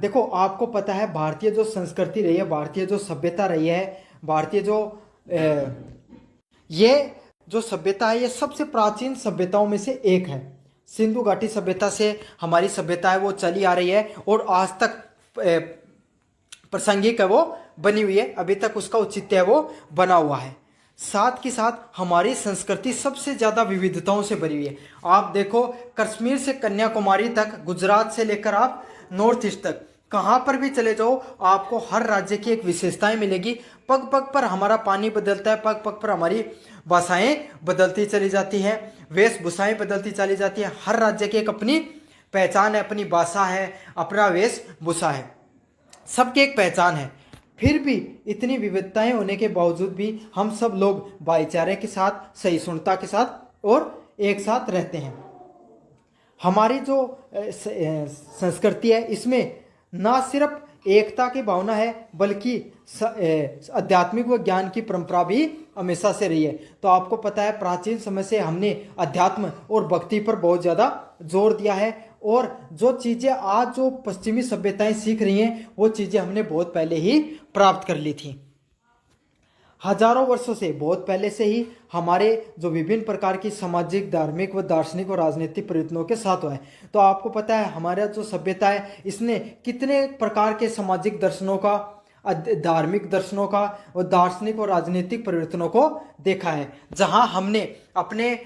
देखो आपको पता है भारतीय जो संस्कृति रही है, भारतीय जो सभ्यता रही है, भारतीय जो ये जो सभ्यता है ये सबसे प्राचीन सभ्यताओं में से एक है। सिंधु घाटी सभ्यता से हमारी सभ्यता है वो चली आ रही है और आज तक प्रासंगिक है वो बनी हुई है, अभी तक उसका औचित्य है वो बना हुआ है। साथ के साथ हमारी संस्कृति सबसे ज़्यादा विविधताओं से भरी हुई है। आप देखो कश्मीर से कन्याकुमारी तक, गुजरात से लेकर आप नॉर्थ ईस्ट तक, कहाँ पर भी चले जाओ आपको हर राज्य की एक विशेषताएं मिलेगी। पग पग पर हमारा पानी बदलता है, पग पग पर हमारी भाषाएं बदलती चली जाती हैं, वेशभूषाएं बदलती चली जाती है। हर राज्य की एक अपनी पहचान है, अपनी भाषा है, अपना वेशभूषा है, सबकी एक पहचान है। फिर भी इतनी विविधताएं होने के बावजूद भी हम सब लोग भाईचारे के साथ, सहिष्णुता के साथ और एक साथ रहते हैं। हमारी जो संस्कृति है इसमें ना सिर्फ एकता की भावना है बल्कि आध्यात्मिक व ज्ञान की परंपरा भी हमेशा से रही है। तो आपको पता है प्राचीन समय से हमने अध्यात्म और भक्ति पर बहुत ज़्यादा जोर दिया है और जो चीज़ें आज जो पश्चिमी सभ्यताएं सीख रही हैं वो चीज़ें हमने बहुत पहले ही प्राप्त कर ली थी। हजारों वर्षों से, बहुत पहले से ही हमारे जो विभिन्न प्रकार की सामाजिक, धार्मिक व दार्शनिक और राजनीतिक प्रयत्नों के साथ हुआ है। तो आपको पता है हमारा जो सभ्यता है इसने कितने प्रकार के सामाजिक दर्शनों का, धार्मिक दर्शनों का और दार्शनिक और राजनीतिक परिवर्तनों को देखा है। जहां हमने अपने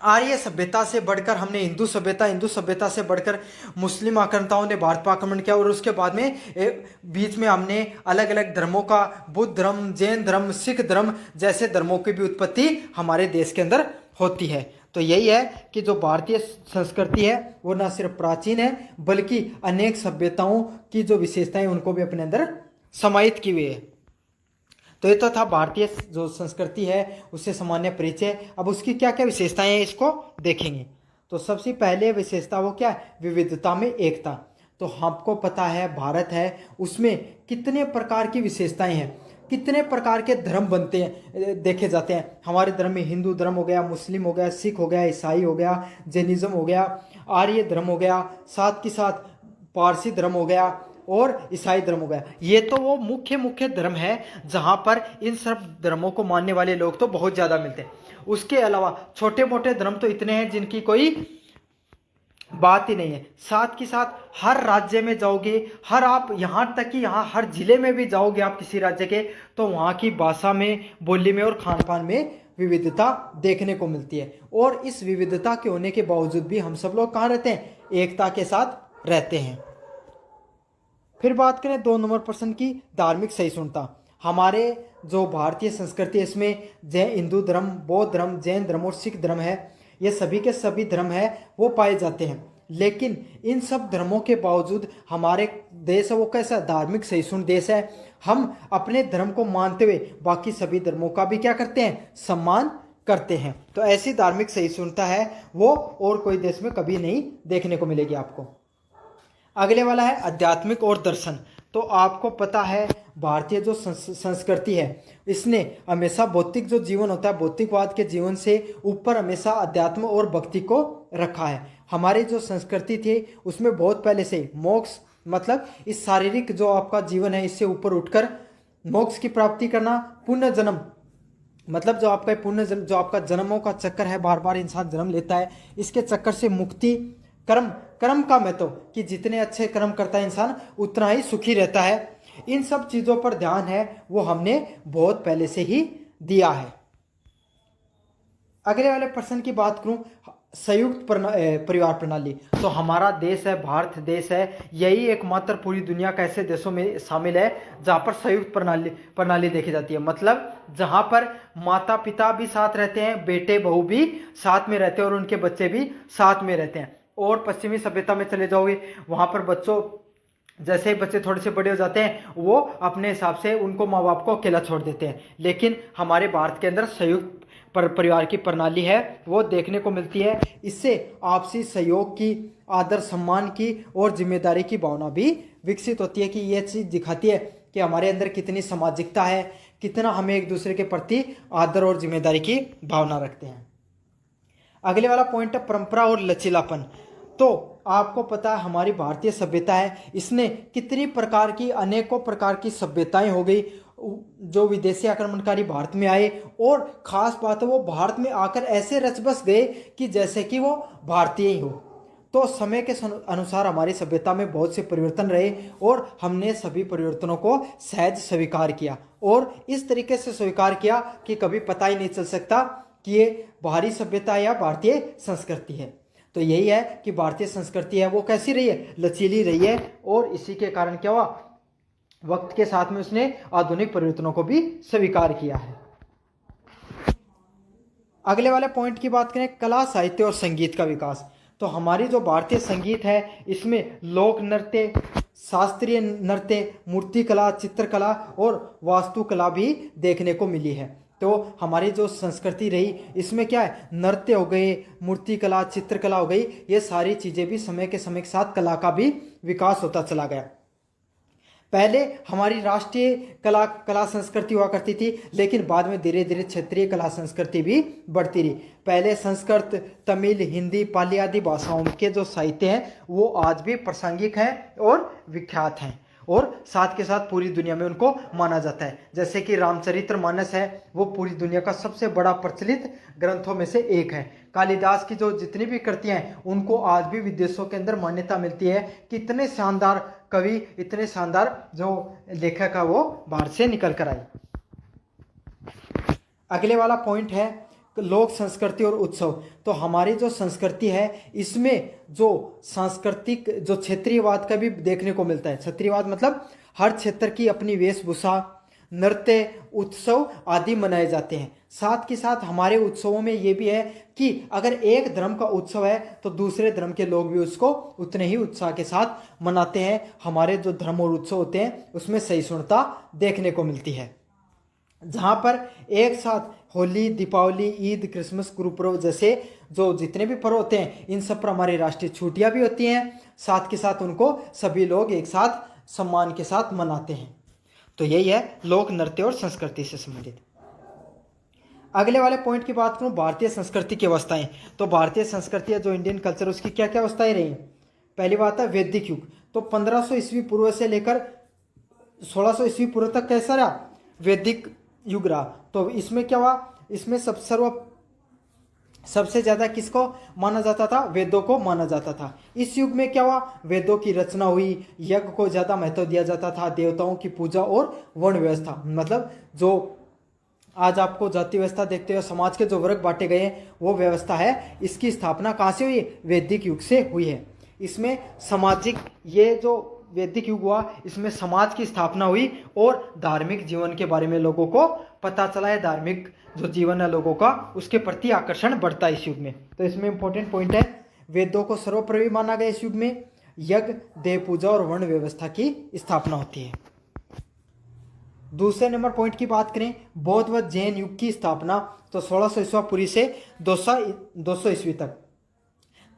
आर्य सभ्यता से बढ़कर हमने हिंदू सभ्यता से बढ़कर मुस्लिम आक्रांताओं ने भारत पर आक्रमण किया और उसके बाद में बीच में हमने अलग अलग धर्मों का, बुद्ध धर्म, जैन धर्म, सिख धर्म जैसे धर्मों की भी उत्पत्ति हमारे देश के अंदर होती है। तो यही है कि जो भारतीय संस्कृति है वो न सिर्फ प्राचीन है बल्कि अनेक सभ्यताओं की जो विशेषताएं उनको भी अपने अंदर समाहित की हुई है। तो ये तो था भारतीय जो संस्कृति है उससे सामान्य परिचय। अब उसकी क्या क्या विशेषताएं हैं इसको देखेंगे। तो सबसे पहले विशेषता वो क्या है, विविधता में एकता। तो हमको पता है भारत है उसमें कितने प्रकार की विशेषताएं हैं, कितने प्रकार के धर्म बनते हैं, देखे जाते हैं। हमारे धर्म में हिंदू धर्म हो गया, मुस्लिम हो गया, सिख हो गया, ईसाई हो गया, जैनिज्म हो गया, आर्य धर्म हो गया, साथ के साथ पारसी धर्म हो गया और ईसाई धर्म हो गया। ये तो वो मुख्य धर्म है जहाँ पर इन सब धर्मों को मानने वाले लोग तो बहुत ज़्यादा मिलते हैं। उसके अलावा छोटे मोटे धर्म तो इतने हैं जिनकी कोई बात ही नहीं है। साथ के साथ हर राज्य में जाओगे, हर आप यहाँ तक कि यहाँ हर जिले में भी जाओगे आप किसी राज्य के, तो वहाँ की भाषा में, बोली में और खान पान में विविधता देखने को मिलती है। और इस विविधता के होने के बावजूद भी हम सब लोग कहाँ रहते हैं, एकता के साथ रहते हैं। फिर बात करें 2 नंबर प्रश्न की, धार्मिक सहिष्णुता। हमारे जो भारतीय संस्कृति है इसमें जैन, हिंदू धर्म, बौद्ध धर्म, जैन धर्म और सिख धर्म है, ये सभी के सभी धर्म है वो पाए जाते हैं। लेकिन इन सब धर्मों के बावजूद हमारे देश है वो कैसा धार्मिक सहिष्णु देश है। हम अपने धर्म को मानते हुए बाकी सभी धर्मों का भी क्या करते हैं, सम्मान करते हैं। तो ऐसी धार्मिक सहिष्णुता है वो और कोई देश में कभी नहीं देखने को मिलेगी आपको। अगले वाला है आध्यात्मिक और दर्शन। तो आपको पता है भारतीय जो संस्कृति है इसने हमेशा भौतिक जो जीवन होता है, भौतिकवाद के जीवन से ऊपर हमेशा अध्यात्म और भक्ति को रखा है। हमारी जो संस्कृति थी उसमें बहुत पहले से मोक्ष, मतलब इस शारीरिक जो आपका जीवन है इससे ऊपर उठकर मोक्ष की प्राप्ति करना, पुण्य जन्म, मतलब जो आपका पुण्य जन्म, जो आपका जन्मों का चक्कर है, बार बार इंसान जन्म लेता है, इसके चक्कर से मुक्ति, कर्म का महत्व कि जितने अच्छे कर्म करता है इंसान उतना ही सुखी रहता है, इन सब चीज़ों पर ध्यान है वो हमने बहुत पहले से ही दिया है। अगले वाले प्रश्न की बात करूं, संयुक्त परिवार प्रणाली। तो हमारा देश है, भारत देश है, यही एकमात्र पूरी दुनिया का ऐसे देशों में शामिल है जहाँ पर संयुक्त प्रणाली देखी जाती है। मतलब जहाँ पर माता पिता भी साथ रहते हैं, बेटे बहू भी साथ में रहते हैं और उनके बच्चे भी साथ में रहते हैं। और पश्चिमी सभ्यता में चले जाओगे वहाँ पर बच्चों, जैसे ही बच्चे थोड़े से बड़े हो जाते हैं वो अपने हिसाब से उनको माँ बाप को अकेला छोड़ देते हैं। लेकिन हमारे भारत के अंदर संयुक्त परिवार की प्रणाली है वो देखने को मिलती है। इससे आपसी सहयोग की, आदर सम्मान की और जिम्मेदारी की भावना भी विकसित होती है कि ये चीज़ दिखाती है कि हमारे अंदर कितनी सामाजिकता है, कितना हमें एक दूसरे के प्रति आदर और जिम्मेदारी की भावना रखते हैं। अगले वाला पॉइंट है परंपरा और लचीलापन। तो आपको पता है हमारी भारतीय सभ्यता है, इसने कितनी प्रकार की अनेकों प्रकार की सभ्यताएं हो गई जो विदेशी आक्रमणकारी भारत में आए, और खास बात है वो भारत में आकर ऐसे रच बस गए कि जैसे कि वो भारतीय ही हो। तो समय के अनुसार हमारी सभ्यता में बहुत से परिवर्तन रहे और हमने सभी परिवर्तनों को सहज स्वीकार किया, और इस तरीके से स्वीकार किया कि कभी पता ही नहीं चल सकता कि ये बाहरी सभ्यता या भारतीय संस्कृति है। तो यही है कि भारतीय संस्कृति है वो कैसी रही है, लचीली रही है, और इसी के कारण क्या हुआ, वक्त के साथ में उसने आधुनिक परिवर्तनों को भी स्वीकार किया है। अगले वाले पॉइंट की बात करें, कला साहित्य और संगीत का विकास। तो हमारी जो भारतीय संगीत है इसमें लोक नृत्य, शास्त्रीय नृत्य, मूर्तिकला, चित्रकला और वास्तुकला भी देखने को मिली है। तो हमारी जो संस्कृति रही इसमें क्या है, नृत्य हो गए, मूर्तिकला, चित्रकला हो गई, ये सारी चीज़ें भी समय के साथ कला का भी विकास होता चला गया। पहले हमारी राष्ट्रीय कला संस्कृति हुआ करती थी, लेकिन बाद में धीरे धीरे क्षेत्रीय कला संस्कृति भी बढ़ती रही। पहले संस्कृत, तमिल, हिंदी, पाली आदि भाषाओं के जो साहित्य हैं वो आज भी प्रासंगिक हैं और विख्यात हैं, और साथ के साथ पूरी दुनिया में उनको माना जाता है। जैसे कि रामचरितमानस है वो पूरी दुनिया का सबसे बड़ा प्रचलित ग्रंथों में से एक है। कालिदास की जो जितनी भी कृतियां हैं उनको आज भी विदेशों के अंदर मान्यता मिलती है कि इतने शानदार कवि, इतने शानदार जो लेखक है वो बाहर से निकल कर आए। अगले वाला पॉइंट है लोक संस्कृति और उत्सव। तो हमारी जो संस्कृति है इसमें जो सांस्कृतिक जो क्षेत्रीयवाद का भी देखने को मिलता है। क्षेत्रीयवाद मतलब हर क्षेत्र की अपनी वेशभूषा, नृत्य, उत्सव आदि मनाए जाते हैं। साथ के साथ हमारे उत्सवों में ये भी है कि अगर एक धर्म का उत्सव है तो दूसरे धर्म के लोग भी उसको उतने ही उत्साह के साथ मनाते हैं। हमारे जो धर्म और उत्सव होते हैं उसमें सहिष्णुता देखने को मिलती है, जहाँ पर एक साथ होली, दीपावली, ईद, क्रिसमस, गुरुपर्व जैसे जो जितने भी पर्व होते हैं इन सब पर हमारी राष्ट्रीय छुट्टियाँ भी होती हैं। साथ के साथ उनको सभी लोग एक साथ सम्मान के साथ मनाते हैं। तो यही है लोक नृत्य और संस्कृति से संबंधित। अगले वाले पॉइंट की बात करूँ, भारतीय संस्कृति की अवस्थाएं। तो भारतीय संस्कृति जो इंडियन कल्चर उसकी क्या क्या अवस्थाएं रही। पहली बात है वैदिक युग। तो 1500 ईस्वी पूर्व से लेकर 1600 ईस्वी पूर्व तक कैसा रहा, वैदिक युग रहा। तो इसमें क्या हुआ, इसमें सबसे ज़्यादा किसको माना जाता था, वेदों को माना जाता था। इस युग में क्या हुआ, वेदों की रचना हुई, यज्ञ को ज़्यादा महत्व दिया जाता था, देवताओं की पूजा और वर्ण व्यवस्था, मतलब जो आज आपको जाति व्यवस्था देखते हो, समाज के जो वर्ग बांटे गए हैं वो व्यवस्था है, इसकी स्थापना कहाँ से हुई, वैदिक युग से हुई है। इसमें सामाजिक, ये जो वैदिक युग हुआ इसमें समाज की स्थापना हुई और धार्मिक जीवन के बारे में लोगों को पता चला है। धार्मिक जो जीवन है लोगों का उसके प्रति आकर्षण बढ़ता है इस युग में। तो इसमें इंपॉर्टेंट पॉइंट है, वेदों को सर्वोपरि माना गया इस युग में, यज्ञ, देव पूजा और वर्ण व्यवस्था की स्थापना होती है। दूसरे नंबर पॉइंट की बात करें, बौद्ध व जैन युग की स्थापना। तो 1600 ईस्वी पूर्व से 200 ईस्वी तक।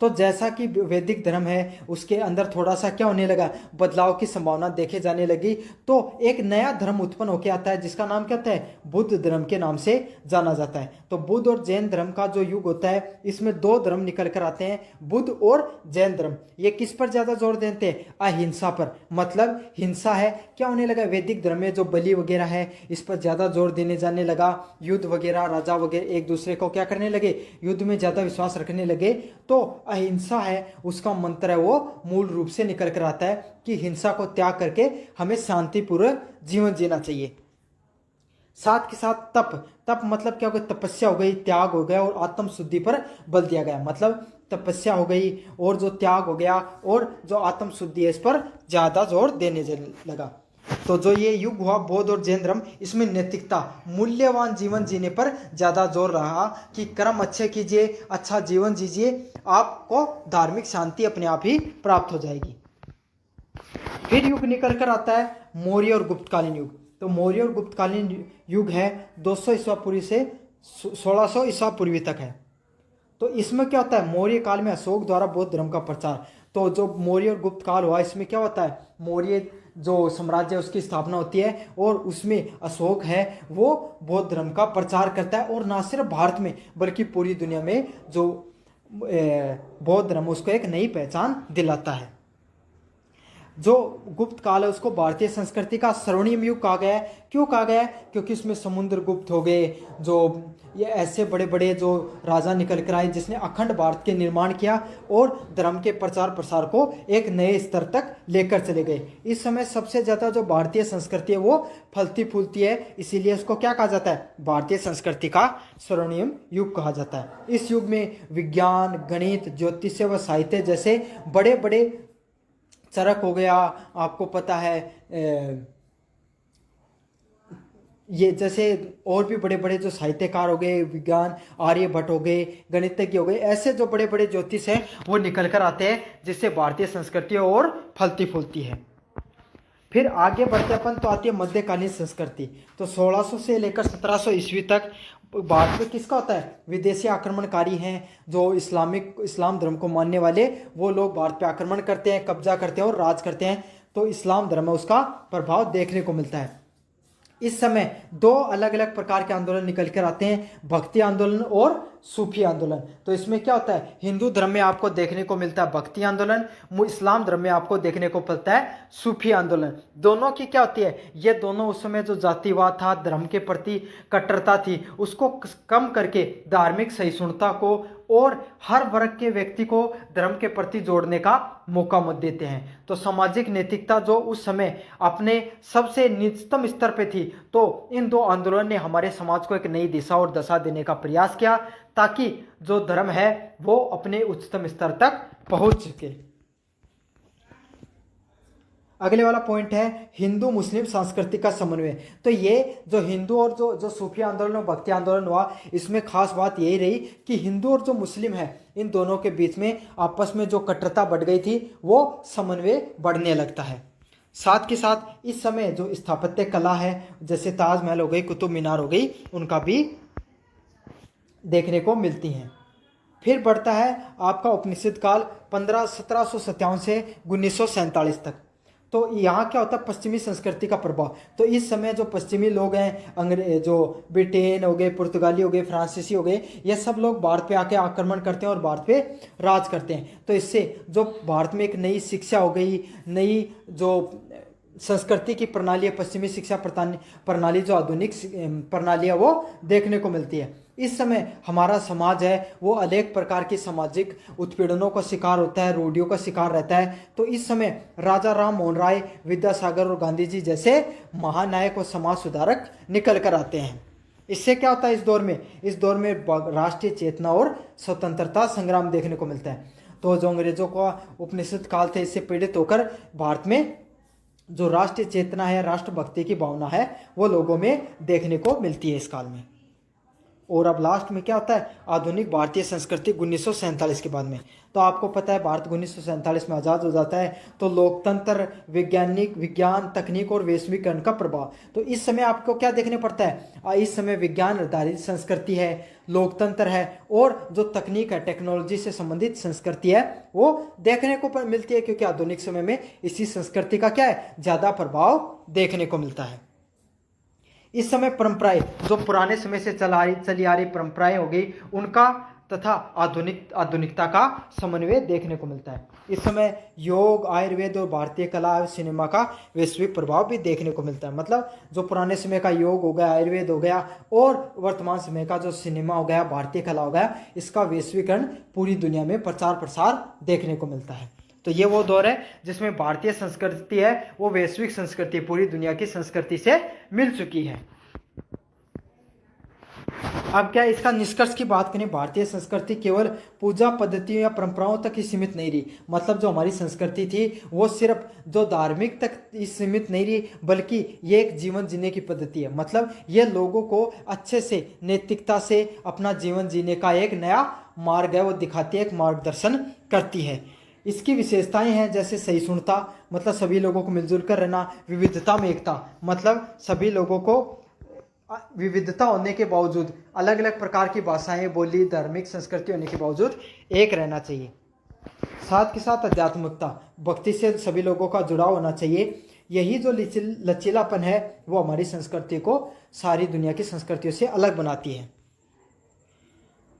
तो जैसा कि वैदिक धर्म है उसके अंदर थोड़ा सा क्या होने लगा, बदलाव की संभावना देखे जाने लगी। तो एक नया धर्म उत्पन्न होकर आता है जिसका नाम क्या होता है, बुद्ध धर्म के नाम से जाना जाता है। तो बुद्ध और जैन धर्म का जो युग होता है इसमें दो धर्म निकल कर आते हैं, बुद्ध और जैन धर्म। ये किस पर ज़्यादा जोर देते हैं, अहिंसा पर। मतलब हिंसा है, क्या होने लगा, वैदिक धर्म में जो बलि वगैरह है इस पर ज़्यादा जोर देने जाने लगा। युद्ध वगैरह, राजा वगैरह एक दूसरे को क्या करने लगे, युद्ध में ज़्यादा विश्वास रखने लगे। तो अहिंसा है उसका मंत्र है वो मूल रूप से निकल कर आता है कि हिंसा को त्याग करके हमें शांतिपूर्वक जीवन जीना चाहिए। साथ के साथ तप मतलब क्या हो गया, तपस्या हो गई, त्याग हो गया और आत्म शुद्धि पर बल दिया गया। मतलब तपस्या हो गई और जो त्याग हो गया और जो आत्म शुद्धि है इस पर ज्यादा जोर देने लगा। तो जो ये युग हुआ बौद्ध और जैन धर्म, इसमें नैतिकता, मूल्यवान जीवन जीने पर ज़्यादा जोर रहा कि कर्म अच्छे कीजिए, अच्छा जीवन जीजिए, आपको धार्मिक शांति अपने आप ही प्राप्त हो जाएगी। फिर युग निकल कर आता है मौर्य और गुप्तकालीन युग। तो मौर्य और गुप्तकालीन युग है 200 ईस्वी पूर्व से 1600 ईस्वी पूर्वी तक है। तो इसमें क्या होता है, मौर्य काल में अशोक द्वारा बौद्ध धर्म का प्रचार। तो जो मौर्य और गुप्त काल हुआ इसमें क्या होता है, मौर्य जो साम्राज्य उसकी स्थापना होती है और उसमें अशोक है वो बौद्ध धर्म का प्रचार करता है। और ना सिर्फ भारत में बल्कि पूरी दुनिया में जो बौद्ध धर्म उसको एक नई पहचान दिलाता है। जो गुप्त काल है उसको भारतीय संस्कृति का स्वर्णिम युग कहा गया है। क्यों कहा गया है? क्योंकि इसमें समुद्र गुप्त हो गए, जो ये ऐसे बड़े बड़े जो राजा निकल कर आए जिसने अखंड भारत के निर्माण किया और धर्म के प्रचार प्रसार को एक नए स्तर तक लेकर चले गए। इस समय सबसे ज़्यादा जो भारतीय संस्कृति है वो फलती फूलती है, इसीलिए उसको क्या कहा जाता है? भारतीय संस्कृति का स्वर्णिम युग कहा जाता है। इस युग में विज्ञान, गणित, ज्योतिष व साहित्य जैसे बड़े बड़े चरक हो गया, आपको पता है ये जैसे और भी बड़े बड़े जो साहित्यकार हो गए, विज्ञान आर्यभट्ट हो गए, गणितज्ञ हो गए, ऐसे जो बड़े बड़े ज्योतिष हैं वो निकल कर आते हैं, जिससे भारतीय संस्कृति और फलती फूलती है। फिर आगे बढ़ते अपन तो आती है मध्यकालीन संस्कृति। तो 1600 से लेकर 1700 ईस्वी तक भारत में किसका होता है? विदेशी आक्रमणकारी हैं, जो इस्लाम धर्म को मानने वाले वो लोग भारत पे आक्रमण करते हैं, कब्जा करते हैं और राज करते हैं। तो इस्लाम धर्म में उसका प्रभाव देखने को मिलता है। इस समय दो अलग अलग प्रकार के आंदोलन निकल कर आते हैं, भक्ति आंदोलन और सूफी आंदोलन। तो इसमें क्या होता है? हिंदू धर्म में आपको देखने को मिलता है भक्ति आंदोलन, इस्लाम धर्म में आपको देखने को मिलता है सूफी आंदोलन। दोनों की क्या होती है? ये दोनों उस समय जो जातिवाद था, धर्म के प्रति कट्टरता थी, उसको कम करके धार्मिक सहिष्णुता को और हर वर्ग के व्यक्ति को धर्म के प्रति जोड़ने का मौका मत देते हैं। तो सामाजिक नैतिकता जो उस समय अपने सबसे निचतम स्तर पे थी, तो इन दो आंदोलन ने हमारे समाज को एक नई दिशा और दशा देने का प्रयास किया, ताकि जो धर्म है वो अपने उच्चतम स्तर तक पहुंच सके। अगले वाला पॉइंट है हिंदू मुस्लिम संस्कृति का समन्वय। तो ये जो हिंदू और जो सूफी आंदोलन और भक्ति आंदोलन हुआ, इसमें खास बात यही रही कि हिंदू और जो मुस्लिम है इन दोनों के बीच में आपस में जो कट्टरता बढ़ गई थी वो समन्वय बढ़ने लगता है। साथ के साथ इस समय जो स्थापत्य कला है, जैसे ताजमहल हो गई, कुतुब मीनार हो गई, उनका भी देखने को मिलती हैं। फिर बढ़ता है आपका उपनिषद काल 1757 से 1947 तक। तो यहाँ क्या होता है? पश्चिमी संस्कृति का प्रभाव। तो इस समय जो पश्चिमी लोग हैं, अंग्रेज जो ब्रिटेन हो गए, पुर्तगाली हो गए, फ्रांसीसी हो गए, ये सब लोग भारत पे आके आक्रमण करते हैं और भारत पे राज करते हैं। तो इससे जो भारत में एक नई शिक्षा हो गई, नई जो संस्कृति की प्रणाली है, पश्चिमी शिक्षा प्रणाली, जो आधुनिक प्रणाली है, वो देखने को मिलती है। इस समय हमारा समाज है वो अनेक प्रकार की सामाजिक उत्पीड़नों का शिकार होता है, रूढ़ियों का शिकार रहता है। तो इस समय राजा राम मोहन राय, विद्यासागर और गांधी जी जैसे महानायक और समाज सुधारक निकल कर आते हैं। इससे क्या होता है? इस दौर में राष्ट्रीय चेतना और स्वतंत्रता संग्राम देखने को मिलता है। तो जो अंग्रेजों का उपनिषद काल थे, इससे पीड़ित होकर भारत में जो राष्ट्रीय चेतना है, राष्ट्रभक्ति की भावना है, वो लोगों में देखने को मिलती है इस काल में। और अब लास्ट में क्या होता है? आधुनिक भारतीय संस्कृति 1947 के बाद में। तो आपको पता है भारत 1947 में आज़ाद हो जाता है। तो लोकतंत्र, विज्ञान, तकनीक और वैश्वीकरण का प्रभाव। तो इस समय आपको क्या देखने पड़ता है? इस समय विज्ञान आधारित संस्कृति है, लोकतंत्र है और जो तकनीक है, टेक्नोलॉजी से संबंधित संस्कृति है, वो देखने को मिलती है, क्योंकि आधुनिक समय में इसी संस्कृति का क्या है? ज़्यादा प्रभाव देखने को मिलता है। इस समय परंपराएं, जो पुराने समय से चली आ रही परंपराएं हो गई, उनका तथा आधुनिकता का समन्वय देखने को मिलता है। इस समय योग, आयुर्वेद और भारतीय कला और सिनेमा का वैश्विक प्रभाव भी देखने को मिलता है। मतलब जो पुराने समय का योग हो गया, आयुर्वेद हो गया और वर्तमान समय का जो सिनेमा हो गया, भारतीय कला हो गया, इसका वैश्वीकरण पूरी दुनिया में प्रचार प्रसार देखने को मिलता है। तो ये वो दौर है जिसमें भारतीय संस्कृति है वो वैश्विक संस्कृति, पूरी दुनिया की संस्कृति से मिल चुकी है। अब क्या इसका निष्कर्ष की बात करें, भारतीय संस्कृति केवल पूजा पद्धतियों या परंपराओं तक ही सीमित नहीं रही। मतलब जो हमारी संस्कृति थी वो सिर्फ जो धार्मिक तक ही सीमित नहीं रही, बल्कि ये एक जीवन जीने की पद्धति है। मतलब ये लोगों को अच्छे से नैतिकता से अपना जीवन जीने का एक नया मार्ग है वो दिखाती है, एक मार्गदर्शन करती है। इसकी विशेषताएं हैं जैसे सहिष्णुता, मतलब सभी लोगों को मिलजुल कर रहना, विविधता में एकता, मतलब सभी लोगों को विविधता होने के बावजूद, अलग अलग प्रकार की भाषाएं, बोली, धार्मिक संस्कृति होने के बावजूद एक रहना चाहिए। साथ के साथ आध्यात्मिकता, भक्ति से सभी लोगों का जुड़ाव होना चाहिए। यही जो लचीलापन है वो हमारी संस्कृति को सारी दुनिया की संस्कृतियों से अलग बनाती है।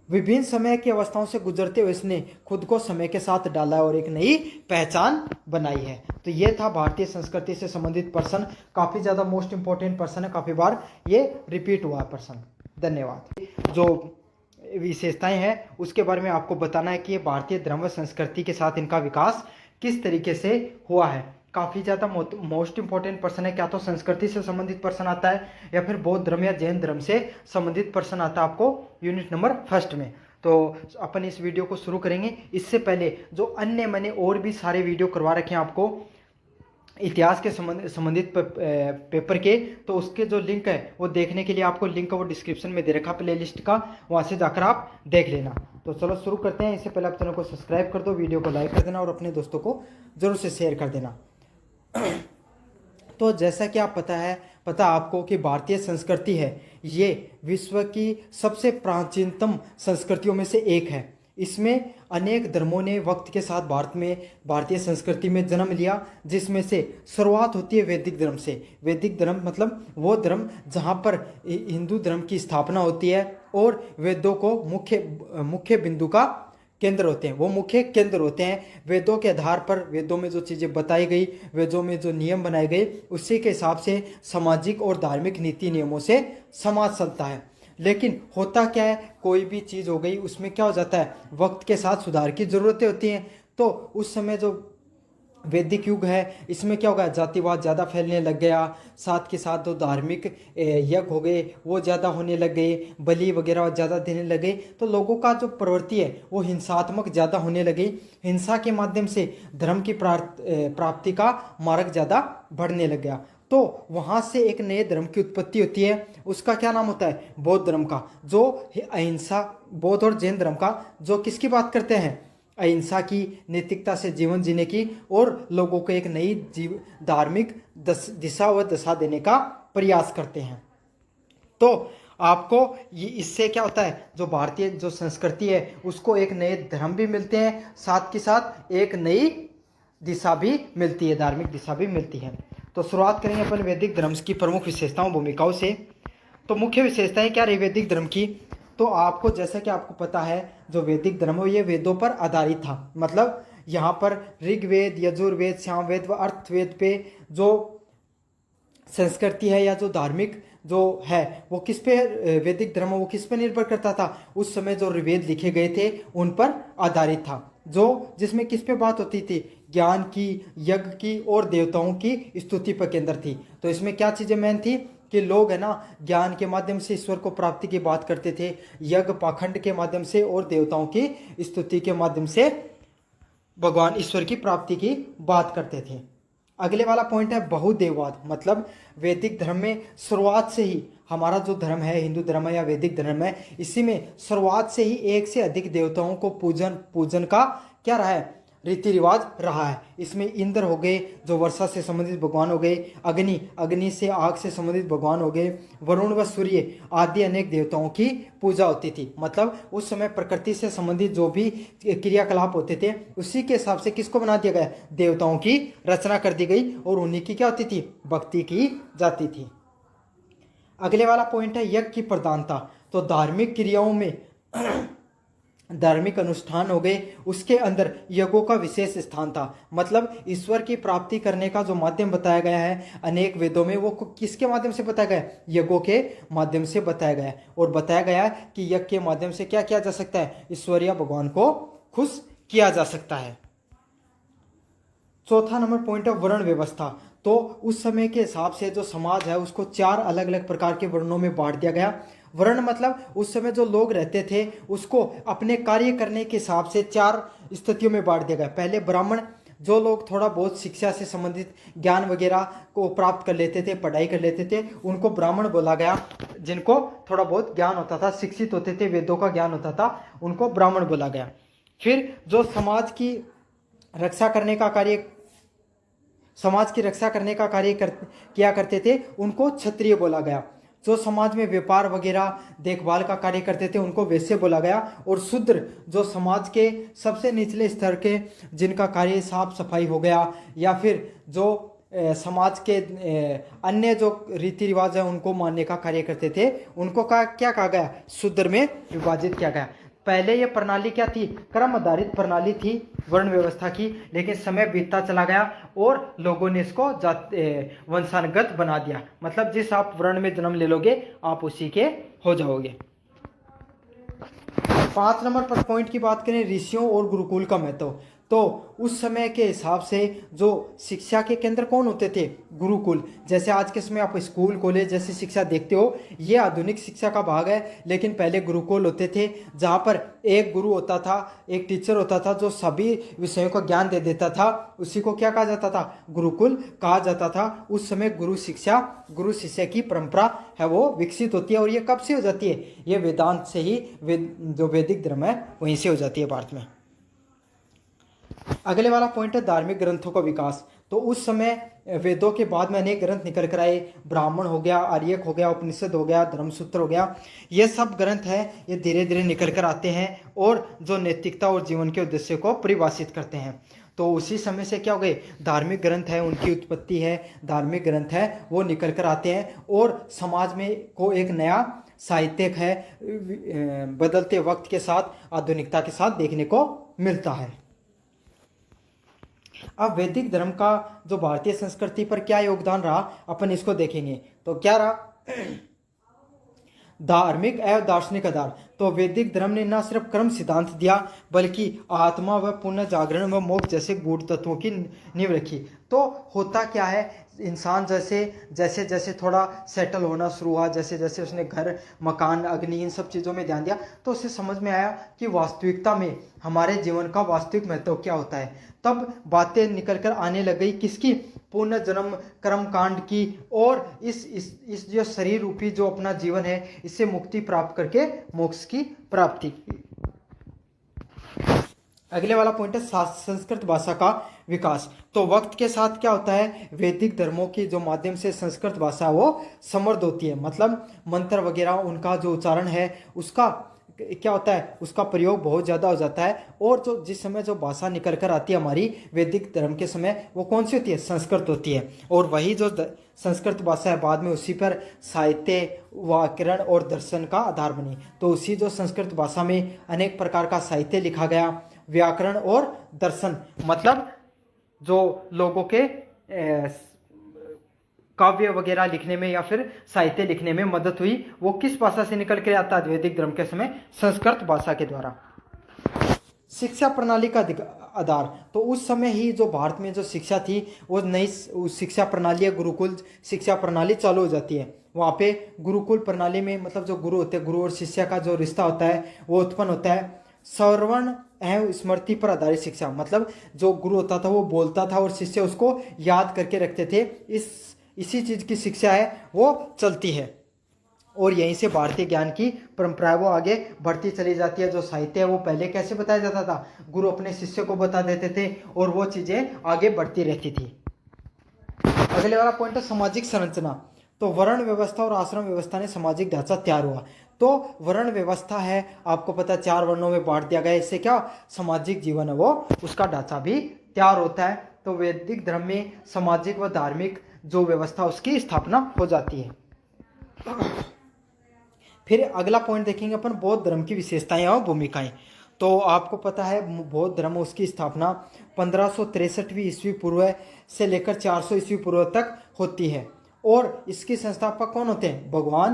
विभिन्न समय की अवस्थाओं से गुजरते हुए इसने खुद को समय के साथ डाला और एक नई पहचान बनाई है। तो ये था भारतीय संस्कृति से संबंधित पर्सन। काफ़ी ज़्यादा मोस्ट इंपॉर्टेंट पर्सन है, काफ़ी बार ये रिपीट हुआ है पर्सन। धन्यवाद। जो विशेषताएं हैं उसके बारे में आपको बताना है कि ये भारतीय धर्म व संस्कृति के साथ इनका विकास किस तरीके से हुआ है। काफ़ी ज़्यादा मोस्ट इंपॉर्टेंट पर्सन है, क्या तो संस्कृति से संबंधित पर्सन आता है या फिर बौद्ध धर्म या जैन धर्म से संबंधित पर्सन आता है आपको यूनिट नंबर 1 में। तो अपन इस वीडियो को शुरू करेंगे। इससे पहले जो अन्य मैंने और भी सारे वीडियो करवा रखे हैं आपको इतिहास के संबंधित पेपर के, तो उसके जो लिंक है वो देखने के लिए आपको लिंक वो डिस्क्रिप्शन में दे रखा प्ले लिस्ट का, वहाँ से जाकर आप देख लेना। तो चलो शुरू करते हैं। इससे पहले आप चैनल को सब्सक्राइब कर दो, वीडियो को लाइक कर देना और अपने दोस्तों को ज़रूर से शेयर कर देना। तो जैसा कि आप पता आपको कि भारतीय संस्कृति है ये विश्व की सबसे प्राचीनतम संस्कृतियों में से एक है। इसमें अनेक धर्मों ने वक्त के साथ भारतीय संस्कृति में जन्म लिया, जिसमें से शुरुआत होती है वैदिक धर्म से। वैदिक धर्म मतलब वो धर्म जहाँ पर हिंदू धर्म की स्थापना होती है और वेदों को मुख्य बिंदु का केंद्र होते हैं, वो मुख्य केंद्र होते हैं। वेदों के आधार पर, वेदों में जो चीज़ें बताई गई, वेदों में जो नियम बनाए गए, उसी के हिसाब से सामाजिक और धार्मिक नीति नियमों से समाज चलता है। लेकिन होता क्या है, कोई भी चीज़ हो गई उसमें क्या हो जाता है, वक्त के साथ सुधार की ज़रूरतें होती हैं। तो उस समय जो वैदिक युग है इसमें क्या होगा, जातिवाद ज़्यादा फैलने लग गया, साथ के साथ जो धार्मिक यज्ञ हो गए वो ज़्यादा होने लग गए, बलि वगैरह ज़्यादा देने लगे। तो लोगों का जो प्रवृत्ति है वो हिंसात्मक ज़्यादा होने लगी। हिंसा के माध्यम से धर्म की प्राप्ति का मार्ग ज़्यादा बढ़ने लग गया। तो वहाँ से एक नए धर्म की उत्पत्ति होती है, उसका क्या नाम होता है, बौद्ध धर्म का, जो अहिंसा, बौद्ध और जैन धर्म का जो किसकी बात करते हैं, अहिंसा की, नैतिकता से जीवन जीने की और लोगों को एक नई धार्मिक दिशा व दशा देने का प्रयास करते हैं। तो आपको ये इससे क्या होता है, जो भारतीय जो संस्कृति है उसको एक नए धर्म भी मिलते हैं, साथ के साथ एक नई दिशा भी मिलती है, धार्मिक दिशा भी मिलती है। तो शुरुआत करेंगे अपन वैदिक धर्म की प्रमुख विशेषताओं भूमिकाओं से। तो मुख्य विशेषताएं क्या रही वैदिक धर्म की, तो आपको जैसा कि आपको पता है जो वैदिक धर्म है ये वेदों पर आधारित था। मतलब यहाँ पर ऋग्वेद, यजुर्वेद, सामवेद व अर्थवेद पे जो संस्कृति है या जो धार्मिक जो है वो किस पे, वैदिक धर्म वो किस पे निर्भर करता था, उस समय जो ऋग्वेद लिखे गए थे उन पर आधारित था, जो जिसमें किस पे बात होती थी, ज्ञान की, यज्ञ की और देवताओं की स्तुति पर केंद्र थी। तो इसमें क्या चीज़ें मेन थी कि लोग है ना ज्ञान के माध्यम से ईश्वर को प्राप्ति की बात करते थे, यज्ञ पाखंड के माध्यम से और देवताओं की स्तुति के माध्यम से भगवान ईश्वर की प्राप्ति की बात करते थे। अगले वाला पॉइंट है बहुदेववाद। मतलब वैदिक धर्म में शुरुआत से ही, हमारा जो धर्म है हिंदू धर्म है या वैदिक धर्म है, इसी में शुरुआत से ही एक से अधिक देवताओं को पूजन का क्या रहा है, रीति रिवाज रहा है। इसमें इंद्र हो गए जो वर्षा से संबंधित भगवान हो गए, अग्नि से आग से संबंधित भगवान हो गए, वरुण व सूर्य आदि अनेक देवताओं की पूजा होती थी। मतलब उस समय प्रकृति से संबंधित जो भी क्रियाकलाप होते थे उसी के हिसाब से किसको बना दिया गया, देवताओं की रचना कर दी गई और उन्हीं की क्या होती थी, भक्ति की जाती थी। अगले वाला पॉइंट है यज्ञ की प्रधानता। तो धार्मिक क्रियाओं में धार्मिक अनुष्ठान हो गए, उसके अंदर यज्ञों का विशेष स्थान था। मतलब ईश्वर की प्राप्ति करने का जो माध्यम बताया गया है अनेक वेदों में, वो किसके माध्यम से बताया गया है, यज्ञों के माध्यम से बताया गया है। और बताया गया है कि यज्ञ के माध्यम से क्या किया जा सकता है, ईश्वर या भगवान को खुश किया जा सकता है। चौथा नंबर पॉइंट है वर्ण व्यवस्था। तो उस समय के हिसाब से जो समाज है उसको 4 अलग अलग प्रकार के वर्णों में बांट दिया गया। वर्ण मतलब उस समय जो लोग रहते थे उसको अपने कार्य करने के हिसाब से 4 स्थितियों में बांट दिया गया। पहले ब्राह्मण, जो लोग थोड़ा बहुत शिक्षा से संबंधित ज्ञान वगैरह को प्राप्त कर लेते थे, पढ़ाई कर लेते थे, उनको ब्राह्मण बोला गया। जिनको थोड़ा बहुत ज्ञान होता था, शिक्षित होते थे, वेदों का ज्ञान होता था, उनको ब्राह्मण बोला गया। फिर जो समाज की रक्षा करने का कार्य किया करते थे उनको क्षत्रिय बोला गया। जो समाज में व्यापार वगैरह देखभाल का कार्य करते थे उनको वैश्य बोला गया। और शूद्र, जो समाज के सबसे निचले स्तर के, जिनका कार्य साफ सफाई हो गया या फिर जो समाज के अन्य जो रीति रिवाज है उनको मानने का कार्य करते थे, उनको क्या कहा गया, शूद्र में विभाजित किया गया। पहले ये प्रणाली क्या थी, क्रम आधारित प्रणाली थी वर्ण व्यवस्था की, लेकिन समय बीतता चला गया और लोगों ने इसको वंशानुगत बना दिया। मतलब जिस आप वर्ण में जन्म ले लोगे आप उसी के हो जाओगे। 5 नंबर पर पॉइंट की बात करें, ऋषियों और गुरुकुल का महत्व। तो उस समय के हिसाब से जो शिक्षा के केंद्र कौन होते थे, गुरुकुल। जैसे आज के समय आप स्कूल कॉलेज जैसी शिक्षा देखते हो, ये आधुनिक शिक्षा का भाग है, लेकिन पहले गुरुकुल होते थे जहाँ पर एक गुरु होता था, एक टीचर होता था जो सभी विषयों का ज्ञान दे देता था। उसी को क्या कहा जाता था, गुरुकुल कहा जाता था। उस समय गुरु शिष्य की परंपरा है वो विकसित होती है। और ये कब से हो जाती है, ये वेदांत से ही, जो वैदिक धर्म है वहीं से हो जाती है भारत में। अगले वाला पॉइंट है धार्मिक ग्रंथों का विकास। तो उस समय वेदों के बाद में अनेक ग्रंथ निकल कर आए, ब्राह्मण हो गया, आर्यक हो गया, उपनिषद हो गया, धर्मसूत्र हो गया। ये सब ग्रंथ है, ये धीरे धीरे निकल कर आते हैं और जो नैतिकता और जीवन के उद्देश्य को परिभाषित करते हैं। तो उसी समय से क्या हो गए, धार्मिक ग्रंथ है, उनकी उत्पत्ति है, धार्मिक ग्रंथ है वो निकल कर आते हैं और समाज में को एक नया साहित्यिक है बदलते वक्त के साथ, आधुनिकता के साथ देखने को मिलता है। अब वैदिक धर्म का जो भारतीय संस्कृति पर क्या योगदान रहा, अपन इसको देखेंगे। तो क्या रहा, धार्मिक एवं दार्शनिक आधार। तो वैदिक धर्म ने न सिर्फ कर्म सिद्धांत दिया बल्कि आत्मा व पुनः जागरण व मोक्ष जैसे गूढ़ तत्वों की नींव रखी। तो होता क्या है, इंसान जैसे जैसे थोड़ा सेटल होना शुरू हुआ, जैसे जैसे उसने घर, मकान, अग्नि, इन सब चीज़ों में ध्यान दिया, तो उसे समझ में आया कि वास्तविकता में हमारे जीवन का वास्तविक महत्व क्या होता है। तब बातें निकल कर आने लग गई किसकी, पुनर्जन्म कर्म कांड की, और इस जो शरीर रूपी जो अपना जीवन है इससे मुक्ति प्राप्त करके मोक्ष की प्राप्ति की। अगले वाला पॉइंट है संस्कृत भाषा का विकास। तो वक्त के साथ क्या होता है, वैदिक धर्मों की जो माध्यम से संस्कृत भाषा वो समृद्ध होती है। मतलब मंत्र वगैरह उनका जो उच्चारण है उसका क्या होता है, उसका प्रयोग बहुत ज़्यादा हो जाता है। और जो जिस समय जो भाषा निकल कर आती है हमारी वैदिक धर्म के समय, वो कौन सी होती है, संस्कृत होती है। और वही जो संस्कृत भाषा है बाद में उसी पर साहित्य, व्याकरण और दर्शन का आधार बनी। तो उसी जो संस्कृत भाषा में अनेक प्रकार का साहित्य लिखा गया, व्याकरण और दर्शन, मतलब जो लोगों के काव्य वगैरह लिखने में या फिर साहित्य लिखने में मदद हुई, वो किस भाषा से निकल कर आता है वैदिक धर्म के समय, संस्कृत भाषा के द्वारा। शिक्षा प्रणाली का आधार। तो उस समय ही जो भारत में जो शिक्षा थी वो नई शिक्षा प्रणाली, गुरुकुल शिक्षा प्रणाली चालू हो जाती है। वहाँ पे गुरुकुल प्रणाली में मतलब जो गुरु होते हैं, गुरु और शिष्य का जो रिश्ता होता है वो उत्पन्न होता है। श्रवण एवं स्मृति पर आधारित शिक्षा, मतलब जो गुरु होता था वो बोलता था और शिष्य उसको याद करके रखते थे। इसी चीज़ की शिक्षा है वो चलती है और यहीं से भारतीय ज्ञान की परंपरा वो आगे बढ़ती चली जाती है। जो साहित्य है वो पहले कैसे बताया जाता था, गुरु अपने शिष्य को बता देते थे और वो चीज़ें आगे बढ़ती रहती थी। अगले वाला पॉइंट है सामाजिक संरचना। तो वर्ण व्यवस्था और आश्रम व्यवस्था ने सामाजिक ढांचा तैयार हुआ। तो वर्ण व्यवस्था है, आपको पता है 4 वर्णों में बांट दिया गया। इससे क्या सामाजिक जीवन है वो उसका ढांचा भी तैयार होता है। तो वैदिक धर्म में सामाजिक व धार्मिक जो व्यवस्था उसकी स्थापना हो जाती है। फिर अगला पॉइंट देखेंगे अपन बौद्ध धर्म की विशेषताएं और भूमिकाएं। तो आपको पता है बौद्ध धर्म उसकी स्थापना 1563वीं ईस्वी पूर्व से लेकर 400 ईस्वी पूर्व तक होती है और इसके संस्थापक कौन होते हैं, भगवान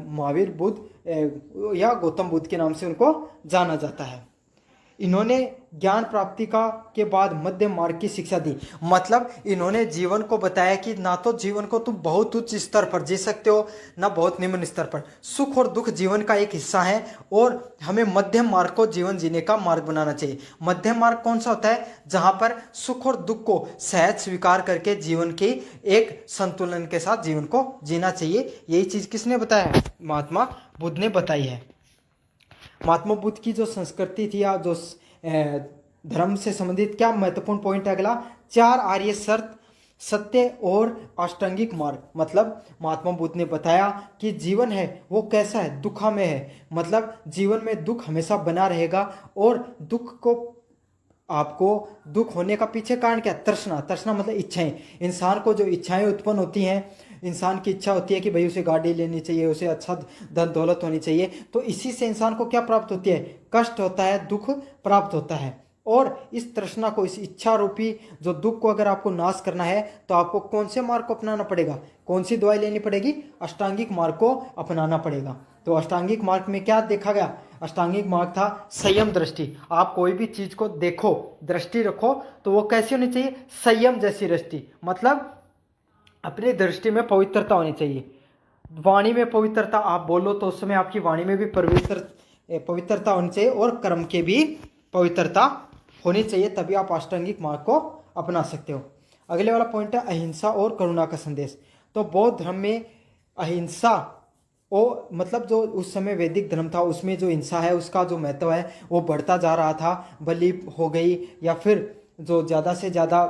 महावीर बुद्ध या गौतम बुद्ध के नाम से उनको जाना जाता है। इन्होंने ज्ञान प्राप्ति के बाद मध्य मार्ग की शिक्षा दी। मतलब इन्होंने जीवन को बताया कि ना तो जीवन को तुम बहुत उच्च स्तर पर जी सकते हो ना बहुत निम्न स्तर पर। सुख और दुख जीवन का एक हिस्सा है और हमें मध्यम मार्ग को जीवन जीने का मार्ग बनाना चाहिए। मध्यम मार्ग कौन सा होता है, जहाँ पर सुख और दुख को सहज स्वीकार करके जीवन के एक संतुलन के साथ जीवन को जीना चाहिए। यही चीज़ किसने बताया है, महात्मा बुद्ध ने बताई है। महात्मा बुद्ध की जो संस्कृति थी या जो धर्म से संबंधित क्या महत्वपूर्ण पॉइंट है अगला, 4 आर्य शर्त, सत्य और अष्टांगिक मार्ग। मतलब महात्मा बुद्ध ने बताया कि जीवन है वो कैसा है, दुखमय है। मतलब जीवन में दुख हमेशा बना रहेगा और दुख को आपको दुख होने का पीछे कारण क्या, तृष्णा। तृष्णा मतलब इच्छाएं। इंसान को जो इच्छाएं उत्पन्न होती हैं इंसान की इच्छा होती है कि भाई उसे गाड़ी लेनी चाहिए, उसे अच्छा धन दौलत होनी चाहिए, तो इसी से इंसान को क्या प्राप्त होती है? कष्ट होता है, दुख प्राप्त होता है। और इस तृष्णा को, इस इच्छा रूपी जो दुख को अगर आपको नाश करना है तो आपको कौन से मार्ग को अपनाना पड़ेगा? कौन सी दवाई लेनी पड़ेगी? अष्टांगिक मार्ग को अपनाना पड़ेगा। तो अष्टांगिक मार्ग में क्या देखा गया? अष्टांगिक मार्ग था संयम दृष्टि। आप कोई भी चीज को देखो, दृष्टि रखो, तो वो कैसी होनी चाहिए? संयम जैसी दृष्टि। मतलब अपनी दृष्टि में पवित्रता होनी चाहिए। वाणी में पवित्रता, आप बोलो तो उस समय आपकी वाणी में भी पवित्रता होनी चाहिए और कर्म के भी पवित्रता होनी चाहिए, तभी आप अष्टांगिक मार्ग को अपना सकते हो। अगले वाला पॉइंट है अहिंसा और करुणा का संदेश। तो बौद्ध धर्म में अहिंसा, वो मतलब जो उस समय वैदिक धर्म था उसमें जो हिंसा है उसका जो महत्व है वो बढ़ता जा रहा था। बलि हो गई या फिर जो ज़्यादा से ज़्यादा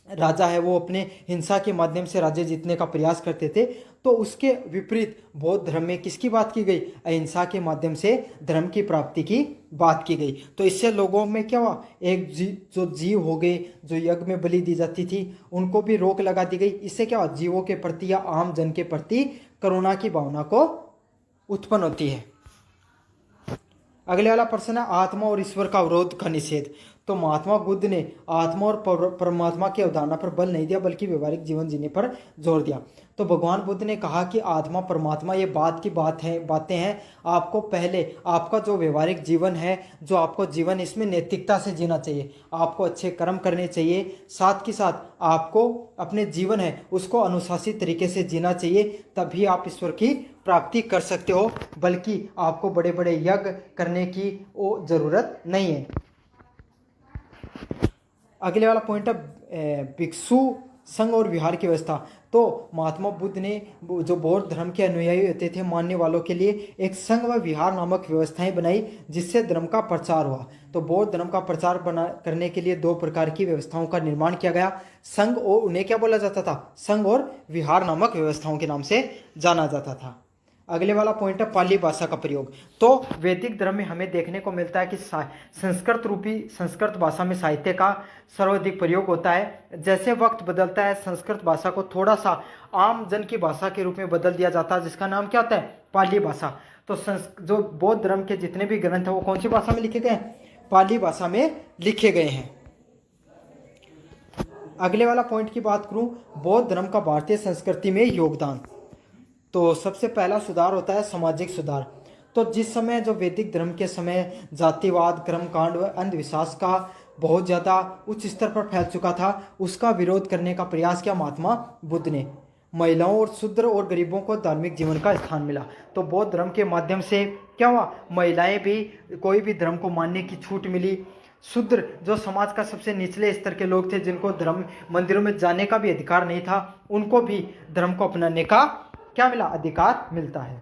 राजा है वो अपने हिंसा के माध्यम से राज्य जीतने का प्रयास करते थे। तो उसके विपरीत बौद्ध धर्म में किसकी बात की गई? अहिंसा के माध्यम से धर्म की प्राप्ति की बात की गई। तो इससे लोगों में क्या हुआ? एक जो जीव हो गए, जो यज्ञ में बलि दी जाती थी, उनको भी रोक लगा दी गई। इससे क्या हुआ? जीवों के प्रति या आम जन के प्रति करुणा की भावना को उत्पन्न होती है। अगले वाला प्रश्न है आत्मा और ईश्वर का विरोध का निषेध। तो महात्मा बुद्ध ने आत्मा और परमात्मा की अवधारणा पर बल नहीं दिया बल्कि व्यवहारिक जीवन जीने पर जोर दिया। तो भगवान बुद्ध ने कहा कि आत्मा परमात्मा ये बातें हैं। आपको पहले आपका जो व्यवहारिक जीवन है, जो आपको जीवन, इसमें नैतिकता से जीना चाहिए। आपको अच्छे कर्म करने चाहिए, साथ के साथ आपको अपने जीवन है उसको अनुशासित तरीके से जीना चाहिए, तभी आप ईश्वर की प्राप्ति कर सकते हो। बल्कि आपको बड़े बड़े यज्ञ करने की वो ज़रूरत नहीं है। अगले वाला पॉइंट है भिक्षु संघ और विहार की व्यवस्था। तो महात्मा बुद्ध ने जो बौद्ध धर्म के अनुयायी होते थे, मानने वालों के लिए एक संघ व विहार नामक व्यवस्थाएं बनाई जिससे धर्म का प्रचार हुआ। तो बौद्ध धर्म का प्रचार करने के लिए 2 प्रकार की व्यवस्थाओं का निर्माण किया गया। संघ, और उन्हें क्या बोला जाता था? संघ और विहार नामक व्यवस्थाओं के नाम से जाना जाता था। अगले वाला पॉइंट है पाली भाषा का प्रयोग। तो वैदिक धर्म में हमें देखने को मिलता है कि संस्कृत भाषा में साहित्य का सर्वाधिक प्रयोग होता है। जैसे वक्त बदलता है संस्कृत भाषा को थोड़ा सा आम जन की भाषा के रूप में बदल दिया जाता है, जिसका नाम क्या होता है? पाली भाषा। तो जो बौद्ध धर्म के जितने भी ग्रंथ हैं वो कौन सी भाषा में लिखे गए हैं? पाली भाषा में लिखे गए हैं। अगले वाला पॉइंट की बात करूं, बौद्ध धर्म का भारतीय संस्कृति में योगदान। तो सबसे पहला सुधार होता है सामाजिक सुधार। तो जिस समय जो वैदिक धर्म के समय जातिवाद, कर्मकांड व अंधविश्वास का बहुत ज़्यादा उच्च स्तर पर फैल चुका था, उसका विरोध करने का प्रयास किया महात्मा बुद्ध ने। महिलाओं और शूद्र और गरीबों को धार्मिक जीवन का स्थान मिला। तो बौद्ध धर्म के माध्यम से क्या हुआ? महिलाएं भी कोई भी धर्म को मानने की छूट मिली। शूद्र जो समाज का सबसे निचले स्तर के लोग थे, जिनको धर्म मंदिरों में जाने का भी अधिकार नहीं था, उनको भी धर्म को अपनाने का क्या मिला? अधिकार मिलता है।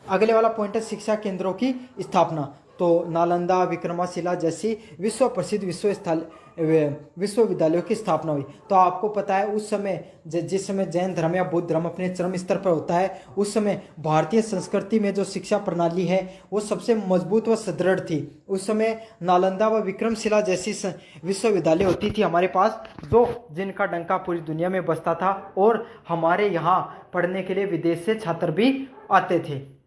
अगले वाला पॉइंट है शिक्षा केंद्रों की स्थापना। तो नालंदा, विक्रमशिला जैसी विश्व प्रसिद्ध विश्वविद्यालयों की स्थापना हुई। तो आपको पता है उस समय जिस समय जैन धर्म या बुद्ध धर्म अपने चरम स्तर पर होता है, उस समय भारतीय संस्कृति में जो शिक्षा प्रणाली है वो सबसे मजबूत व सुदृढ़ थी। उस समय नालंदा व विक्रमशिला जैसी विश्वविद्यालय होती थी हमारे पास, जो जिनका डंका पूरी दुनिया में बजता था, और हमारे यहाँ पढ़ने के लिए विदेश से छात्र भी आते थे।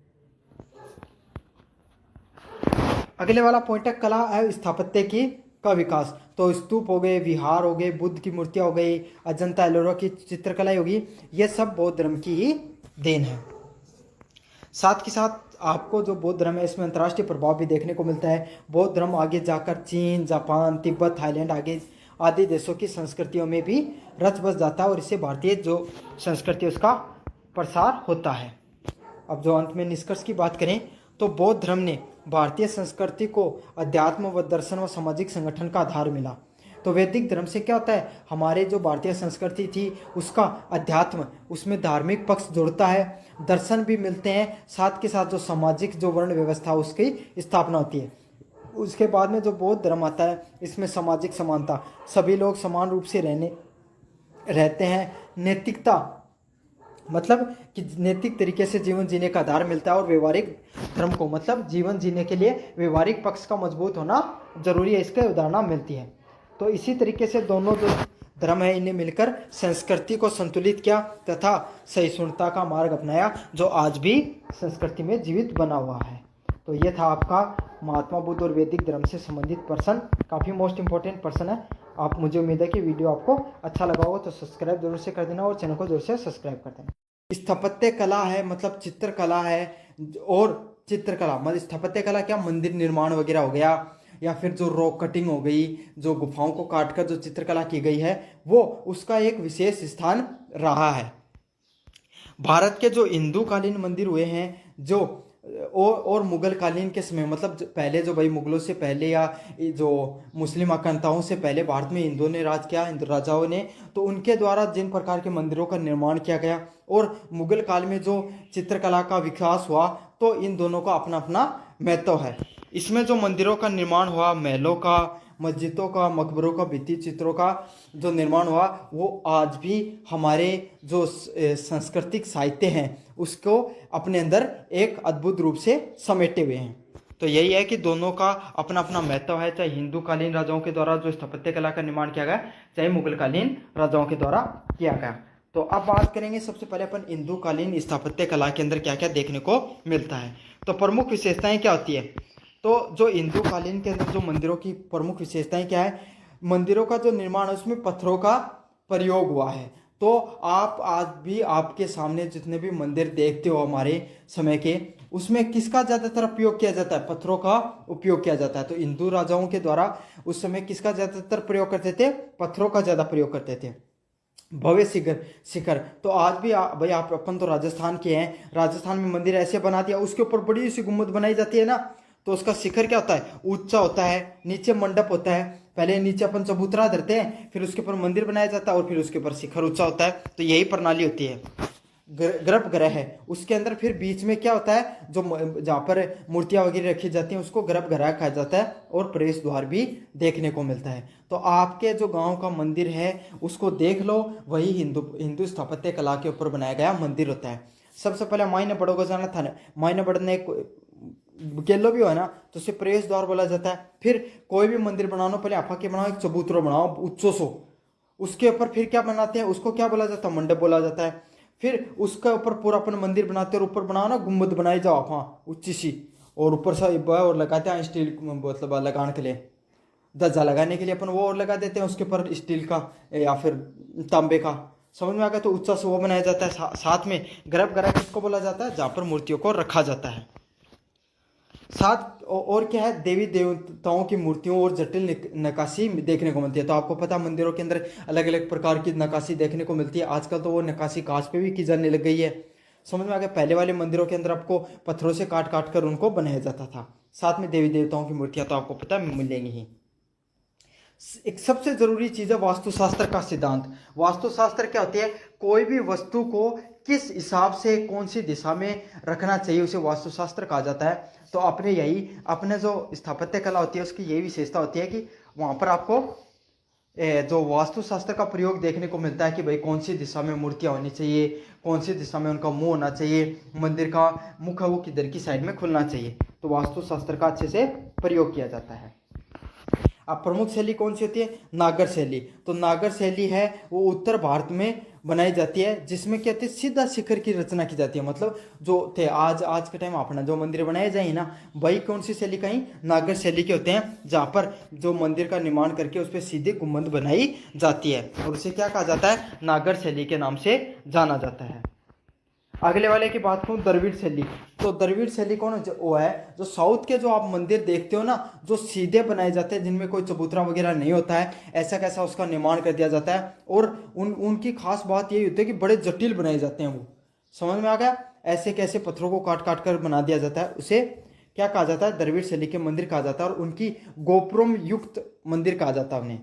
अगले वाला पॉइंट है कला एवं स्थापत्य का विकास। तो स्तूप हो गए, विहार हो गए, बुद्ध की मूर्तियां हो गई, अजंता एलोरा की चित्रकला होगी, ये सब बौद्ध धर्म की ही देन है। साथ के साथ आपको जो बौद्ध धर्म है इसमें अंतर्राष्ट्रीय प्रभाव भी देखने को मिलता है। बौद्ध धर्म आगे जाकर चीन, जापान, तिब्बत, थाईलैंड आदि देशों की संस्कृतियों में भी रच बस जाता है, और इससे भारतीय जो संस्कृति उसका प्रसार होता है। अब जो अंत में निष्कर्ष की बात करें तो बौद्ध धर्म ने भारतीय संस्कृति को अध्यात्म व दर्शन व सामाजिक संगठन का आधार मिला। तो वैदिक धर्म से क्या होता है? हमारे जो भारतीय संस्कृति थी उसका अध्यात्म, उसमें धार्मिक पक्ष जुड़ता है, दर्शन भी मिलते हैं, साथ के साथ जो सामाजिक जो वर्ण व्यवस्था उसकी स्थापना होती है। उसके बाद में जो बौद्ध धर्म आता है इसमें सामाजिक समानता, सभी लोग समान रूप से रहते हैं। नैतिकता मतलब कि नैतिक तरीके से जीवन जीने का आधार मिलता है, और व्यवहारिक धर्म को मतलब जीवन जीने के लिए व्यवहारिक पक्ष का मजबूत होना जरूरी है, इसके उदाहरण मिलती है। तो इसी तरीके से दोनों जो धर्म है, इन्हें मिलकर संस्कृति को संतुलित किया तथा सहिष्णुता का मार्ग अपनाया, जो आज भी संस्कृति में जीवित बना हुआ है। तो ये था आपका महात्मा बुद्ध और वैदिक धर्म से संबंधित पर्सन, काफ़ी मोस्ट इंपॉर्टेंट पर्सन है। आप, मुझे उम्मीद है कि वीडियो आपको अच्छा लगा हो, तो सब्सक्राइब जरूर से कर देना और चैनल को जरूर से सब्सक्राइब कर देना। स्थापत्य कला है मतलब चित्रकला है, और चित्रकला मतलब स्थापत्य कला क्या, मंदिर निर्माण वगैरह हो गया, या फिर जो रॉक कटिंग हो गई, जो गुफाओं को काटकर जो चित्रकला की गई है, वो उसका एक विशेष स्थान रहा है। भारत के जो हिंदू कालीन मंदिर हुए हैं, जो और मुगल कालीन के समय, मतलब पहले जो भाई मुगलों से पहले या जो मुस्लिम आक्रांताओं से पहले भारत में हिंदुओं ने राज किया, हिंदू राजाओं ने, तो उनके द्वारा जिन प्रकार के मंदिरों का निर्माण किया गया, और मुगल काल में जो चित्रकला का विकास हुआ, तो इन दोनों का अपना अपना महत्व है। इसमें जो मंदिरों का निर्माण हुआ, महलों का, मस्जिदों का, मकबरों का, भित्ति चित्रों का जो निर्माण हुआ, वो आज भी हमारे जो सांस्कृतिक साहित्य हैं उसको अपने अंदर एक अद्भुत रूप से समेटे हुए हैं। तो यही है कि दोनों का अपना अपना महत्व है, चाहे हिंदू कालीन राजाओं के द्वारा जो स्थापत्य कला का निर्माण किया गया, चाहे मुगल कालीन राजाओं के द्वारा किया गया। तो अब बात करेंगे सबसे पहले अपन हिंदू कालीन स्थापत्य कला के अंदर क्या क्या देखने को मिलता है। तो प्रमुख विशेषताएं क्या होती है, तो जो हिंदू कालीन के अंदर जो मंदिरों की प्रमुख विशेषताएं क्या है, मंदिरों का जो निर्माण है उसमें पत्थरों का प्रयोग हुआ है। तो आप आज भी आपके सामने जितने भी मंदिर देखते हो हमारे समय के, उसमें किसका ज़्यादातर उपयोग किया जाता है, पत्थरों का उपयोग किया जाता है। तो हिंदू राजाओं के द्वारा उस समय किसका ज़्यादातर प्रयोग करते थे, पत्थरों का ज़्यादा प्रयोग करते थे। भव्य शिखर, तो आज भी भाई आप, अपन तो राजस्थान के हैं, राजस्थान में मंदिर ऐसे बना दिया, उसके ऊपर बड़ी सी गुम्बद बनाई जाती है ना, तो उसका शिखर क्या होता है, ऊंचा होता है, नीचे मंडप होता है। पहले नीचे अपन चबूतरा धरते हैं, फिर उसके ऊपर मंदिर बनाया जाता है, और फिर उसके ऊपर शिखर ऊंचा होता है। तो यही प्रणाली होती है। गर्भगृह है, उसके अंदर फिर बीच में क्या होता है, जो जहाँ पर मूर्तियां वगैरह रखी जाती हैं उसको गर्भगृह कहा जाता है, और प्रवेश द्वार भी देखने को मिलता है। तो आपके जो गांव का मंदिर है उसको देख लो, वही हिंदू स्थापत्य कला के ऊपर बनाया गया मंदिर होता है। सबसे पहले मायने बड़ों जाना था, मायने बढ़ने गेलो भी हो ना, तो उसे प्रवेश द्वार बोला जाता है। फिर कोई भी मंदिर बनाना, पहले आपा के बनाओ, एक चबूतरो बनाओ उच्चो सो, उसके ऊपर फिर क्या बनाते हैं, उसको क्या बोला जाता है, मंडप बोला जाता है। फिर उसके ऊपर पूरा अपन मंदिर बनाते हैं, और ऊपर बनाओ ना गुम्बद बनाई जाओ आप ऊंची सी, और ऊपर से और लगाते हैं स्टील, मतलब लगाने के लिए, ध्वजा लगाने के लिए अपन वो और लगा देते हैं उसके ऊपर स्टील का या फिर तांबे का, समझ में आ गया। तो ऊंचा से वो बनाया जाता है। साथ में गर्भगृह किसको बोला जाता है, जहाँ पर मूर्तियों को रखा जाता है। साथ और क्या है, देवी देवताओं की मूर्तियों और जटिल नक्काशी देखने को मिलती है। तो आपको पता मंदिरों के अंदर अलग अलग प्रकार की नक्काशी देखने को मिलती है। आजकल तो वो नक्काशी कांच पे भी की जाने लग गई है, समझ में आ गया। पहले वाले मंदिरों के अंदर आपको पत्थरों से काट काट कर उनको बनाया जाता था। साथ में देवी देवताओं की मूर्तियां तो आपको पता है मिलेंगी ही। एक सबसे जरूरी चीज है वास्तुशास्त्र का सिद्धांत। वास्तुशास्त्र क्या होती है, कोई भी वस्तु को किस हिसाब से कौन सी दिशा में रखना चाहिए उसे वास्तुशास्त्र कहा जाता है। तो अपने जो स्थापत्य कला होती है उसकी यही विशेषता होती है कि वहां पर आपको जो वास्तुशास्त्र का प्रयोग देखने को मिलता है कि भाई कौन सी दिशा में मूर्तियां होनी चाहिए, कौन सी दिशा में उनका मुंह होना चाहिए, मंदिर का मुख है वो किधर की साइड में खुलना चाहिए। तो वास्तुशास्त्र का अच्छे से प्रयोग किया जाता है। अब प्रमुख शैली कौन सी होती है, नागर शैली। तो नागर शैली है वो उत्तर भारत में बनाई जाती है, जिसमें क्या होती है, सीधा शिखर की रचना की जाती है। मतलब जो थे आज के टाइम अपना जो मंदिर बनाए जाए ना, वही कौन सी शैली, कहीं नागर शैली के होते हैं, जहाँ पर जो मंदिर का निर्माण करके उस पर सीधे गुम्बद बनाई जाती है, और उसे क्या कहा जाता है, नागर शैली के नाम से जाना जाता है। अगले वाले की बात करूँ, द्रविड़ शैली। तो द्रविड़ शैली कौन है, वो है जो साउथ के जो आप मंदिर देखते हो ना, जो सीधे बनाए जाते हैं, जिनमें कोई चबूतरा वगैरह नहीं होता है, ऐसा कैसा उसका निर्माण कर दिया जाता है। और उनकी खास बात यही होती है कि बड़े जटिल बनाए जाते हैं वो, समझ में आ गया। ऐसे कैसे पत्थरों को काट काट कर बना दिया जाता है, उसे क्या कहा जाता है, द्रविड़ शैली के मंदिर कहा जाता है। और उनकी गोपुरम युक्त मंदिर कहा जाता है उन्हें।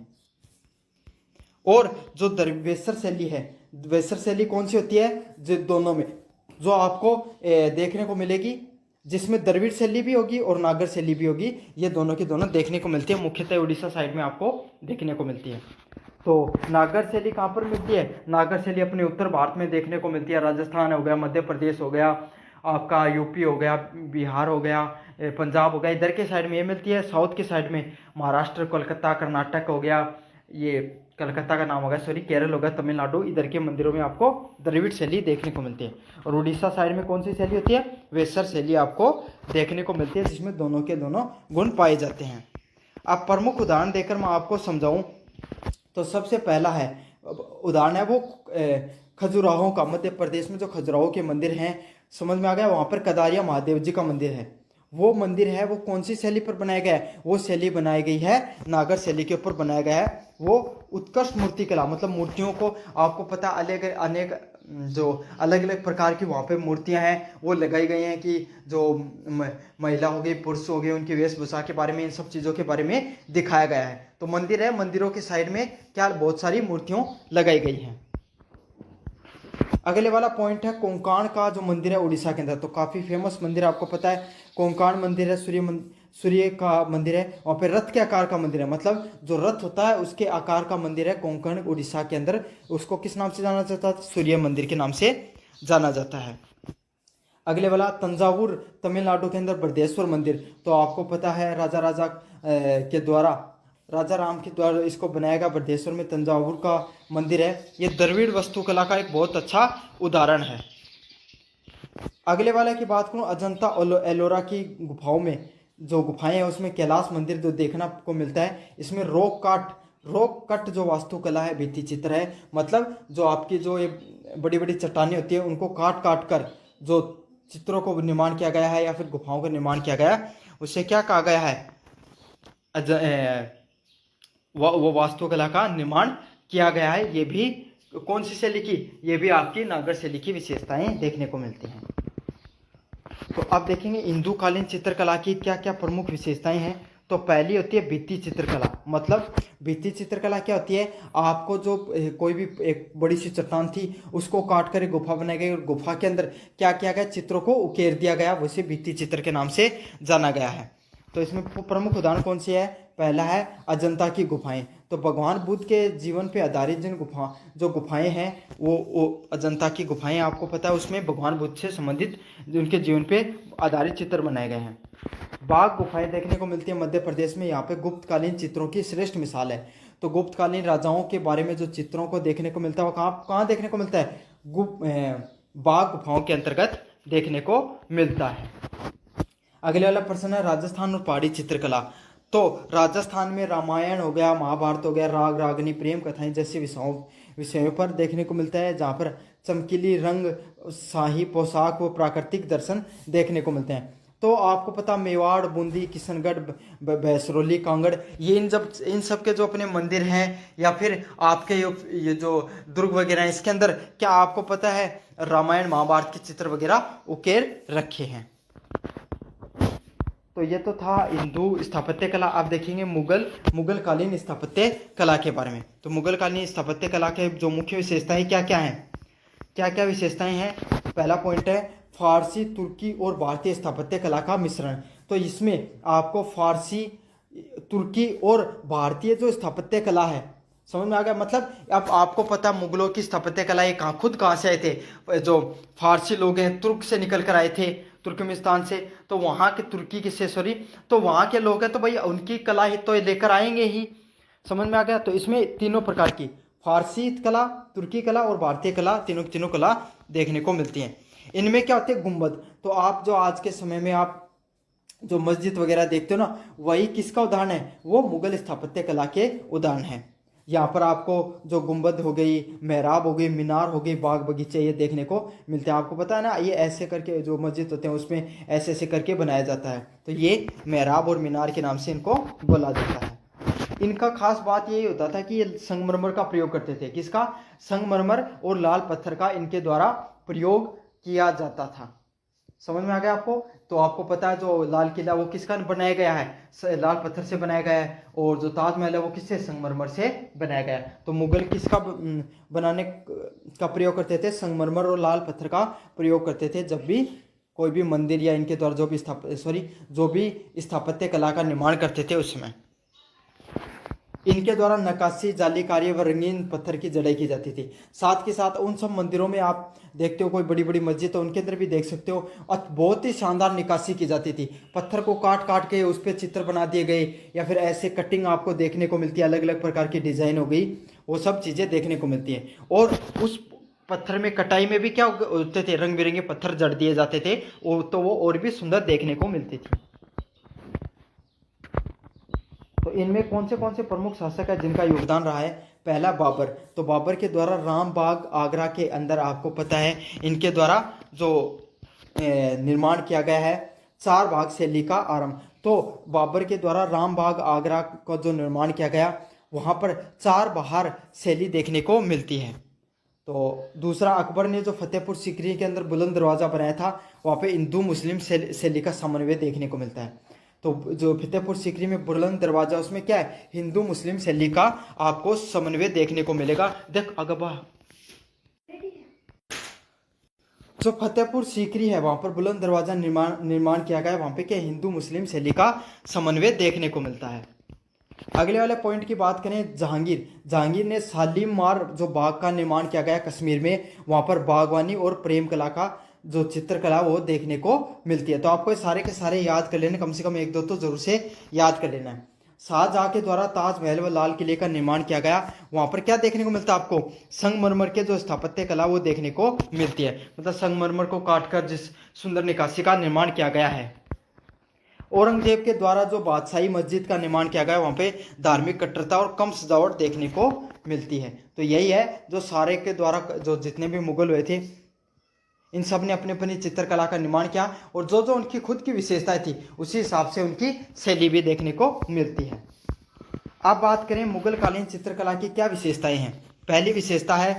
और जो द्रविड़ शैली है, द्रविड़ शैली कौन सी होती है, जो दोनों में जो आपको देखने को मिलेगी, जिसमें द्रविड़ शैली भी होगी और नागर शैली भी होगी, ये दोनों की दोनों देखने को मिलती है। मुख्यतः उड़ीसा साइड में आपको देखने को मिलती है। तो नागर शैली कहाँ पर मिलती है, नागर शैली अपने उत्तर भारत में देखने को मिलती है। राजस्थान हो गया, मध्य प्रदेश हो गया, आपका यूपी हो गया, बिहार हो गया, पंजाब हो गया, इधर के साइड में ये मिलती है। साउथ के साइड में महाराष्ट्र, कोलकाता, कर्नाटक हो गया, ये कलकत्ता का नाम होगा, सॉरी केरल होगा, तमिलनाडु, इधर के मंदिरों में आपको द्रविड़ शैली देखने को मिलती है। और उड़ीसा साइड में कौन सी शैली होती है? वेसर शैली आपको देखने को मिलती है, जिसमें दोनों के दोनों गुण पाए जाते हैं। अब प्रमुख उदाहरण देकर मैं आपको समझाऊं तो सबसे पहला है उदाहरण है वो खजुराहो का। मध्य प्रदेश में जो खजुराहो के मंदिर हैं, समझ में आ गया, वहाँ पर कदारिया महादेव जी का मंदिर है। वो मंदिर है वो कौन सी शैली पर बनाया गया है? वो शैली बनाई गई है नागर शैली के ऊपर बनाया गया है। वो उत्कृष्ट मूर्ति कला, मतलब मूर्तियों को आपको पता अनेक जो अलग अलग प्रकार की वहाँ पे मूर्तियाँ हैं वो लगाई गई हैं कि जो महिला हो गई, पुरुष हो गए, उनकी वेशभूषा के बारे में, इन सब चीज़ों के बारे में दिखाया गया है। तो मंदिर है, मंदिरों के साइड में क्या बहुत सारी मूर्तियों लगाई गई हैं। अगले वाला पॉइंट है कोंकाण का जो मंदिर है उड़ीसा के अंदर, तो काफ़ी फेमस मंदिर आपको पता है, कोंकाण मंदिर है, सूर्य का मंदिर है। वहाँ पे रथ के आकार का मंदिर है, मतलब जो रथ होता है उसके आकार का मंदिर है कोंकण उड़ीसा के अंदर। उसको किस नाम से जाना जाता है? सूर्य मंदिर के नाम से जाना जाता है। अगले वाला तंजावुर तमिलनाडु के अंदर बृहदेश्वर मंदिर, तो आपको पता है राजा राम के द्वारा इसको बनाया गया बृहदेश्वर में तंजावुर का मंदिर है। ये द्रविड़ वास्तुकला का एक बहुत अच्छा उदाहरण है। अगले वाले की बात करूं, अजंता एलोरा की गुफाओं में जो गुफाएं हैं उसमें कैलाश मंदिर जो देखना को मिलता है। इसमें रॉक कट जो वास्तुकला है, भित्ति चित्र है, मतलब जो आपकी जो ये बड़ी बड़ी चट्टानें होती है उनको काट काट कर जो चित्रों को निर्माण किया गया है या फिर गुफाओं का निर्माण किया गया है, उससे क्या कहा गया है? वो वास्तुकला का निर्माण किया गया है। ये भी कौन सी शैली की? ये भी आपकी नागर शैली की विशेषताएं देखने को मिलती हैं। तो अब देखेंगे हिंदू कालीन चित्रकला की क्या क्या प्रमुख विशेषताएं हैं। तो पहली होती है भित्ति चित्रकला। मतलब भित्ति चित्रकला क्या होती है? आपको जो कोई भी एक बड़ी सी चट्टान थी उसको काट कर एक गुफा बनाई गई और गुफा के अंदर क्या किया गया? चित्रों को उकेर दिया गया, वैसे भित्ति चित्र के नाम से जाना गया है। तो इसमें प्रमुख उदाहरण कौन सी है? पहला है अजंता की गुफाएं। तो भगवान बुद्ध के जीवन पे आधारित जिन गुफाएं हैं वो अजंता की गुफाएं आपको पता है, उसमें भगवान बुद्ध से संबंधित उनके जीवन पे आधारित चित्र बनाए गए हैं। बाघ गुफाएं देखने को मिलती है मध्य प्रदेश में, यहाँ पे गुप्तकालीन चित्रों की श्रेष्ठ मिसाल है। तो गुप्तकालीन राजाओं के बारे में जो चित्रों को देखने को मिलता है वो कहाँ देखने को मिलता है? बाघ गुफाओं के अंतर्गत देखने को मिलता है। अगले वाला प्रश्न है राजस्थान और पहाड़ी चित्रकला। तो राजस्थान में रामायण हो गया, महाभारत हो गया, राग रागनी, प्रेम कथाएं जैसे विषयों पर देखने को मिलता है, जहाँ पर चमकीली रंग, शाही पोशाक व प्राकृतिक दर्शन देखने को मिलते हैं। तो आपको पता मेवाड़, बूंदी, किशनगढ़, भैंसरोली, कांगड़, ये इन सब के जो अपने मंदिर हैं या फिर आपके ये जो दुर्ग वगैरह हैं, इसके अंदर क्या आपको पता है रामायण महाभारत के चित्र वगैरह उकेर रखे हैं। तो ये तो था हिंदू स्थापत्य कला। आप देखेंगे मुगल कालीन स्थापत्य कला के बारे में। तो मुगल कालीन स्थापत्य कला के जो मुख्य विशेषताएं क्या क्या हैं, क्या क्या विशेषताएं हैं? पहला पॉइंट है फारसी, तुर्की और भारतीय स्थापत्य कला का मिश्रण। तो इसमें आपको फारसी, तुर्की और भारतीय जो स्थापत्य कला है, समझ में आ गया? मतलब अब आपको पता मुगलों की स्थापत्य कला ये कहाँ से आए थे? जो फारसी लोग हैं तुर्क से निकल कर आए थे, तुर्कमेनिस्तान से। तो वहाँ के तो वहाँ के लोग हैं तो भाई उनकी कला ही तो लेकर आएंगे ही, समझ में आ गया? तो इसमें तीनों प्रकार की फारसी कला, तुर्की कला और भारतीय कला, तीनों कला देखने को मिलती हैं। इनमें क्या होते हैं? गुंबद। तो आप जो आज के समय में आप जो मस्जिद वगैरह देखते हो ना, वही किसका उदाहरण है? वो मुगल स्थापत्य कला के उदाहरण है। यहाँ पर आपको जो गुंबद हो गई, मेहराब हो गई, मीनार हो गई, बाग बगीचे, ये देखने को मिलते हैं। आपको पता है ना, ये ऐसे करके जो मस्जिद होते हैं उसमें ऐसे ऐसे करके बनाया जाता है। तो ये मेहराब और मीनार के नाम से इनको बोला जाता है। इनका खास बात यही होता था कि ये संगमरमर का प्रयोग करते थे। किसका? संगमरमर और लाल पत्थर का इनके द्वारा प्रयोग किया जाता था। समझ में आ गया आपको? तो आपको पता है जो लाल किला वो किसका बनाया गया है? लाल पत्थर से बनाया गया है। और जो ताजमहल है वो किससे? संगमरमर से बनाया गया है। तो मुगल किसका बनाने का प्रयोग करते थे? संगमरमर और लाल पत्थर का प्रयोग करते थे जब भी कोई भी मंदिर या इनके द्वारा जो भी स्थापत्य कला का निर्माण करते थे उसमें। इनके द्वारा नक्काशी, जाली कार्य व रंगीन पत्थर की जड़ाई की जाती थी। साथ के साथ उन सब मंदिरों में आप देखते हो कोई बड़ी बड़ी मस्जिद तो उनके अंदर भी देख सकते हो बहुत ही शानदार निकासी की जाती थी। पत्थर को काट काट के उस पर चित्र बना दिए गए या फिर ऐसे कटिंग आपको देखने को मिलती है, अलग अलग प्रकार की डिजाइन हो गई वो सब चीज़ें देखने को मिलती है। और उस पत्थर में कटाई में भी क्या होते थे, रंग बिरंगे पत्थर जड़ दिए जाते थे, तो वो और भी सुंदर देखने को मिलती थी। तो इनमें कौन से प्रमुख शासक है जिनका योगदान रहा है? पहला बाबर। तो बाबर के द्वारा राम बाग आगरा के अंदर, आपको पता है इनके द्वारा जो निर्माण किया गया है, 4 बाग शैली का आरंभ। तो बाबर के द्वारा राम बाग आगरा का जो निर्माण किया गया, वहाँ पर 4 बहार शैली देखने को मिलती है। तो दूसरा, अकबर ने जो फतेहपुर सीकरी के अंदर बुलंद दरवाज़ा बनाया था, वहाँ पे हिंदू मुस्लिम शैली का समन्वय देखने को मिलता है। तो जो फतेहपुर सीकरी में बुलंद दरवाजा, उसमें क्या है, हिंदू मुस्लिम शैली का आपको समन्वय देखने को मिलेगा। देख अगबा, जो फतेहपुर सीकरी है वहां पर बुलंद दरवाजा निर्माण किया गया है, वहां पे क्या हिंदू मुस्लिम शैली का समन्वय देखने को मिलता है। अगले वाले पॉइंट की बात करें, जहांगीर ने शालीमार जो बाग का निर्माण किया गया कश्मीर में, वहां पर बागवानी और प्रेम कला का जो चित्रकला वो देखने को मिलती है। तो आपको सारे के सारे याद कर लेना, कम से कम 1-2 तो जरूर से याद कर लेना है। शाहजहां के द्वारा ताजमहल व लाल किले का निर्माण किया गया, वहां पर क्या देखने को मिलता है आपको? संगमरमर के जो स्थापत्य कला वो देखने को मिलती है, मतलब संगमरमर को काटकर जिस सुंदर निकासी का निर्माण किया गया है। औरंगजेब के द्वारा जो बादशाही मस्जिद का निर्माण किया गया, वहाँ पे धार्मिक कट्टरता और कम सजावट देखने को मिलती है। तो यही है जो सारे के द्वारा जो जितने भी मुगल हुए थे, इन सब ने अपनी अपनी चित्रकला का निर्माण किया, और जो जो उनकी खुद की विशेषताएं थी उसी हिसाब से उनकी शैली भी देखने को मिलती है। अब बात करें मुगल कालीन चित्रकला की क्या विशेषताएं हैं। पहली विशेषता है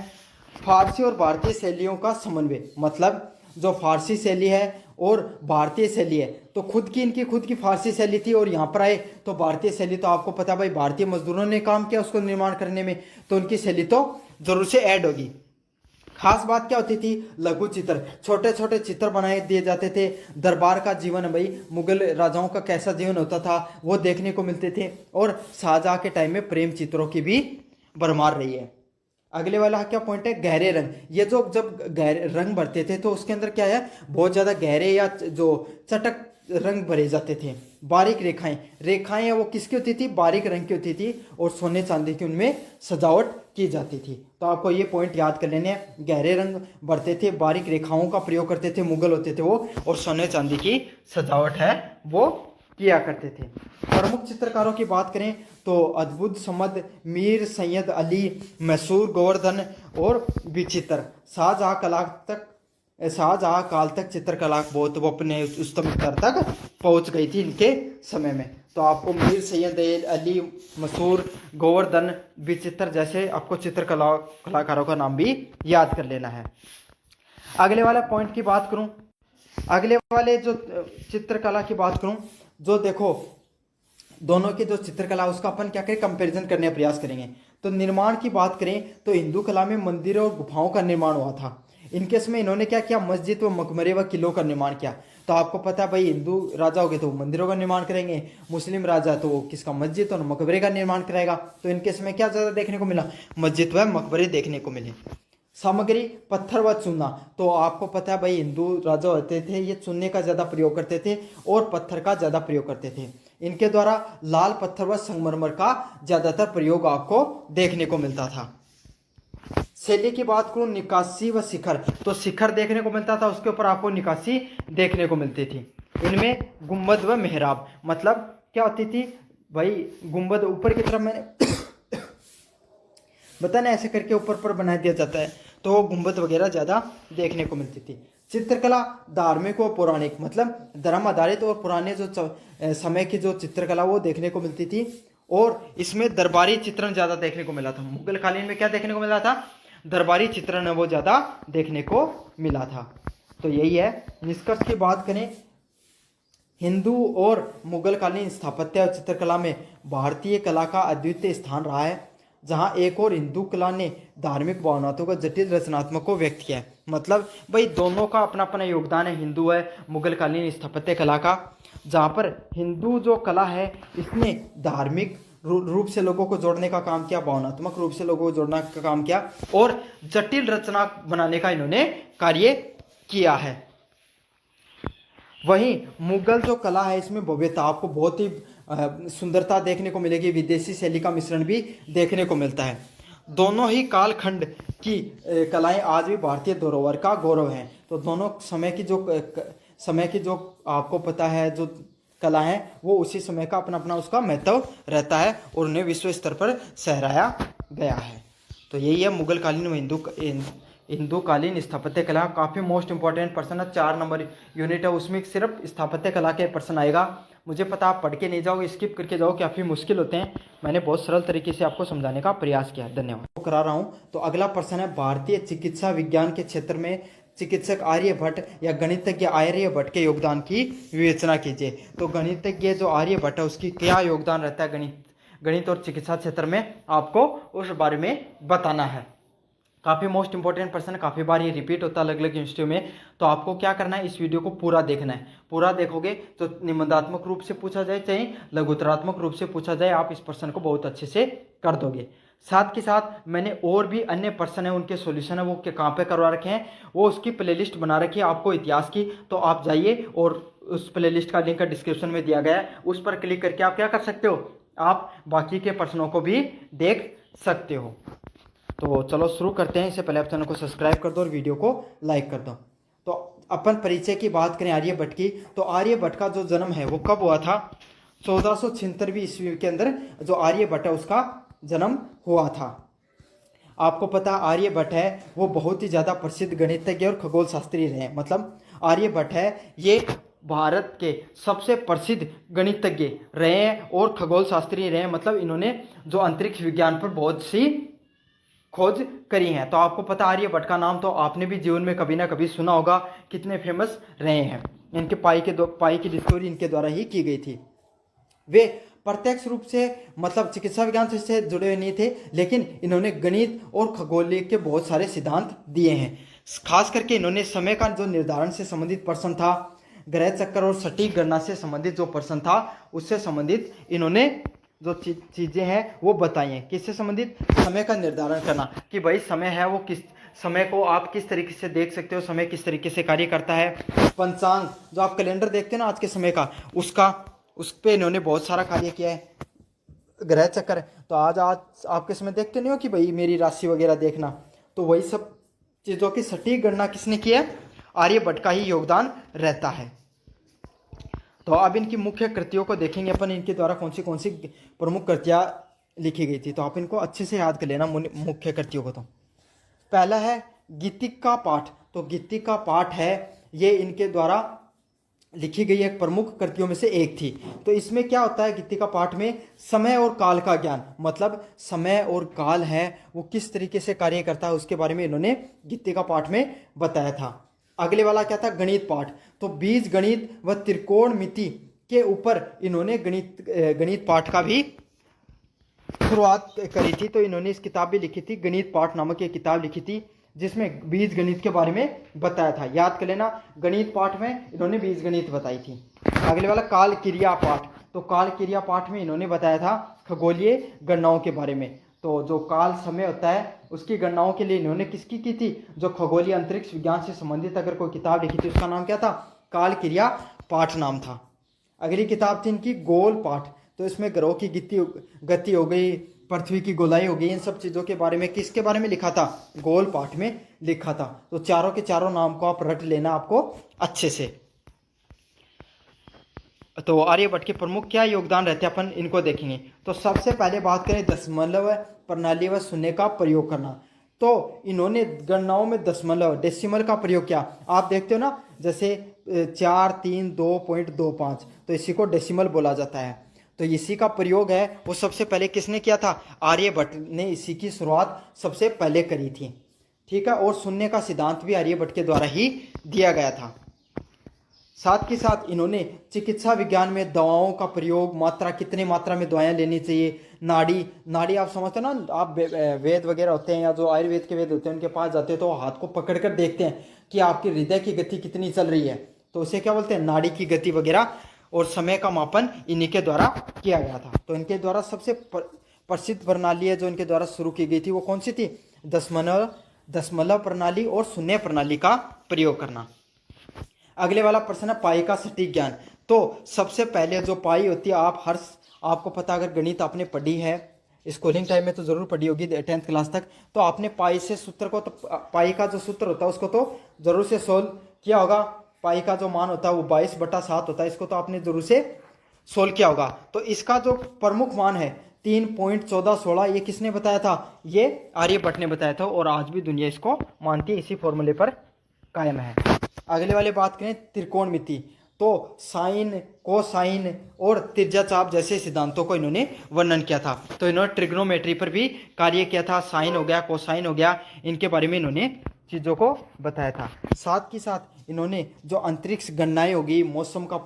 फारसी और भारतीय शैलियों का समन्वय, मतलब जो फारसी शैली है और भारतीय शैली है, तो इनकी खुद की फारसी शैली थी, और यहाँ पर आए तो भारतीय शैली, तो आपको पता भाई भारतीय मजदूरों ने काम किया उसको निर्माण करने में, तो उनकी शैली तो जरूर से ऐड होगी। खास बात क्या होती थी? लघु चित्र, छोटे छोटे चित्र बनाए दिए जाते थे। दरबार का जीवन, भाई मुगल राजाओं का कैसा जीवन होता था वो देखने को मिलते थे, और शाहजहां के टाइम में प्रेम चित्रों की भी भरमार रही है। अगले वाला क्या पॉइंट है? गहरे रंग। ये जो जब गहरे रंग भरते थे तो उसके अंदर क्या है, बहुत ज़्यादा गहरे या जो चटक रंग भरे जाते थे। बारीक रेखाएं वो किसकी होती थी? बारीक रंग की होती थी, और सोने चांदी की उनमें सजावट की जाती थी। तो आपको ये पॉइंट याद कर लेने हैं, गहरे रंग भरते थे, बारीक रेखाओं का प्रयोग करते थे मुगल होते थे वो, और सोने चांदी की सजावट है वो किया करते थे। प्रमुख चित्रकारों की बात करें तो अद्भुत समद, मीर सैयद अली, मैसूर गोवर्धन और विचित्र। शाहजहां काल तक चित्रकला बहुत वो अपने उच्चतम स्तर तक पहुंच गई थी इनके समय में। तो आपको मीर सैयद अली, मसूर, गोवर्धन, विचित्र जैसे आपको कलाकारों का नाम भी याद कर लेना है। अगले वाले पॉइंट की बात करूं, अगले वाले जो चित्रकला की बात करूं, जो देखो दोनों की जो चित्रकला उसका अपन क्या करें, कंपैरिजन करने का प्रयास करेंगे। तो निर्माण की बात करें तो हिंदू कला में मंदिरों और गुफाओं का निर्माण हुआ था। इनके इसमें इन्होंने क्या किया, मस्जिद व मकबरे व किलों का निर्माण किया। तो आपको पता है भाई हिंदू राजा हो गए तो मंदिरों का निर्माण करेंगे, मुस्लिम राजा तो किसका, मस्जिद और मकबरे का निर्माण कराएगा। तो इनके इसमें क्या ज़्यादा देखने को मिला, मस्जिद व मकबरे देखने को मिले। सामग्री पत्थर व चूना, तो आपको पता है भाई हिंदू राजा होते थे ये चूने का ज़्यादा प्रयोग करते थे और पत्थर का ज़्यादा प्रयोग करते थे। इनके द्वारा लाल पत्थर व संगमरमर का ज़्यादातर प्रयोग आपको देखने को मिलता था। शैली की बात करूं, निकासी व शिखर, तो शिखर देखने को मिलता था, उसके ऊपर आपको निकासी देखने को मिलती थी। इनमें गुंबद व मेहराब, मतलब क्या होती थी भाई, गुंबद ऊपर की तरफ मैंने बता ना ऐसे करके ऊपर पर बना दिया जाता है, तो वो गुंबद वगैरह ज़्यादा देखने को मिलती थी। चित्रकला धार्मिक व पौराणिक, मतलब धर्म आधारित और पुराने जो समय की जो चित्रकला वो देखने को मिलती थी, और इसमें दरबारी चित्रण ज़्यादा देखने को मिला था। मुगल कालीन में क्या देखने को मिला था, दरबारी चित्रण वो ज़्यादा देखने को मिला था। तो यही है। निष्कर्ष की बात करें, हिंदू और मुगल कालीन स्थापत्य और चित्रकला में भारतीय कला का अद्वितीय स्थान रहा है, जहाँ एक और हिंदू कला ने धार्मिक भावनाओं का जटिल रचनात्मक को व्यक्त किया है। मतलब भाई दोनों का अपना अपना योगदान है, हिंदू है मुगल कालीन स्थापत्य कला का, जहाँ पर हिंदू जो कला है इसने धार्मिक रूप से लोगों को जोड़ने का काम किया, भावनात्मक रूप से लोगों को जोड़ने का काम किया, और जटिल रचना बनाने का इन्होंने कार्य किया है। वहीं मुगल जो कला है इसमें भव्यता, आपको बहुत ही सुंदरता देखने को मिलेगी, विदेशी शैली का मिश्रण भी देखने को मिलता है। दोनों ही कालखंड की कलाएं आज भी भारतीय धरोहर का गौरव हैं। तो दोनों समय की जो आपको पता है जो कला है वो उसी समय का अपना अपना उसका महत्व रहता है और उन्हें विश्व स्तर पर सहराया गया है। तो यही है मुगलकालीन व हिंदू कालीन स्थापत्य कला। काफ़ी मोस्ट इंपॉर्टेंट प्रश्न है, 4 नंबर यूनिट है, उसमें सिर्फ स्थापत्य कला के प्रश्न आएगा। मुझे पता आप पढ़ के नहीं जाओगे, स्किप करके जाओ, काफ़ी मुश्किल होते हैं। मैंने बहुत सरल तरीके से आपको समझाने का प्रयास किया। धन्यवाद। करा रहा हूँ। तो अगला प्रश्न है, भारतीय चिकित्सा विज्ञान के क्षेत्र में चिकित्सक आर्यभट्ट या गणितज्ञ आर्यभट्ट के योगदान की विवेचना कीजिए। तो गणितज्ञ जो आर्यभट्ट है उसकी क्या योगदान रहता है गणित और चिकित्सा क्षेत्र में, आपको उस बारे में बताना है। काफ़ी मोस्ट इंपॉर्टेंट प्रश्न, काफ़ी बार ये रिपीट होता है अलग अलग यूनिवर्सिटियों में। तो आपको क्या करना है, इस वीडियो को पूरा देखना है। पूरा देखोगे तो निबंधात्मक रूप से पूछा जाए चाहे लघुतरात्मक रूप से पूछा जाए, आप इस प्रश्न को बहुत अच्छे से कर दोगे। साथ के साथ मैंने और भी अन्य प्रश्न है उनके सॉल्यूशन है वो कहाँ पे करवा रखे हैं, वो उसकी प्लेलिस्ट बना रखी है आपको इतिहास की। तो आप जाइए और उस प्लेलिस्ट का लिंक डिस्क्रिप्शन में दिया गया है, उस पर क्लिक करके आप क्या कर सकते हो, आप बाकी के प्रश्नों को भी देख सकते हो। तो चलो शुरू करते हैं। इससे पहले आप चैनल को सब्सक्राइब कर दो और वीडियो को लाइक कर दो। तो अपन परिचय की बात करें आर्यभट्ट की, तो आर्यभट्ट का जो जन्म है वो कब हुआ था, 1476 ईस्वी के अंदर जो आर्यभट्ट है उसका जन्म हुआ था। आपको पता आर्यभट्ट है वो बहुत ही ज़्यादा प्रसिद्ध गणितज्ञ और खगोल शास्त्री रहे हैं। मतलब आर्यभट्ट है ये भारत के सबसे प्रसिद्ध गणितज्ञ रहे हैं और खगोल शास्त्री रहे हैं। मतलब इन्होंने जो अंतरिक्ष विज्ञान पर बहुत सी खोज करी है। तो आपको पता आर्यभट्ट का नाम तो आपने भी जीवन में कभी ना कभी सुना होगा, कितने फेमस रहे हैं। इनके पाई की डिस्कवरी इनके द्वारा ही की गई थी। वे प्रत्यक्ष रूप से मतलब चिकित्सा विज्ञान से जुड़े हुए नहीं थे, लेकिन इन्होंने गणित और खगोलीय के बहुत सारे सिद्धांत दिए हैं। खास करके इन्होंने समय का जो निर्धारण से संबंधित प्रश्न था, ग्रह चक्कर और सटीक गणना से संबंधित जो प्रश्न था उससे संबंधित इन्होंने जो चीज़ें हैं वो बताई हैं। किससे संबंधित, समय का निर्धारण करना कि भाई समय है वो किस समय को आप किस तरीके से देख सकते हो, समय किस तरीके से कार्य करता है। पंचांग जो आप कैलेंडर देखते हैं ना आज के समय का, उस पर इन्होंने बहुत सारा कार्य किया है। ग्रह चक्कर तो आज आपके समय देखते नहीं हो कि भाई मेरी राशि वगैरह देखना, तो वही सब चीज़ों की सटीक गणना किसने की है, आर्यभट्ट का ही योगदान रहता है। तो अब इनकी मुख्य कृतियों को देखेंगे अपन, इनके द्वारा कौन सी प्रमुख कृतियाँ लिखी गई थी। तो आप इनको अच्छे से याद कर लेना मुख्य कृतियों को। तो पहला है गीतिका पाठ। तो गीतिका पाठ है ये इनके द्वारा लिखी गई एक प्रमुख कृतियों में से एक थी। तो इसमें क्या होता है, गीतिका पाठ में समय और काल का ज्ञान, मतलब समय और काल है वो किस तरीके से कार्य करता है उसके बारे में इन्होंने गीतिका पाठ में बताया था। अगले वाला क्या था, गणित पाठ। तो बीज गणित व त्रिकोणमिति के ऊपर इन्होंने गणित पाठ का भी शुरुआत करी थी। तो इन्होंने इस किताब भी लिखी थी, गणित पाठ नामक एक किताब लिखी थी जिसमें बीज गणित के बारे में बताया था। याद कर लेना, गणित पाठ में इन्होंने बीज गणित बताई थी। अगले वाला काल क्रिया पाठ। तो काल क्रिया पाठ में इन्होंने बताया था खगोलीय गणनाओं के बारे में। तो जो काल समय होता है उसकी गणनाओं के लिए इन्होंने किसकी की थी, जो खगोलीय अंतरिक्ष विज्ञान से संबंधित अगर कोई किताब लिखी थी उसका नाम क्या था, काल क्रिया पाठ नाम था। अगली किताब थी इनकी गोल पाठ। तो इसमें ग्रहों की गति हो गई, पृथ्वी की गोलाई हो गई, इन सब चीज़ों के बारे में किसके बारे में लिखा था, गोल पाठ में लिखा था। तो चारों के चारों नाम को आप रट लेना आपको अच्छे से। तो आर्यभट्ट के प्रमुख क्या योगदान रहते हैं अपन इनको देखेंगे। तो सबसे पहले बात करें दशमलव प्रणाली व शून्य का प्रयोग करना। तो इन्होंने गणनाओं में दशमलव डेसिमल का प्रयोग किया। आप देखते हो ना, जैसे 432.25, तो इसी को डेसिमल बोला जाता है। तो इसी का प्रयोग है वो सबसे पहले किसने किया था, आर्यभट्ट ने इसी की शुरुआत सबसे पहले करी थी। ठीक है, और शून्य का सिद्धांत भी आर्यभट्ट के द्वारा ही दिया गया था। साथ के साथ इन्होंने चिकित्सा विज्ञान में दवाओं का प्रयोग, मात्रा कितनी मात्रा में दवाएं लेनी चाहिए, नाड़ी आप समझते हो ना, आप वेद वगैरह होते हैं या जो आयुर्वेद के वेद होते हैं उनके पास जाते हैं तो हाथ को पकड़ कर देखते हैं कि आपकी हृदय की गति कितनी चल रही है, तो उसे क्या बोलते हैं, नाड़ी की गति वगैरह। और समय का मापन इन्हीं के द्वारा किया गया था। तो इनके द्वारा सबसे प्रसिद्ध प्रणाली है जो इनके द्वारा शुरू की गई थी वो कौन सी थी, दशमलव प्रणाली और शून्य प्रणाली का प्रयोग करना। अगले वाला प्रश्न है पाई का सटीक ज्ञान। तो सबसे पहले जो पाई होती है, आपको पता अगर गणित आपने पढ़ी है स्कूलिंग टाइम में तो ज़रूर पढ़ी होगी 10th क्लास तक। तो आपने पाई से सूत्र को, तो पाई का जो सूत्र होता है उसको तो ज़रूर से सोल्व किया होगा। पाई का जो मान होता है वो 22/7 होता है, इसको तो आपने ज़रूर से सोल्व किया होगा। तो इसका जो प्रमुख मान है 3.1416, ये किसने बताया था? ये आर्यभट्ट ने बताया था, और आज भी दुनिया इसको मानती है, इसी फॉर्मूले पर कायम है। अगले वाले बात करें त्रिकोणमिति, तो साइन, कोसाइन और त्रिज्या चाप जैसे सिद्धांतों को इन्होंने वर्णन किया था। तो इन्होंने ट्रिग्नोमेट्री पर भी कार्य किया था। साइन हो गया, कोसाइन हो गया, इनके बारे में इन्होंने चीज़ों को बताया था। साथ ही साथ इन्होंने जो अंतरिक्ष गणनाएं होगी, मौसम का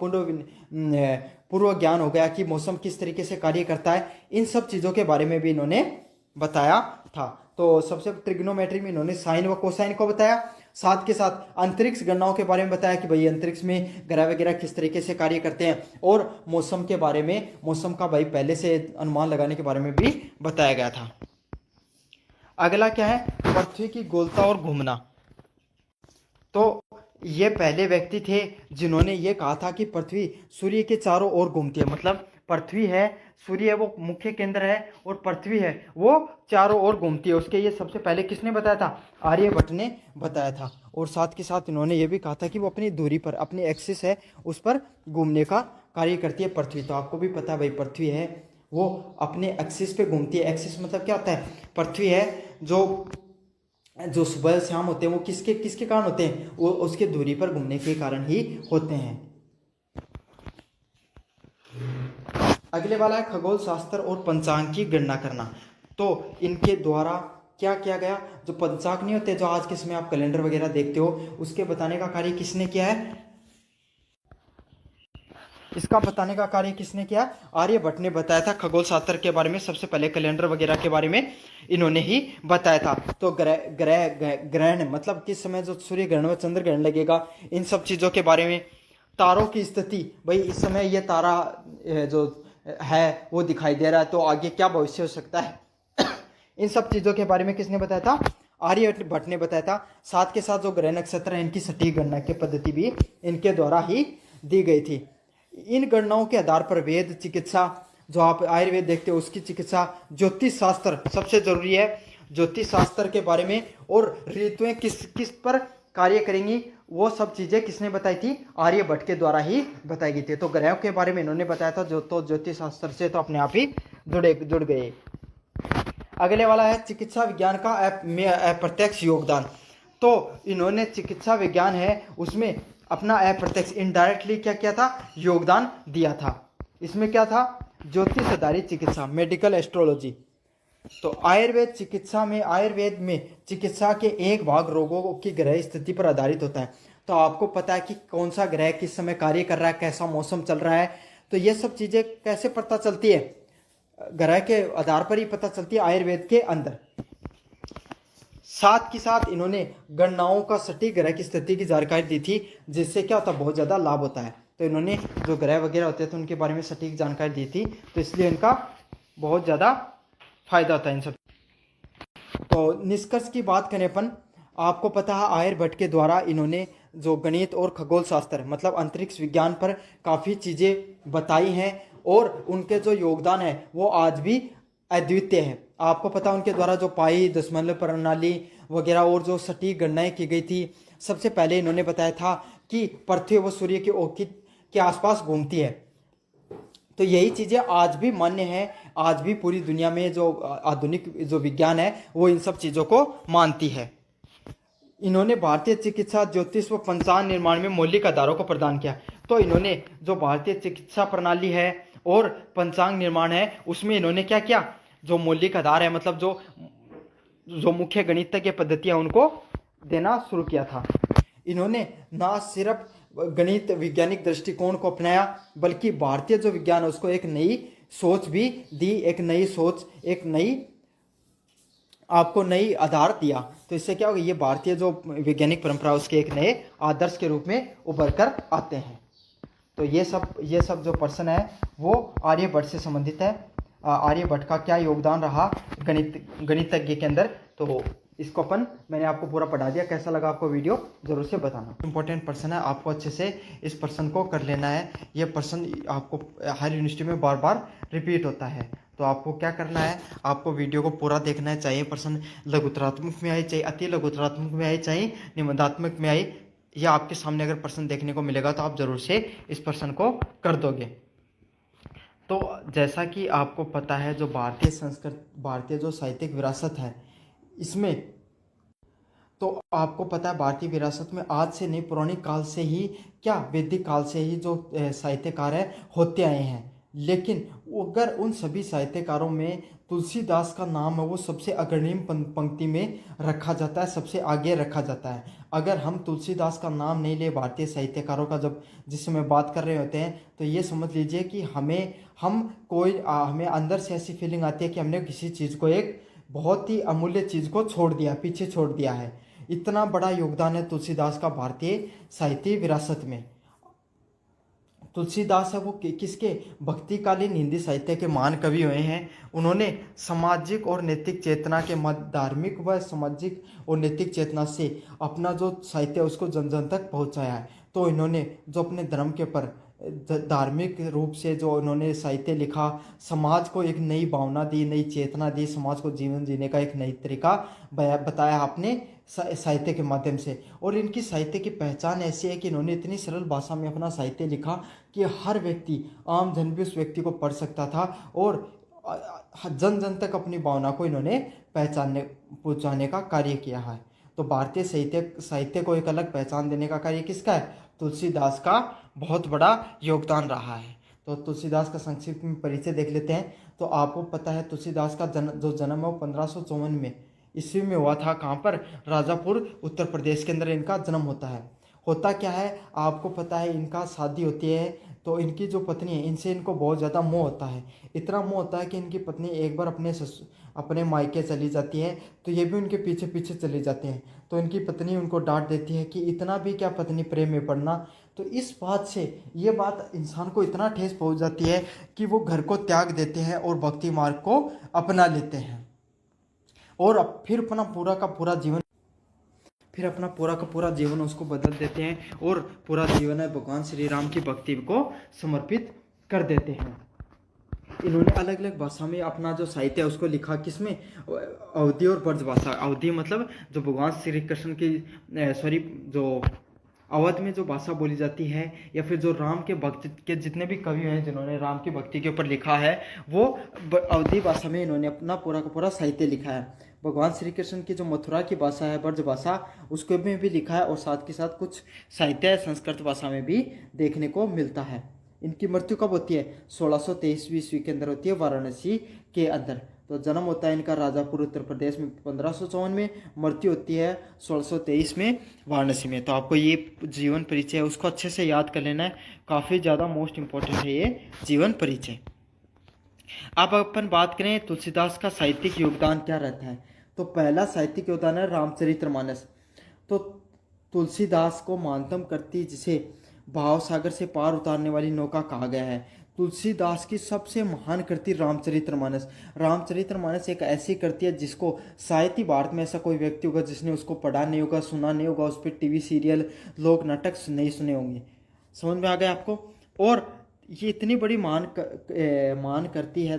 पूर्व ज्ञान हो गया कि मौसम किस तरीके से कार्य करता है, इन सब चीज़ों के बारे में भी इन्होंने बताया था। तो सबसे ट्रिग्नोमेट्री में इन्होंने साइन व कोसाइन को बताया, साथ के साथ अंतरिक्ष गणनाओं के बारे में बताया कि भाई अंतरिक्ष में ग्रह वगैरह किस तरीके से कार्य करते हैं, और मौसम के बारे में, मौसम का भाई पहले से अनुमान लगाने के बारे में भी बताया गया था। अगला क्या है? पृथ्वी की गोलता और घूमना। तो ये पहले व्यक्ति थे जिन्होंने ये कहा था कि पृथ्वी सूर्य के चारों ओर घूमती है। मतलब पृथ्वी है, सूर्य है वो मुख्य केंद्र है, और पृथ्वी है वो चारों ओर घूमती है। उसके ये सबसे पहले किसने बताया था? आर्यभट्ट ने बताया था। और साथ के साथ इन्होंने ये भी कहा था कि वो अपनी दूरी पर, अपनी एक्सिस है उस पर घूमने का कार्य करती है पृथ्वी। तो आपको भी पता है भाई पृथ्वी है वो अपने एक्सिस पे घूमती है। एक्सिस मतलब क्या होता है? पृथ्वी है जो सुबह शाम होते हैं वो किसके कारण होते हैं? वो उसके दूरी पर घूमने के कारण ही होते हैं। अगले वाला है खगोल शास्त्र और पंचांग की गणना करना। तो इनके द्वारा क्या किया गया? जो पंचांग नहीं होते, जो आज के समय आप कैलेंडर वगैरह देखते हो, उसके बताने का कार्य किसने किया है? इसका बताने का कार्य किसने किया? आर्यभट्ट ने बताया था। खगोल शास्त्र के बारे में सबसे पहले कैलेंडर वगैरह के बारे में इन्होंने ही बताया था। तो ग्रहण मतलब किस समय जो सूर्य ग्रहण व चंद्र ग्रहण लगेगा, इन सब चीज़ों के बारे में, तारों की स्थिति, भाई इस समय ये तारा जो है वो दिखाई दे रहा है, तो आगे क्या भविष्य हो सकता है इन सब चीज़ों के बारे में किसने बताया था? आर्यभट्ट ने बताया था। साथ के साथ जो ग्रह नक्षत्र है इनकी सटीक गणना की पद्धति भी इनके द्वारा ही दी गई थी। इन गणनाओं के आधार पर वेद, चिकित्सा, जो आप आयुर्वेद देखते हो उसकी चिकित्सा, ज्योतिष शास्त्र सबसे जरूरी है, ज्योतिष शास्त्र के बारे में, और ऋतुएं किस पर कार्य करेंगी, वो सब चीजें किसने बताई थी? आर्यभट्ट के द्वारा ही बताई गई थी। तो ग्रहों के बारे में इन्होंने बताया था, जो तो ज्योतिष शास्त्र से तो अपने आप ही जुड़ गए। अगले वाला है चिकित्सा विज्ञान का अप्रत्यक्ष योगदान। तो इन्होंने चिकित्सा विज्ञान है उसमें अपना अप्रत्यक्ष, इनडायरेक्टली क्या किया था? योगदान दिया था। इसमें क्या था? ज्योतिष आधारित चिकित्सा, मेडिकल एस्ट्रोलॉजी। तो आयुर्वेद में चिकित्सा के एक भाग रोगों की ग्रह स्थिति पर आधारित होता है। तो आपको पता है कि कौन सा ग्रह किस समय कार्य कर रहा है, कैसा मौसम चल रहा है, तो ये सब चीजें कैसे पता चलती है? ग्रह के आधार पर ही पता चलती है आयुर्वेद के अंदर। साथ के साथ इन्होंने गणनाओं का सटीक ग्रह की स्थिति की जानकारी दी थी, जिससे क्या होता है? बहुत ज़्यादा लाभ होता है। तो इन्होंने जो ग्रह वगैरह होते थे उनके बारे में सटीक जानकारी दी थी, तो इसलिए इनका बहुत ज़्यादा फायदा होता है इन सब। तो निष्कर्ष की बात करें अपन, आपको पता है आर्यभट्ट के द्वारा इन्होंने जो गणित और खगोल शास्त्र मतलब अंतरिक्ष विज्ञान पर काफ़ी चीज़ें बताई हैं, और उनके जो योगदान है वो आज भी अद्वितीय है। आपको पता है उनके द्वारा जो पाई, दशमलव प्रणाली वगैरह और जो सटीक गणनाएं की गई थी, सबसे पहले इन्होंने बताया था कि पृथ्वी वो सूर्य के आसपास घूमती है। तो यही चीज़ें आज भी मान्य हैं। आज भी पूरी दुनिया में जो आधुनिक जो विज्ञान है वो इन सब चीज़ों को मानती है। इन्होंने भारतीय चिकित्सा, ज्योतिष व पंचांग निर्माण में मौलिक आधारों को प्रदान किया। तो इन्होंने जो भारतीय चिकित्सा प्रणाली है और पंचांग निर्माण है उसमें इन्होंने क्या किया? जो मौलिक आधार है, मतलब जो मुख्य गणितज्ञ पद्धतियां उनको देना शुरू किया था। इन्होंने ना सिर्फ गणित वैज्ञानिक दृष्टिकोण को अपनाया, बल्कि भारतीय जो विज्ञान है उसको एक नई सोच भी दी, एक नई सोच, एक नई आपको नई आधार दिया। तो इससे क्या होगा? ये भारतीय जो वैज्ञानिक परंपरा उसके एक नए आदर्श के रूप में उभर कर आते हैं। तो ये सब जो पर्सन है वो आर्यभट्ट से संबंधित है। आर्यभट्ट का क्या योगदान रहा गणितज्ञ के अंदर, तो इसको मैंने आपको पूरा पढ़ा दिया। कैसा लगा आपको वीडियो जरूर से बताना। इंपॉर्टेंट पर्सन है, आपको अच्छे से इस पर्सन को कर लेना है। ये पर्सन आपको हर यूनिवर्सिटी में बार बार रिपीट होता है। तो आपको क्या करना है, आपको वीडियो को पूरा देखना है, चाहे प्रश्न लघुतरात्मक में आए, चाहे अति लघुतरात्मक में आए, चाहे निबंधात्मक में आए, या आपके सामने अगर प्रश्न देखने को मिलेगा तो आप जरूर से इस प्रश्न को कर दोगे। तो जैसा कि आपको पता है, जो भारतीय संस्कृत, भारतीय जो साहित्यिक विरासत है, इसमें तो आपको पता है भारतीय विरासत में आज से नहीं, पौराणिक काल से ही, क्या वैदिक काल से ही जो साहित्यकार है होते आए हैं। लेकिन अगर उन सभी साहित्यकारों में तुलसीदास का नाम है वो सबसे अग्रणी पंक्ति में रखा जाता है, सबसे आगे रखा जाता है। अगर हम तुलसीदास का नाम नहीं ले भारतीय साहित्यकारों का, जब जिस समय बात कर रहे होते हैं, तो ये समझ लीजिए कि हमें अंदर से ऐसी फीलिंग आती है कि हमने किसी चीज़ को, एक बहुत ही अमूल्य चीज़ को छोड़ दिया, पीछे छोड़ दिया है। इतना बड़ा योगदान है तुलसीदास का भारतीय साहित्य विरासत में। तुलसीदास है वो किसके, भक्तिकालीन हिंदी साहित्य के महान कवि हुए हैं। उन्होंने सामाजिक और नैतिक चेतना के मध्य, धार्मिक व सामाजिक और नैतिक चेतना से अपना जो साहित्य है उसको जन जन तक पहुंचाया है। तो इन्होंने जो अपने धर्म के पर धार्मिक रूप से जो उन्होंने साहित्य लिखा, समाज को एक नई भावना दी, नई चेतना दी, समाज को जीवन जीने का एक नई तरीका बताया आपने साहित्य के माध्यम से। और इनकी साहित्य की पहचान ऐसी है कि इन्होंने इतनी सरल भाषा में अपना साहित्य लिखा कि हर व्यक्ति, आम जन भी उस व्यक्ति को पढ़ सकता था, और जन जन तक अपनी भावना को इन्होंने पहुँचाने का कार्य किया है। तो भारतीय साहित्य को एक अलग पहचान देने का कार्य किसका है, तुलसीदास का बहुत बड़ा योगदान रहा है। तो तुलसीदास का संक्षिप्त में परिचय देख लेते हैं। तो आपको पता है तुलसीदास का जो जन्म है वो 1554 में ईस्वी में हुआ था। कहाँ पर, राजापुर उत्तर प्रदेश के अंदर इनका जन्म होता है। होता क्या है आपको पता है, इनका शादी होती है तो इनकी जो पत्नी है इनसे इनको बहुत ज़्यादा मोह होता है। इतना मोह होता है कि इनकी पत्नी एक बार अपने मायके चली जाती है तो ये भी उनके पीछे पीछे चले जाते हैं। तो इनकी पत्नी उनको डांट देती है कि इतना भी क्या पत्नी प्रेम में पड़ना। तो इस बात से, ये बात इंसान को इतना ठेस पहुंच जाती है कि वो घर को त्याग देते हैं और भक्ति मार्ग को अपना लेते हैं, और फिर अपना पूरा का पूरा जीवन उसको बदल देते हैं, और पूरा जीवन है भगवान श्री राम की भक्ति को समर्पित कर देते हैं। इन्होंने अलग अलग भाषा में अपना जो साहित्य है उसको लिखा, किसमें, अवधी और ब्रज भाषा। अवधी मतलब जो भगवान श्री कृष्ण की जो अवध में जो भाषा बोली जाती है, या फिर जो राम के भक्त के जितने भी कवि हैं जिन्होंने राम की भक्ति के ऊपर लिखा है, वो अवधी भाषा में इन्होंने अपना पूरा का पूरा साहित्य लिखा है। भगवान श्री कृष्ण की जो मथुरा की भाषा है, ब्रज भाषा, उसको में भी लिखा है, और साथ के साथ कुछ साहित्य संस्कृत भाषा में भी देखने को मिलता है। इनकी मृत्यु कब होती है, 1623 ईस्वी के अंदर होती है, वाराणसी के अंदर। तो जन्म होता है इनका राजापुर उत्तर प्रदेश में 1554 में, मृत्यु होती है 1623 में वाराणसी में। तो आपको ये जीवन परिचय है उसको अच्छे से याद कर लेना है, काफ़ी ज़्यादा मोस्ट इम्पोर्टेंट है ये जीवन परिचय। अब अपन बात करें तुलसीदास का साहित्यिक योगदान क्या रहता है। तो पहला साहित्यिक योगदान है रामचरितमानस। तो तुलसीदास को मातम करती, जिसे भाव सागर से पार उतारने वाली नौका कहा गया है। तुलसीदास की सबसे महान कृति रामचरितमानस। रामचरितमानस एक ऐसी कृति है जिसको साहित्य भारत में ऐसा कोई व्यक्ति होगा जिसने उसको पढ़ा नहीं होगा, सुना नहीं होगा, उस पर टीवी सीरियल, लोक नाटक नहीं सुने होंगे। समझ में आ गया आपको। और ये इतनी बड़ी मान करती है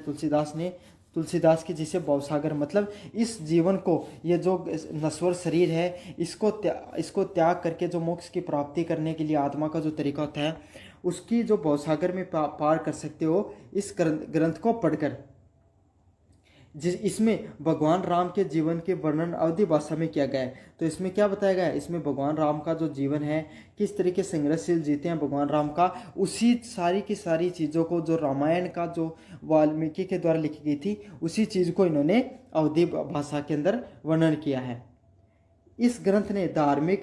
तुलसीदास की, जिसे भवसागर मतलब इस जीवन को, ये जो नश्वर शरीर है, इसको त्याग करके जो मोक्ष की प्राप्ति करने के लिए आत्मा का जो तरीका होता है, उसकी जो भवसागर में पार कर सकते हो इस ग्रंथ को पढ़कर। इसमें भगवान राम के जीवन के वर्णन अवधी भाषा में किया गया है। तो इसमें क्या बताया गया है, इसमें भगवान राम का जो जीवन है, किस तरीके से संघर्षशील जीते हैं भगवान राम का, उसी सारी की सारी चीज़ों को, जो रामायण का जो वाल्मीकि के द्वारा लिखी गई थी, उसी चीज़ को इन्होंने अवधी भाषा के अंदर वर्णन किया है। इस ग्रंथ ने धार्मिक,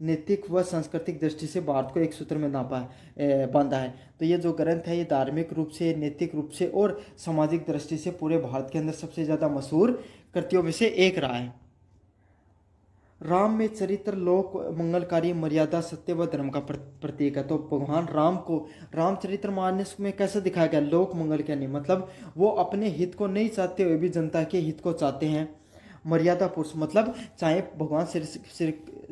नैतिक व सांस्कृतिक दृष्टि से भारत को एक सूत्र में बांधा है। तो ये जो ग्रंथ है ये धार्मिक रूप से, नैतिक रूप से और सामाजिक दृष्टि से पूरे भारत के अंदर सबसे ज़्यादा मशहूर कृतियों में से एक रहा है। राम में चरित्र लोक मंगलकारी, मर्यादा, सत्य व धर्म का प्रतीक है। तो भगवान राम को रामचरितमानस में कैसे दिखाया गया, लोक मंगल के नहीं, मतलब वो अपने हित को नहीं चाहते हुए भी जनता के हित को चाहते हैं। मर्यादा पुरुष मतलब चाहे भगवान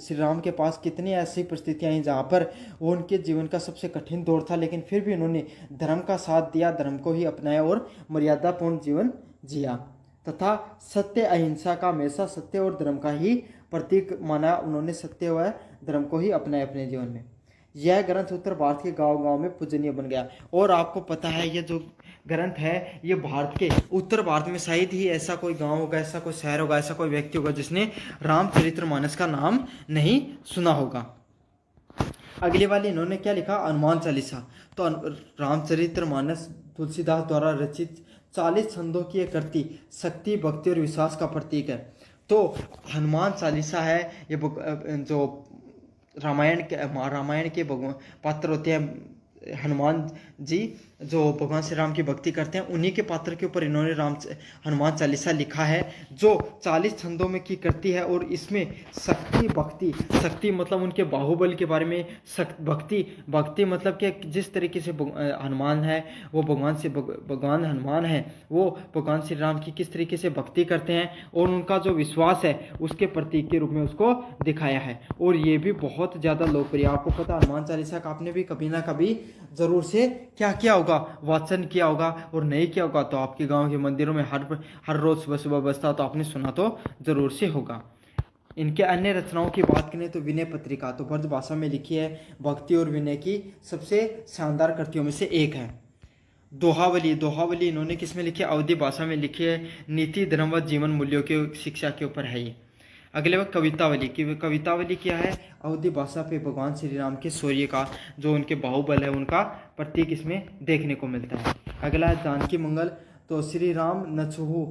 श्री राम के पास कितनी ऐसी परिस्थितियाँ आई जहाँ पर वो उनके जीवन का सबसे कठिन दौर था, लेकिन फिर भी उन्होंने धर्म का साथ दिया, धर्म को ही अपनाया और मर्यादापूर्ण जीवन जिया तथा सत्य अहिंसा का हमेशा सत्य और धर्म का ही प्रतीक माना। उन्होंने सत्य व धर्म को ही अपनाया अपने जीवन में। यह ग्रंथ उत्तर भारत के गांव-गांव में पूजनीय बन गया। और आपको पता है ये जो ग्रंथ है ये भारत के उत्तर भारत में शायद ही ऐसा कोई गांव होगा, ऐसा कोई शहर होगा, ऐसा कोई व्यक्ति होगा जिसने रामचरितमानस का नाम नहीं सुना होगा। अगले वाले इन्होंने क्या लिखा, हनुमान चालीसा। तो रामचरितमानस तुलसीदास द्वारा रचित 40 छंदों की एक कृति शक्ति, भक्ति और विश्वास का प्रतीक है। तो हनुमान चालीसा है ये जो रामायण के भगवान पात्र होते हैं, हनुमान जी जो भगवान श्री राम की भक्ति करते हैं, उन्हीं के पात्र के ऊपर इन्होंने हनुमान चालीसा लिखा है जो 40 छंदों में की करती है। और इसमें शक्ति भक्ति, शक्ति मतलब उनके बाहुबल के बारे में, भक्ति मतलब कि जिस तरीके से हनुमान है वो भगवान हनुमान है वो भगवान श्री राम की किस तरीके से भक्ति करते हैं और उनका जो विश्वास है उसके प्रतीक के रूप में उसको दिखाया है। और ये भी बहुत ज़्यादा लोकप्रिय। आपको पता हनुमान चालीसा का आपने भी कभी ना कभी जरूर से क्या किया होगा, वाचन किया होगा। और नहीं किया होगा तो आपके गांव के मंदिरों में हर रोज सुबह सुबह बजता तो आपने सुना तो जरूर से होगा। इनके अन्य रचनाओं की बात करें तो विनय पत्रिका तो ब्रज भाषा में लिखी है, भक्ति और विनय की सबसे शानदार कृतियों में से एक है। दोहावली इन्होंने किस में लिखी है, अवधी भाषा में लिखी है, नीति धर्म व जीवन मूल्यों की शिक्षा के ऊपर है ये। अगले वक्त कवितावली क्या है, अवधी भाषा पे भगवान श्री राम के शौर्य का जो उनके बाहुबल है उनका प्रतीक इसमें देखने को मिलता है। अगला है जानकी मंगल। तो श्री राम नछहु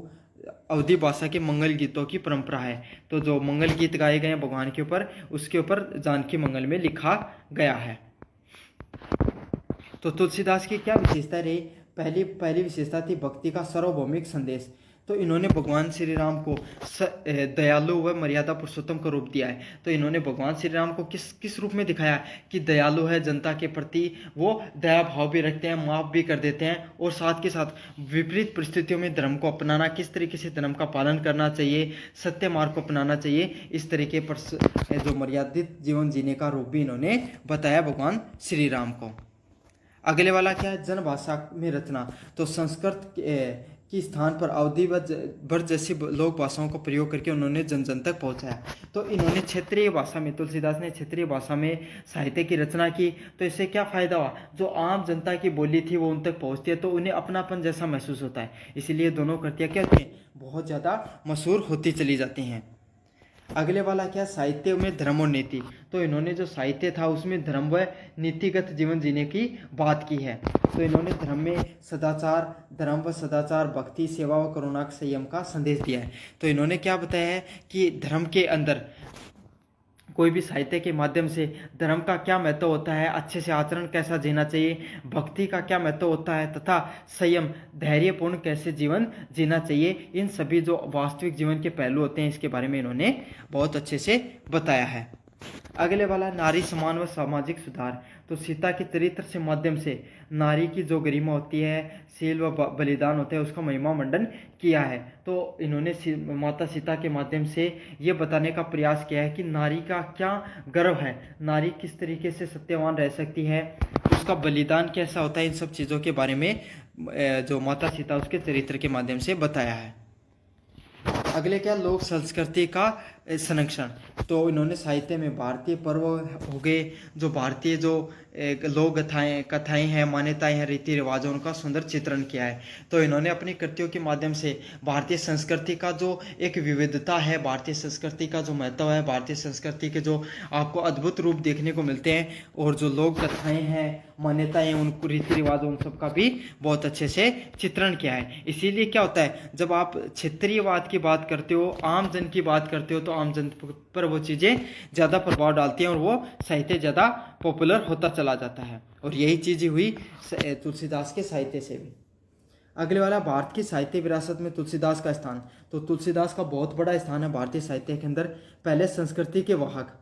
अवधी भाषा के मंगल गीतों की परंपरा है। तो जो मंगल गीत गाए गए हैं भगवान के ऊपर उसके ऊपर जानकी मंगल में लिखा गया है। तो तुलसीदास की क्या विशेषता रही, पहली विशेषता थी भक्ति का सार्वभौमिक संदेश। तो इन्होंने भगवान श्री राम को दयालु व मर्यादा पुरुषोत्तम का रूप दिया है। तो इन्होंने भगवान श्री राम को किस रूप में दिखाया कि दयालु है, जनता के प्रति वो दया भाव भी रखते हैं, माफ भी कर देते हैं। और साथ के साथ विपरीत परिस्थितियों में धर्म को अपनाना, किस तरीके से धर्म का पालन करना चाहिए, सत्य मार्ग को अपनाना चाहिए, इस तरीके पर जो मर्यादित जीवन जीने का रूप भी इन्होंने बताया भगवान श्री राम को। अगले वाला क्या है, जनभाषा में रचना। तो संस्कृत की स्थान पर अवधी व ब्रज जैसी लोक भाषाओं का प्रयोग करके उन्होंने जन जन तक पहुंचाया। तो इन्होंने क्षेत्रीय भाषा में, तुलसीदास ने क्षेत्रीय भाषा में साहित्य की रचना की। तो इससे क्या फ़ायदा हुआ, जो आम जनता की बोली थी वो उन तक पहुंचती है तो उन्हें अपनापन जैसा महसूस होता है। इसीलिए दोनों कृतियाँ क्या होती हैं, बहुत ज़्यादा मशहूर होती चली जाती हैं। अगले वाला क्या, साहित्य में धर्म और नीति। तो इन्होंने जो साहित्य था उसमें धर्म व नीतिगत जीवन जीने की बात की है। तो इन्होंने धर्म में धर्म व सदाचार, भक्ति, सेवा व करुणा संयम का संदेश दिया है। तो इन्होंने क्या बताया है कि धर्म के अंदर कोई भी साहित्य के माध्यम से धर्म का क्या महत्व होता है, अच्छे से आचरण कैसा जीना चाहिए, भक्ति का क्या महत्व होता है तथा संयम धैर्यपूर्ण कैसे जीवन जीना चाहिए, इन सभी जो वास्तविक जीवन के पहलू होते हैं इसके बारे में इन्होंने बहुत अच्छे से बताया है। अगले वाला नारी सम्मान व सामाजिक सुधार। तो सीता के चरित्र से माध्यम से नारी की जो गरिमा होती है, शील व बलिदान होता है, उसका महिमा मंडन किया है। तो इन्होंने माता सीता के माध्यम से ये बताने का प्रयास किया है कि नारी का क्या गर्व है, नारी किस तरीके से सत्यवान रह सकती है, उसका बलिदान कैसा होता है, इन सब चीज़ों के बारे में जो माता सीता उसके चरित्र के माध्यम से बताया है। अगले क्या, लोक संस्कृति का संरक्षण। तो इन्होंने साहित्य में भारतीय पर्व हो गए, जो भारतीय जो लोक कथाएं हैं, मान्यताएं हैं, रीति रिवाजों, उनका सुंदर चित्रण किया है। तो इन्होंने अपनी कृतियों के माध्यम से भारतीय संस्कृति का जो एक विविधता है, भारतीय संस्कृति का जो महत्व है, भारतीय संस्कृति के जो आपको अद्भुत रूप देखने को मिलते हैं और जो लोक कथाएं हैं, मान्यताएं, उन रीति रिवाज, उन सब का भी बहुत अच्छे से चित्रण किया है। इसीलिए क्या होता है, जब आप क्षेत्रीयवाद की बात करते हो, आम जन की बात करते हो, तो आम जन पर वो चीज़ें ज़्यादा प्रभाव डालती हैं और वो साहित्य ज़्यादा पॉपुलर होता चला जाता है। और यही चीज़ हुई तुलसीदास के साहित्य से भी। अगले वाला, भारत की साहित्य विरासत में तुलसीदास का स्थान। तो तुलसीदास का बहुत बड़ा स्थान है भारतीय साहित्य के अंदर। पहले संस्कृति के वाहक,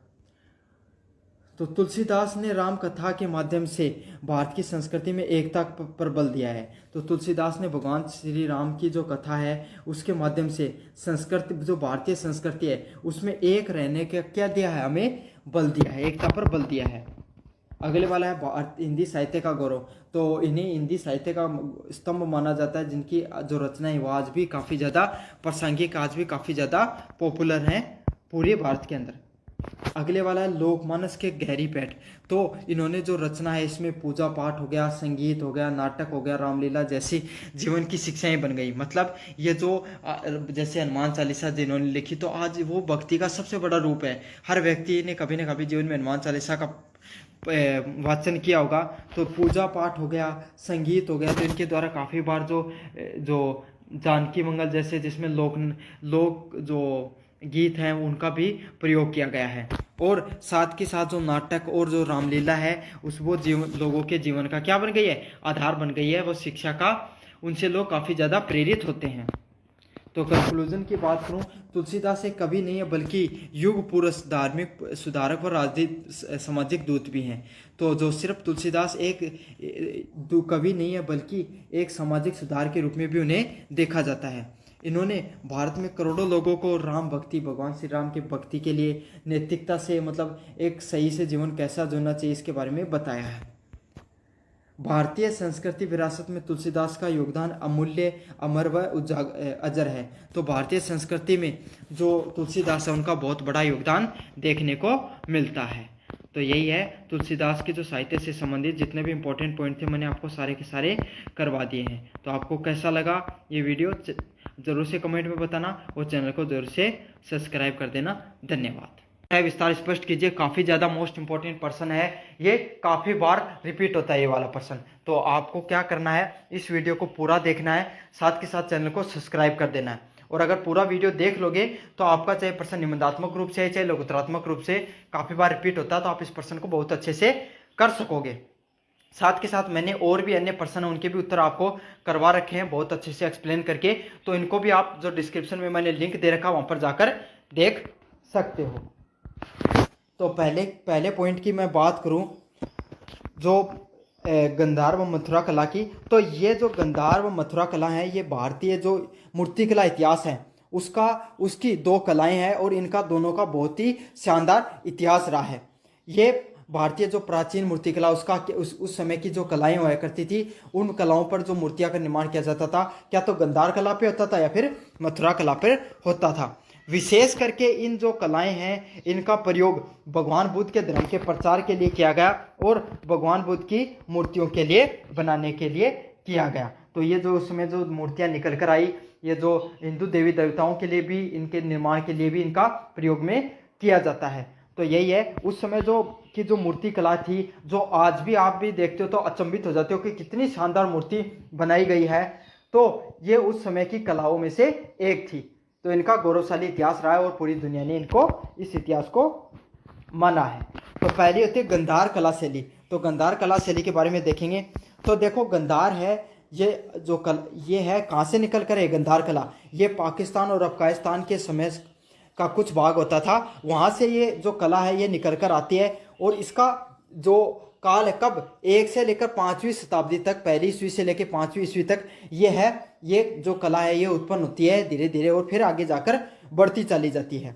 तो तुलसीदास ने राम कथा के माध्यम से भारत की संस्कृति में एकता पर बल दिया है। तो तुलसीदास ने भगवान श्री राम की जो कथा है उसके माध्यम से संस्कृति, जो भारतीय संस्कृति है उसमें एक रहने का क्या दिया है, हमें बल दिया है, एकता पर बल दिया है। अगले वाला है हिंदी साहित्य का गौरव। तो इन्हें हिंदी साहित्य का स्तंभ माना जाता है, जिनकी जो रचना है वो आज भी काफ़ी ज़्यादा प्रासंगिक, आज भी काफ़ी ज़्यादा पॉपुलर हैं पूरे भारत के अंदर। अगले वाला है लोकमानस के गहरी पैठ। तो इन्होंने जो रचना है इसमें पूजा पाठ हो गया, संगीत हो गया, नाटक हो गया, रामलीला जैसी जीवन की शिक्षाएं बन गई। मतलब ये जो जैसे हनुमान चालीसा जिन्होंने लिखी, तो आज वो भक्ति का सबसे बड़ा रूप है। हर व्यक्ति ने कभी ना कभी जीवन में हनुमान चालीसा का वाचन किया होगा। तो पूजा पाठ हो गया, संगीत हो गया, तो इनके द्वारा काफ़ी बार जो जानकी मंगल जैसे जिसमें लोक जो गीत हैं उनका भी प्रयोग किया गया है। और साथ के साथ जो नाटक और जो रामलीला है उस वो लोगों के जीवन का क्या बन गई है, आधार बन गई है, वो शिक्षा का। उनसे लोग काफ़ी ज़्यादा प्रेरित होते हैं। तो कंक्लूजन की बात करूं, तुलसीदास एक कवि नहीं है बल्कि युग पुरुष, धार्मिक सुधारक और राजनीतिक सामाजिक दूत भी हैं। तो जो सिर्फ तुलसीदास एक कवि नहीं है बल्कि एक सामाजिक सुधार के रूप में भी उन्हें देखा जाता है। इन्होंने भारत में करोड़ों लोगों को राम भक्ति, भगवान श्री राम की भक्ति के लिए नैतिकता से, मतलब एक सही से जीवन कैसा जीना चाहिए, इसके बारे में बताया है। भारतीय संस्कृति विरासत में तुलसीदास का योगदान अमूल्य, अमर व अजर है। तो भारतीय संस्कृति में जो तुलसीदास है उनका बहुत बड़ा योगदान देखने को मिलता है। तो यही है तुलसीदास के जो साहित्य से संबंधित जितने भी इंपॉर्टेंट पॉइंट थे मैंने आपको सारे के सारे करवा दिए हैं। तो आपको कैसा लगा ये वीडियो ज़रूर से कमेंट में बताना और चैनल को ज़रूर से सब्सक्राइब कर देना। धन्यवाद। विस्तार स्पष्ट कीजिए, काफ़ी ज़्यादा मोस्ट इंपॉर्टेंट पर्सन है ये, काफ़ी बार रिपीट होता है ये वाला पर्सन। तो आपको क्या करना है, इस वीडियो को पूरा देखना है, साथ के साथ चैनल को सब्सक्राइब कर देना है। और अगर पूरा वीडियो देख लोगे तो आपका चाहे पर्सन निबंधात्मक रूप से है चाहे लोकोत्तरात्मक रूप से काफ़ी बार रिपीट होता है, तो आप इस पर्सन को बहुत अच्छे से कर सकोगे। साथ के साथ मैंने और भी अन्य पर्सन है उनके भी उत्तर आपको करवा रखे हैं बहुत अच्छे से एक्सप्लेन करके, तो इनको भी आप जो डिस्क्रिप्शन में मैंने लिंक दे रखा वहाँ पर जाकर देख सकते हो। तो पहले पॉइंट की मैं बात करूँ जो गंधार व मथुरा कला की, तो ये जो गंधार व मथुरा कला है ये भारतीय जो मूर्तिकला इतिहास है उसकी दो कलाएं हैं और इनका दोनों का बहुत ही शानदार इतिहास रहा है। ये भारतीय जो प्राचीन मूर्तिकला उस समय की जो कलाएं हुआ करती थी, उन कलाओं पर जो मूर्तियां का निर्माण किया जाता था क्या तो गंधार कला पे होता था या फिर मथुरा कला पे होता था। विशेष करके इन जो कलाएं हैं इनका प्रयोग भगवान बुद्ध के धर्म के प्रचार के लिए किया गया और भगवान बुद्ध की मूर्तियों के लिए बनाने के लिए किया गया। तो ये जो उसमें जो मूर्तियां निकल कर आई, ये जो हिंदू देवी देवताओं के लिए भी, इनके निर्माण के लिए भी इनका प्रयोग में किया जाता है। तो यही है उस समय जो मूर्ति कला थी, जो आज भी आप भी देखते हो तो अचंभित हो जाते हो कि कितनी शानदार मूर्ति बनाई गई है। तो ये उस समय की कलाओं में से एक थी। तो इनका गौरवशाली इतिहास रहा है और पूरी दुनिया ने इनको इस इतिहास को माना है। तो पहली होती है गंधार कला शैली। तो गंधार कला शैली के बारे में देखेंगे। तो देखो गंधार है ये है कहाँ से निकल कर है गंधार कला, ये पाकिस्तान और अफगानिस्तान के समय का कुछ भाग होता था, वहाँ से ये जो कला है ये निकल कर आती है। और इसका जो काल है कब 1 से लेकर 5वीं शताब्दी तक, पहली ईस्वी से लेकर 5वीं ईस्वी तक ये जो कला है ये उत्पन्न होती है धीरे धीरे और फिर आगे जाकर बढ़ती चली जाती है।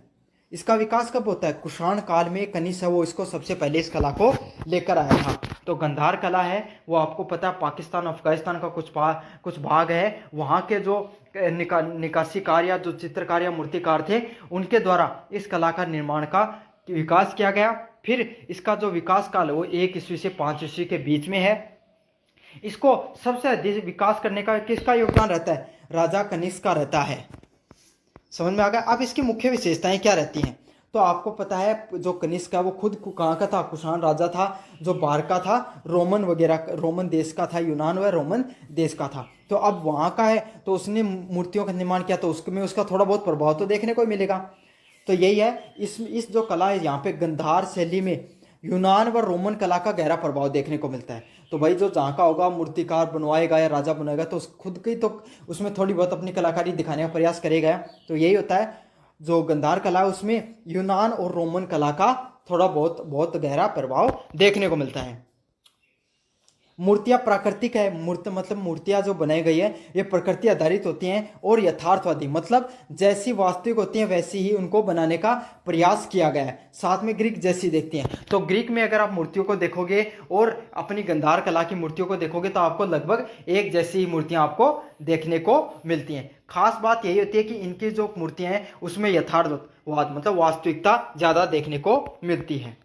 इसका विकास कब होता है, कुषाण काल में कनिष्क है वो इसको सबसे पहले इस कला को लेकर आया था। तो गंधार कला है वो आपको पता है पाकिस्तान अफगानिस्तान का कुछ भाग है, वहाँ के जो निकासीकार या जो चित्रकार या मूर्तिकार थे उनके द्वारा इस कला का निर्माण का विकास किया गया। फिर इसका जो विकास काल है वो 1 ईस्वी से 5 ईस्वी के बीच में है। इसको सबसे अधिक विकास करने का किसका योगदान रहता है, राजा कनिष्क का रहता है। समझ में आ गया। अब इसकी मुख्य विशेषताएं क्या रहती हैं, तो आपको पता है जो कनिष्क है वो खुद कहाँ का था, कुषाण राजा था जो बाहर का था, रोमन देश का था, यूनान व रोमन देश का था। तो अब वहाँ का है तो उसने मूर्तियों का निर्माण किया, तो उसमें उसका थोड़ा बहुत प्रभाव तो देखने को मिलेगा। तो यही है इस जो कला है यहाँ पे गंधार शैली में यूनान व रोमन कला का गहरा प्रभाव देखने को मिलता है। तो भाई जो जहाँ का होगा मूर्तिकार बनवाएगा या राजा बनाएगा तो खुद की तो उसमें थोड़ी बहुत अपनी कलाकारी दिखाने का प्रयास करेगा। तो यही होता है जो गंधार कला है उसमें यूनान और रोमन कला का थोड़ा बहुत गहरा प्रभाव देखने को मिलता है। मूर्तियां प्राकृतिक है, मतलब मूर्तियां जो बनाई गई है ये प्रकृति आधारित होती हैं और यथार्थवादी, मतलब जैसी वास्तविक होती हैं वैसी ही उनको बनाने का प्रयास किया गया है। साथ में ग्रीक जैसी देखती हैं, तो ग्रीक में अगर आप मूर्तियों को देखोगे और अपनी गांधार कला की मूर्तियों को देखोगे तो आपको लगभग एक जैसी ही मूर्तियां आपको देखने को मिलती हैं। खास बात यही होती है कि इनकी जो मूर्तियां हैं उसमें यथार्थवाद मतलब वास्तविकता ज्यादा देखने को मिलती है।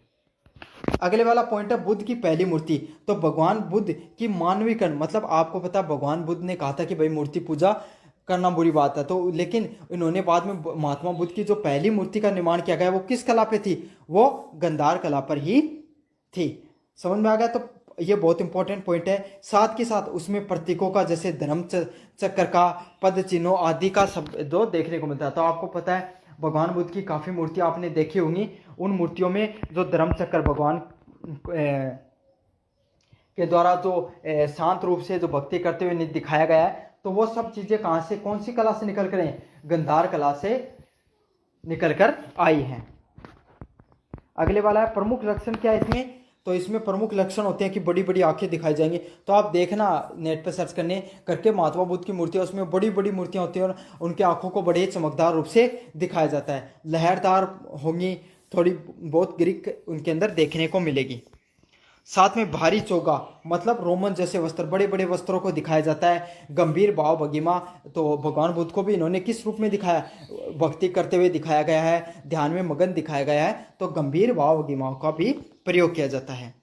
अगले वाला पॉइंट है बुद्ध की पहली मूर्ति। तो भगवान बुद्ध की मानवीकरण, मतलब आपको पता है भगवान बुद्ध ने कहा था कि भाई मूर्ति पूजा करना बुरी बात है, तो लेकिन इन्होंने बाद में महात्मा बुद्ध की जो पहली मूर्ति का निर्माण किया गया वो किस कला पे थी, वो गांधार कला पर ही थी। समझ में आ गया? तो ये बहुत इंपॉर्टेंट पॉइंट है। साथ के साथ उसमें प्रतीकों का जैसे धर्म चक्र का, पद चिन्हों आदि का सब दो देखने को मिलता है। तो आपको पता है भगवान बुद्ध की काफ़ी मूर्तियाँ आपने देखी होंगी, उन मूर्तियों में जो धर्म चक्र भगवान के द्वारा जो शांत रूप से जो भक्ति करते हुए दिखाया गया है, तो वो सब चीज़ें कहाँ से, कौन सी कला से निकल कर गांधार कला से निकल कर आई हैं। अगले वाला है प्रमुख लक्षण क्या है इसमें। तो इसमें प्रमुख लक्षण होते हैं कि बड़ी बड़ी आंखें दिखाई जाएंगी। तो आप देखना नेट पर सर्च करके महात्मा बुद्ध की मूर्तियाँ, उसमें बड़ी बड़ी मूर्तियाँ होती हैं और उनके आंखों को बड़े चमकदार रूप से दिखाया जाता है। लहरदार होंगी, थोड़ी बहुत ग्रीक उनके अंदर देखने को मिलेगी। साथ में भारी चोगा मतलब रोमन जैसे वस्त्र, बड़े बड़े वस्त्रों को दिखाया जाता है। गंभीर भाव भंगिमा, तो भगवान बुद्ध को भी इन्होंने किस रूप में दिखाया, भक्ति करते हुए दिखाया गया है, ध्यान में मगन दिखाया गया है, तो गंभीर भाव भंगिमाओं का भी प्रयोग किया जाता है।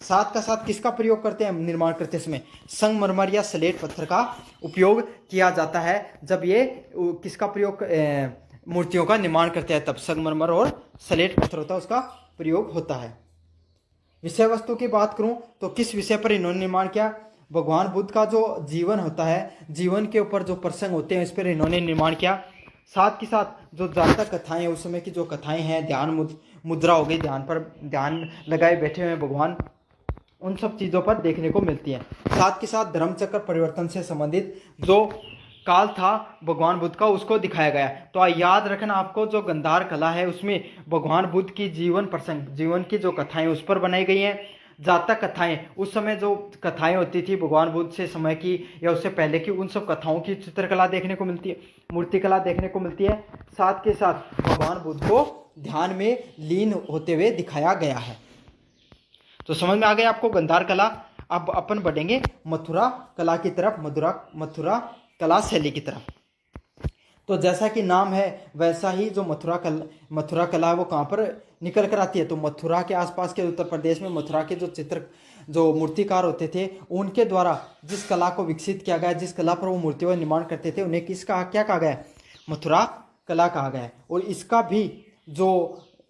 साथ का साथ किसका प्रयोग करते हैं निर्माण करते समय, संगमरमर या स्लेट पत्थर का उपयोग किया जाता है। जब ये किसका प्रयोग मूर्तियों का निर्माण करते हैं तब संगमरमर और स्लेट पत्थर होता है, उसका प्रयोग होता है। विषय वस्तु की बात करूं तो किस विषय पर इन्होंने निर्माण किया, भगवान बुद्ध का जो जीवन होता है, जीवन के ऊपर जो प्रसंग होते हैं इस पर इन्होंने निर्माण किया। साथ के साथ जो जातक कथाएं, उस समय की जो कथाएं हैं, ध्यान मुद्रा हो गई, ध्यान लगाए बैठे हुए भगवान, उन सब चीज़ों पर देखने को मिलती है। साथ के साथ धर्मचक्र परिवर्तन से संबंधित जो काल था भगवान बुद्ध का, उसको दिखाया गया। तो याद रखना आपको, जो गांधार कला है उसमें भगवान बुद्ध की जीवन प्रसंग, जीवन की जो कथाएं उस पर बनाई गई हैं। जातक कथाएं, उस समय जो कथाएं होती थी भगवान बुद्ध से समय की या उससे पहले की, उन सब कथाओं की चित्रकला देखने को मिलती है, मूर्तिकला देखने को मिलती है। साथ के साथ भगवान बुद्ध को ध्यान में लीन होते हुए दिखाया गया है। तो समझ में आ गया आपको गांधार कला। अब अपन बढ़ेंगे मथुरा कला की तरफ, मथुरा कला शैली की तरफ। तो जैसा कि नाम है वैसा ही जो मथुरा कला है वो कहाँ पर निकल कर आती है, तो मथुरा के आसपास के उत्तर प्रदेश में मथुरा के जो मूर्तिकार होते थे उनके द्वारा जिस कला को विकसित किया गया, जिस कला पर वो मूर्तियों का निर्माण करते थे, उन्हें क्या कहा गया, मथुरा कला कहा गया है। और इसका भी जो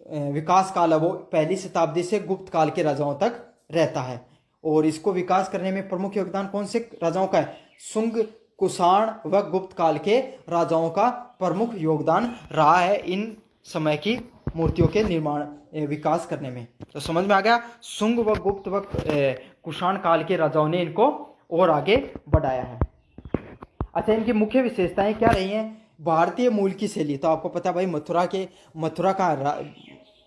विकास काल है वो पहली शताब्दी से गुप्त काल के राजाओं तक रहता है। और इसको विकास करने में प्रमुख योगदान कौन से राजाओं का है, शुंग, कुषाण व गुप्त काल के राजाओं का प्रमुख योगदान रहा है इन समय की मूर्तियों के निर्माण विकास करने में। तो समझ में आ गया, शुंग व गुप्त व कुषाण काल के राजाओं ने इनको और आगे बढ़ाया है। अच्छा, इनकी मुख्य विशेषताएं क्या रही हैं, भारतीय मूल की शैली। तो आपको पता है भाई मथुरा का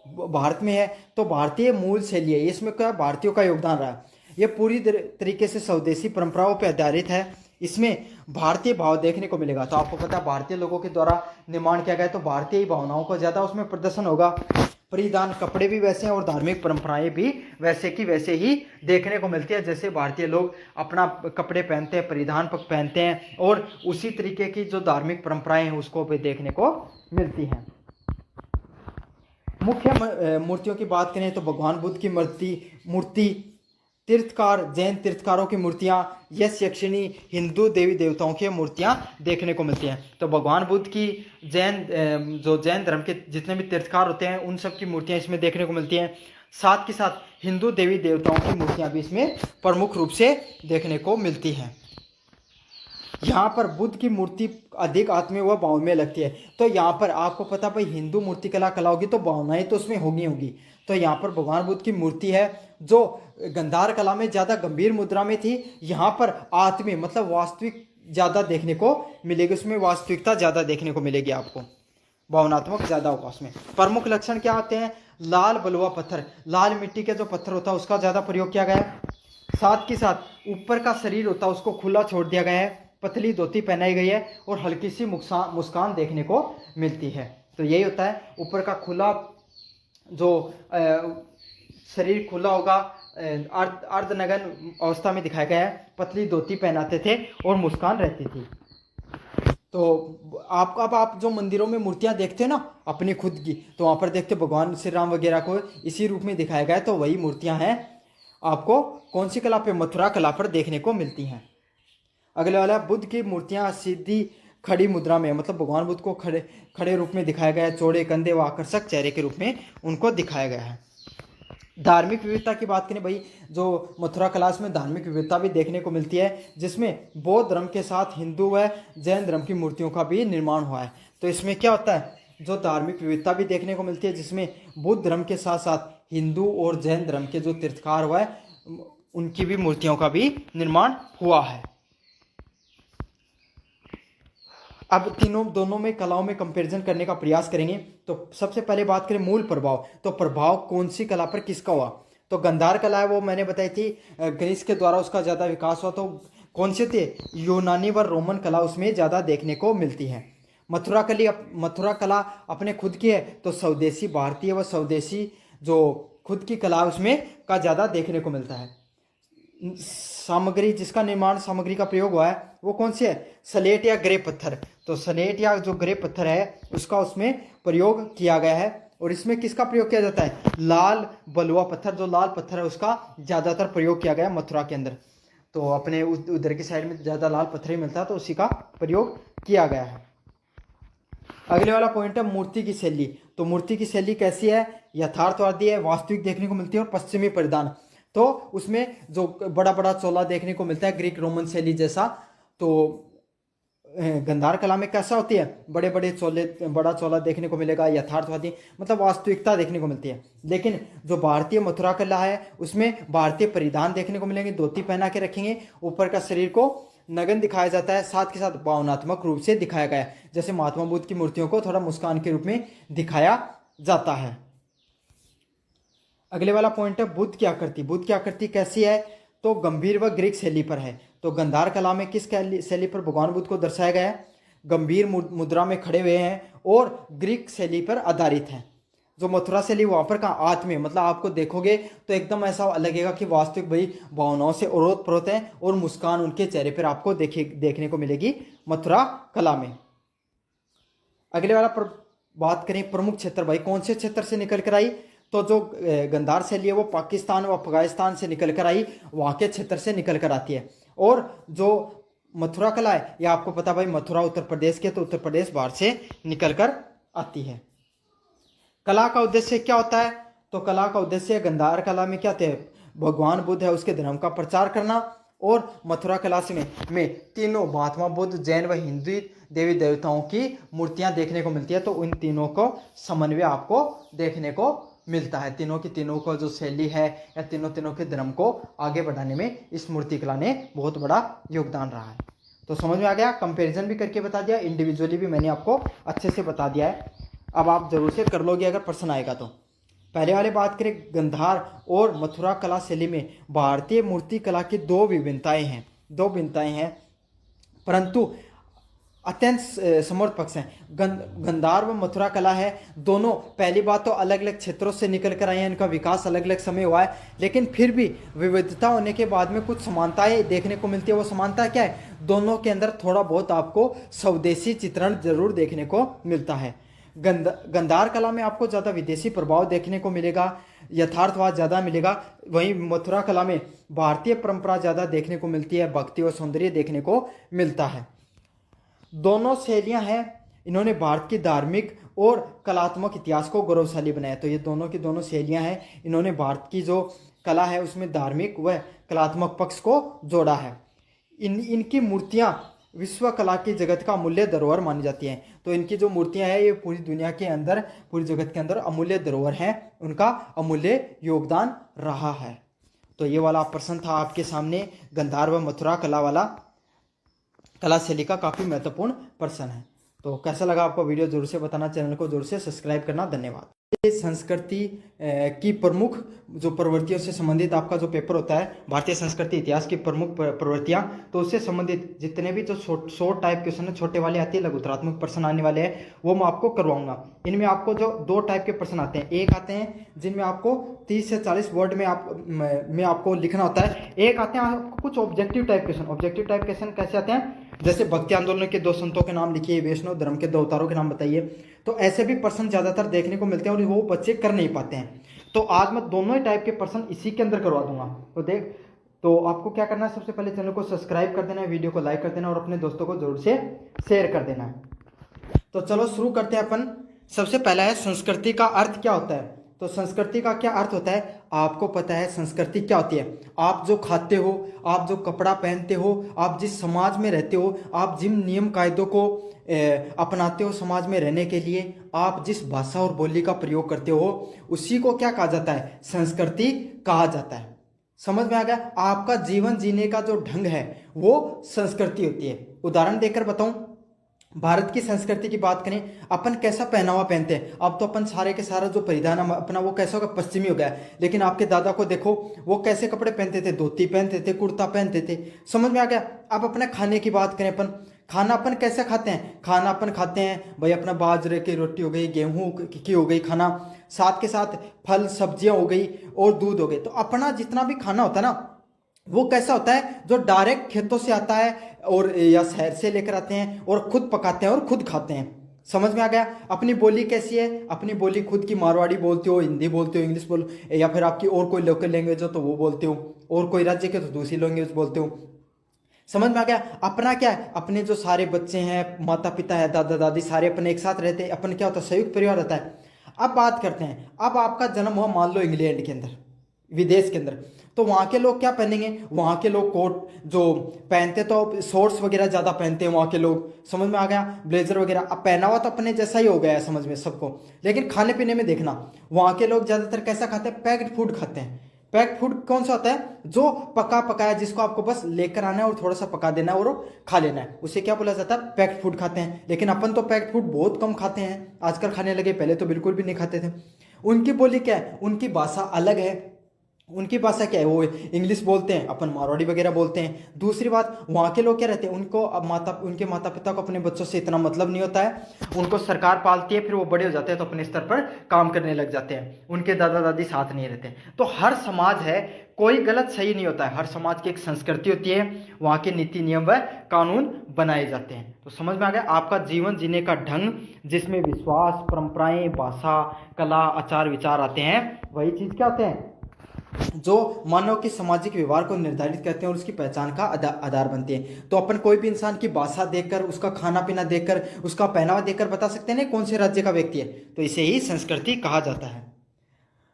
भारत में है, तो भारतीय मूल शैली है, इसमें क्या भारतीयों का योगदान रहा है। ये पूरी तरीके से स्वदेशी परंपराओं पर आधारित है, इसमें भारतीय भाव देखने को मिलेगा। तो आपको पता है भारतीय लोगों के द्वारा निर्माण किया गया, तो भारतीय भावनाओं को ज़्यादा उसमें प्रदर्शन होगा। परिधान, कपड़े भी वैसे हैं और धार्मिक परंपराएं भी वैसे की वैसे ही देखने को मिलती है। जैसे भारतीय लोग अपना कपड़े पहनते हैं, परिधान पहनते हैं, और उसी तरीके की जो धार्मिक परंपराएं हैं उसको भी देखने को मिलती हैं। मुख्य मूर्तियों की बात करें तो भगवान बुद्ध की मूर्ति, तीर्थकार, जैन तीर्थकारों की मूर्तियाँ, यश यक्षिणी, हिंदू देवी देवताओं की मूर्तियाँ देखने को मिलती हैं। तो भगवान बुद्ध की जैन धर्म के जितने भी तीर्थकार होते हैं उन सब की मूर्तियाँ इसमें देखने को मिलती हैं। साथ के साथ हिंदू देवी देवताओं की मूर्तियाँ भी इसमें प्रमुख रूप से देखने को मिलती हैं। यहाँ पर बुद्ध की मूर्ति अधिक आत्मीय व भावमय लगती है। तो यहाँ पर आपको पता भाई हिंदू मूर्तिकला होगी तो भावनाएं तो उसमें होगी। तो यहाँ पर भगवान बुद्ध की मूर्ति है जो गांधार कला में ज़्यादा गंभीर मुद्रा में थी, यहाँ पर आत्मीय मतलब वास्तविक ज़्यादा देखने को मिलेगी, उसमें वास्तविकता ज़्यादा देखने को मिलेगी, आपको भावनात्मक ज़्यादा होगा उसमें। प्रमुख लक्षण क्या आते हैं, लाल बलुआ पत्थर, लाल मिट्टी के जो पत्थर होता है उसका ज़्यादा प्रयोग किया गया है। साथ के साथ ऊपर का शरीर होता है उसको खुला छोड़ दिया गया है, पतली धोती पहनाई गई है और हल्की सी मुस्कान देखने को मिलती है। तो यही होता है, ऊपर का खुला जो शरीर खुला होगा, अर्धनग्न अवस्था में दिखाया गया है, पतली धोती पहनाते थे और मुस्कान रहती थी। तो आप जो मंदिरों में मूर्तियां देखते हैं ना अपनी खुद की, तो वहाँ पर देखते भगवान श्री राम वगैरह को इसी रूप में दिखाया गया है। तो वही मूर्तियां हैं आपको कौन सी कला पे, मथुरा कला पर देखने को मिलती हैं। अगले वाला, बुद्ध की मूर्तियां सीधी खड़ी मुद्रा में, मतलब भगवान बुद्ध को खड़े रूप में दिखाया गया है, चौड़े कंधे व आकर्षक चेहरे के रूप में उनको दिखाया गया है। धार्मिक विविधता की बात करें भाई, जो मथुरा कला में धार्मिक विविधता भी देखने को मिलती है, जिसमें बौद्ध धर्म के साथ हिंदू व जैन धर्म की मूर्तियों का भी निर्माण हुआ है। तो इसमें क्या होता है, जो धार्मिक विविधता भी देखने को मिलती है, जिसमें बुद्ध धर्म के साथ साथ हिंदू और जैन धर्म के जो तीर्थकार हुआ है उनकी भी मूर्तियों का भी निर्माण हुआ है। अब दोनों में कलाओं में कंपैरिजन करने का प्रयास करेंगे। तो सबसे पहले बात करें मूल प्रभाव, तो प्रभाव कौन सी कला पर किसका हुआ, तो गांधार कला है वो मैंने बताई थी, ग्रीस के द्वारा उसका ज़्यादा विकास हुआ। तो कौन से थे, यूनानी व रोमन कला उसमें ज़्यादा देखने को मिलती है। मथुरा कला अपने खुद की है, तो स्वदेशी भारतीय व स्वदेशी जो खुद की कला उसमें का ज़्यादा देखने को मिलता है। सामग्री, जिसका निर्माण सामग्री का प्रयोग हुआ है वो कौन सी है, सलेट या ग्रे पत्थर। तो सलेट या जो ग्रे पत्थर है उसका उसमें प्रयोग किया गया है। और इसमें किसका प्रयोग किया जाता है, लाल बलुआ पत्थर, जो लाल पत्थर है उसका ज़्यादातर प्रयोग किया गया मथुरा के अंदर। तो अपने उधर की साइड में ज़्यादा लाल पत्थर ही मिलता है, तो उसी का प्रयोग किया गया है। अगले वाला पॉइंट है मूर्ति की शैली। तो मूर्ति की शैली कैसी है, यथार्थवादी है, वास्तविक देखने को मिलती है और पश्चिमी परिधान। तो उसमें जो बड़ा बड़ा चोला देखने को मिलता है ग्रीक रोमन शैली जैसा। तो गंधार कला में कैसा होती है, बड़े बड़े चोले, बड़ा चोला देखने को मिलेगा, यथार्थवादी मतलब वास्तविकता देखने को मिलती है। लेकिन जो भारतीय मथुरा कला है उसमें भारतीय परिधान देखने को मिलेंगे, धोती पहना के रखेंगे, ऊपर का शरीर को नग्न दिखाया जाता है, साथ के साथ भावनात्मक रूप से दिखाया गया है। जैसे महात्मा बुद्ध की मूर्तियों को थोड़ा मुस्कान के रूप में दिखाया जाता है। अगले वाला पॉइंट है बुद्ध की आकृति। बुद्ध की आकृति कैसी है, तो गंभीर व ग्रीक शैली पर है। तो गंधार कला में किस शैली पर भगवान बुद्ध को दर्शाया गया है, गंभीर मुद्रा में खड़े हुए हैं और ग्रीक शैली पर आधारित है। जो मथुरा शैली वहाँ पर का आत्म में, मतलब आपको देखोगे तो एकदम ऐसा लगेगा कि वास्तविक भाई भावनाओं से ओतप्रोत है और मुस्कान उनके चेहरे पर आपको देखने को मिलेगी मथुरा कला में। अगले वाला बात करें प्रमुख क्षेत्र, भाई कौन से क्षेत्र से निकल कर आई, तो जो गंधार शैली है वो पाकिस्तान व अफगानिस्तान से निकल कर आई, वहाँ के क्षेत्र से निकल कर आती है। और जो मथुरा कला है ये आपको पता भाई मथुरा उत्तर प्रदेश के, तो उत्तर प्रदेश बाहर से निकल कर आती है। कला का उद्देश्य क्या होता है, तो कला का उद्देश्य गंधार कला में क्या थे, भगवान बुद्ध है उसके धर्म का प्रचार करना। और मथुरा कला में तीनों महात्मा बुद्ध, जैन व हिंदू देवी देवताओं की मूर्तियां देखने को मिलती है। तो उन तीनों को समन्वय आपको देखने को मिलता है। तीनों को जो शैली है या तीनों के धर्म को आगे बढ़ाने में इस मूर्ति कला ने बहुत बड़ा योगदान रहा है। तो समझ में आ गया, कंपैरिजन भी करके बता दिया, इंडिविजुअली भी मैंने आपको अच्छे से बता दिया है। अब आप जरूर से कर लोगे अगर प्रश्न आएगा तो। पहले वाले बात करें गंधार और मथुरा कला शैली में भारतीय मूर्ति कला की दो भिन्नताएं हैं, परंतु अत्यंत समर्थ पक्ष हैं। गंधार व मथुरा कला है दोनों, पहली बात तो अलग अलग क्षेत्रों से निकल कर आए हैं, इनका विकास अलग अलग समय हुआ है, लेकिन फिर भी विविधता होने के बाद में कुछ समानताएं देखने को मिलती है। वो समानता क्या है, दोनों के अंदर थोड़ा बहुत आपको स्वदेशी चित्रण जरूर देखने को मिलता है। गंधार कला में आपको ज़्यादा विदेशी प्रभाव देखने को मिलेगा, यथार्थवाद ज़्यादा मिलेगा। वहीं मथुरा कला में भारतीय परंपरा ज़्यादा देखने को मिलती है, भक्ति और सौंदर्य देखने को मिलता है। दोनों शैलियां हैं, इन्होंने भारत की धार्मिक और कलात्मक इतिहास को गौरवशाली बनाया। तो ये दोनों की दोनों शैलियां हैं, इन्होंने भारत की जो कला है उसमें धार्मिक व कलात्मक पक्ष को जोड़ा है। इनकी मूर्तियां विश्व कला की जगत का अमूल्य धरोहर मानी जाती हैं। तो इनकी जो मूर्तियां हैं ये पूरी दुनिया के अंदर, पूरी जगत के अंदर अमूल्य धरोहर हैं, उनका अमूल्य योगदान रहा है। तो ये वाला प्रश्न था आपके सामने, गंधार व मथुरा कला वाला कला शैली का काफ़ी महत्वपूर्ण प्रश्न है। तो तो कैसा लगा आपको वीडियो जरूर से बताना, चैनल को जरूर से सब्सक्राइब करना। धन्यवाद। संस्कृति की प्रमुख जो प्रवृत्तियों से संबंधित आपका जो पेपर होता है भारतीय संस्कृति इतिहास की प्रमुख प्रवृत्तियां, तो उससे संबंधित जितने भी जो शॉर्ट टाइप क्वेश्चन है, छोटे वाले आते हैं, लघुतरात्मक प्रश्न आने वाले हैं, वो मैं आपको करवाऊंगा। इनमें आपको जो 2 टाइप के प्रश्न आते हैं, एक आते हैं जिनमें आपको 30 से 40 वर्ड में आपको लिखना होता है, एक आते हैं आपको कुछ objective type question. Objective type question कैसे आते हैं, जैसे भक्ति आंदोलन के 2 संतों के नाम लिखिए, वैष्णव धर्म के 2 अवतारों के नाम बताइए। तो ऐसे भी प्रश्न ज्यादातर देखने को मिलते हैं और वो बच्चे कर नहीं पाते हैं। तो आज मैं दोनों ही टाइप के प्रश्न इसी के अंदर करवा दूंगा। तो आपको क्या करना है, सबसे पहले चैनल को सब्सक्राइब कर देना है, वीडियो को लाइक कर देना और अपने दोस्तों को जरूर से शेयर कर देना है। तो चलो शुरू करते हैं अपन। सबसे पहला है संस्कृति का अर्थ क्या होता है। तो संस्कृति का क्या अर्थ होता है, आपको पता है संस्कृति क्या होती है। आप जो खाते हो, आप जो कपड़ा पहनते हो, आप जिस समाज में रहते हो, आप जिन नियम कायदों को अपनाते हो समाज में रहने के लिए, आप जिस भाषा और बोली का प्रयोग करते हो, उसी को क्या कहा जाता है, संस्कृति कहा जाता है। समझ में आ गया। आपका जीवन जीने का जो ढंग है वो संस्कृति होती है। उदाहरण देकर बताऊं, भारत की संस्कृति की बात करें, अपन कैसा पहनावा पहनते हैं। अब तो अपन सारे के सारा जो परिधान अपना वो कैसा होगा, पश्चिमी हो गया है। लेकिन आपके दादा को देखो, वो कैसे कपड़े पहनते थे, धोती पहनते थे, कुर्ता पहनते थे। समझ में आ गया। अब अपने खाने की बात करें, अपन खाना अपन कैसे खाते हैं, खाना अपन खाते हैं भाई अपना बाजरे की रोटी हो गई, गेहूं की हो गई खाना, साथ के साथ फल सब्जियां हो गई और दूध हो गई। तो अपना जितना भी खाना होता है ना, वो कैसा होता है, जो डायरेक्ट खेतों से आता है और या शहर से लेकर आते हैं और खुद पकाते हैं और खुद खाते हैं। समझ में आ गया। अपनी बोली कैसी है, अपनी बोली खुद की मारवाड़ी बोलते हो, हिंदी बोलते हो, इंग्लिश बोल, या फिर आपकी और कोई लोकल लैंग्वेज हो तो वो बोलते हो, और कोई राज्य के तो दूसरी लैंग्वेज बोलते हो। समझ में आ गया। अपना क्या है, अपने जो सारे बच्चे हैं, माता पिता है, दादा दादी, सारे अपने एक साथ रहते हैं। अपन क्या होता है, संयुक्त परिवार होता है। अब बात करते हैं, अब आपका जन्म हुआ मान लो इंग्लैंड के अंदर, विदेश के अंदर, तो वहाँ के लोग क्या पहनेंगे, वहाँ के लोग कोट जो पहनते तो शॉर्ट्स वगैरह ज़्यादा पहनते हैं वहाँ के लोग। समझ में आ गया। ब्लेजर वगैरह। अब पहनावा तो अपने जैसा ही हो गया है समझ में सबको। लेकिन खाने पीने में देखना, वहाँ के लोग ज़्यादातर कैसा खाते हैं, पैक्ड फूड खाते हैं। पैक्ड फूड कौन सा होता है, जो पका पकाया, जिसको आपको बस लेकर आना है और थोड़ा सा पका देना है और खा लेना है, उसे क्या बोला जाता है, पैक्ड फूड खाते हैं। लेकिन अपन तो पैक्ड फूड बहुत कम खाते हैं, आजकल खाने लगे, पहले तो बिल्कुल भी नहीं खाते थे। उनकी बोली क्या है, उनकी भाषा अलग है। उनकी भाषा क्या है, वो इंग्लिश बोलते हैं, अपन मारवाड़ी वगैरह बोलते हैं। दूसरी बात, वहाँ के लोग क्या रहते हैं, उनको अब उनके माता पिता को अपने बच्चों से इतना मतलब नहीं होता है। उनको सरकार पालती है, फिर वो बड़े हो जाते हैं तो अपने स्तर पर काम करने लग जाते हैं, उनके दादा दादी साथ नहीं रहते। तो हर समाज है, कोई गलत सही नहीं होता है। हर समाज की एक संस्कृति होती है, वहाँ के नीति नियम व कानून बनाए जाते हैं। तो समझ में आ गया। आपका जीवन जीने का ढंग, जिसमें विश्वास, परंपराएं, भाषा, कला, आचार विचार आते हैं, वही चीज़ क्या होते हैं, जो मानव के सामाजिक व्यवहार को निर्धारित करते हैं और उसकी पहचान का आधार बनते हैं। तो अपन कोई भी इंसान की भाषा देखकर, उसका खाना पीना देखकर, उसका पहनावा देखकर बता सकते हैं कौन से राज्य का व्यक्ति है। तो इसे ही संस्कृति कहा जाता है।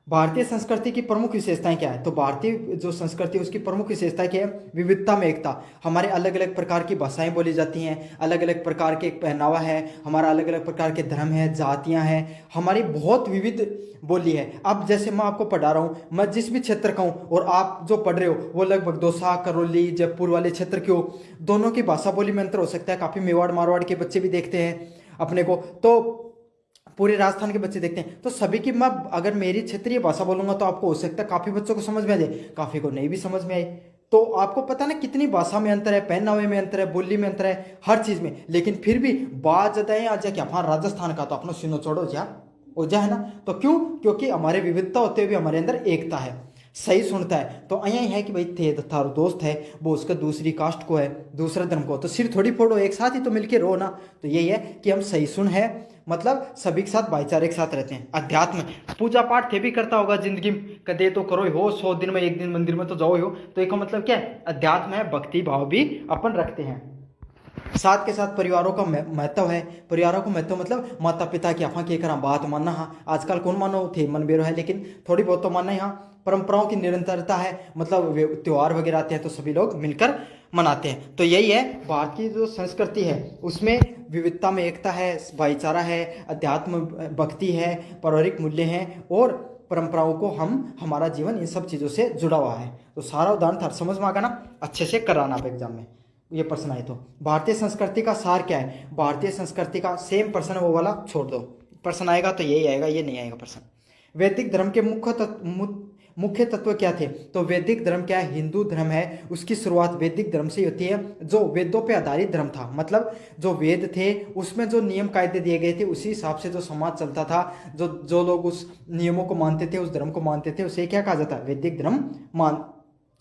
भारतीय संस्कृति की प्रमुख विशेषताएं क्या है, तो भारतीय जो संस्कृति है उसकी प्रमुख विशेषता क्या है, विविधता में एकता। हमारे अलग अलग प्रकार की भाषाएं बोली जाती हैं, अलग अलग प्रकार के पहनावा है, हमारा अलग अलग प्रकार के धर्म है, जातियां हैं, हमारी बहुत विविध बोली है। अब जैसे मैं आपको पढ़ा रहा हूँ, मैं जिस भी क्षेत्र का हूँ और आप जो पढ़ रहे हो वो लगभग दौसा, करौली, जयपुर वाले क्षेत्र के हो, दोनों की भाषा बोली में अंतर हो सकता है। काफ़ी मेवाड़ मारवाड़ के बच्चे भी देखते हैं अपने को, तो पूरे राजस्थान के बच्चे देखते हैं। तो सभी की मैं अगर मेरी क्षेत्रीय भाषा बोलूंगा तो आपको हो सकता है काफ़ी बच्चों को समझ में आ जाए, काफ़ी को नहीं भी समझ में आए। तो आपको पता ना कितनी भाषा में अंतर है, पहनावे में अंतर है, बोली में अंतर है, हर चीज़ में। लेकिन फिर भी बात ज़्यादा है आज क्या, हाँ राजस्थान का तो अपना सुनो छोड़ो जा हो जाए ना। तो क्यों, क्योंकि हमारे विविधता होते हुए हमारे अंदर एकता है, सही सुनता है। तो यहाँ है कि भाई थे थारो दोस्त है वो उसका दूसरी कास्ट को है, दूसरा धर्म को, तो सिर थोड़ी फोड़ो, एक साथ ही तो मिलके रहो ना। तो यही है कि हम सही सुन है, मतलब सभी के साथ भाईचारे के साथ रहते हैं। अध्यात्म, पूजा पाठ थे भी करता होगा जिंदगी में, कदे तो करो ही हो, 100 दिन में एक दिन मंदिर में तो जाओ ही हो। तो एक मतलब क्या है, अध्यात्म है, भक्ति भाव भी अपन रखते हैं। साथ के साथ परिवारों का महत्व है। परिवारों का महत्व मतलब माता पिता की आफा के करा बात मानना। हाँ आजकल कौन मानो थे मन बेरो है, लेकिन थोड़ी बहुत तो मानना। यहाँ परंपराओं की निरंतरता है, मतलब त्योहार वगैरह आते हैं तो सभी लोग मिलकर मनाते हैं। तो यही है भारत की जो संस्कृति है, उसमें विविधता में एकता है, भाईचारा है, अध्यात्म भक्ति है, पारिवारिक मूल्य हैं और परंपराओं को हमारा जीवन इन सब चीज़ों से जुड़ा हुआ है। तो सारा उदाहरण था, समझ में आ गया ना, अच्छे से कराना आप एग्जाम में। ये प्रश्न आए तो। भारतीय संस्कृति का सार क्या है? भारतीय संस्कृति का सेम प्रश्न वो वाला छोड़ दो, प्रश्न आएगा तो यही आएगा, ये नहीं आएगा प्रश्न। वैदिक धर्म के मुख्य तत्व क्या थे? तो वैदिक धर्म क्या है? हिंदू धर्म है, उसकी शुरुआत वैदिक धर्म से होती है, जो वेदों पे आधारित धर्म था। मतलब जो वेद थे उसमें जो नियम कायदे दिए गए थे उसी हिसाब से जो समाज चलता था, जो लोग उस नियमों को मानते थे, उस धर्म को मानते थे, उसे क्या कहा जाता है? वैदिक धर्म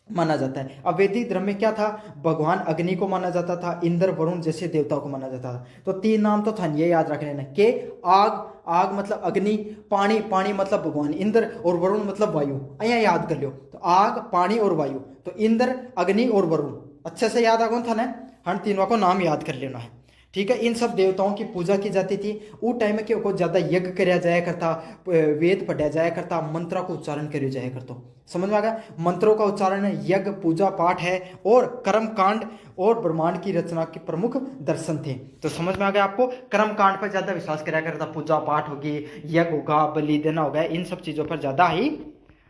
माना जाता है। अब वैदिक धर्म में क्या था? भगवान अग्नि को माना जाता था, इंद्र वरुण जैसे देवताओं को माना जाता था। तो 3 नाम तो था, ये याद रख लेना कि आग मतलब अग्नि, पानी मतलब भगवान इंद्र, और वरुण मतलब वायु। यहाँ याद कर लो, तो आग, पानी और वायु, तो इंद्र, अग्नि और वरुण अच्छे से याद आगो था ना, हर तीनों को नाम याद कर लेना है, ठीक है। इन सब देवताओं की पूजा की जाती थी। उस टाइम में को ज्यादा यज्ञ कराया जाया करता, वेद पढ़ाया जाया करता, मंत्रों का उच्चारण कराया जाया करता। समझ में आ गया? मंत्रों का उच्चारण, यज्ञ, पूजा पाठ है, और कर्म कांड और ब्रह्मांड की रचना के प्रमुख दर्शन थे। तो समझ में आ गया आपको? कर्म कांड पर ज्यादा विश्वास कराया करता, पूजा पाठ होगी, यज्ञ होगा, बलि देना होगा, इन सब चीजों पर ज्यादा ही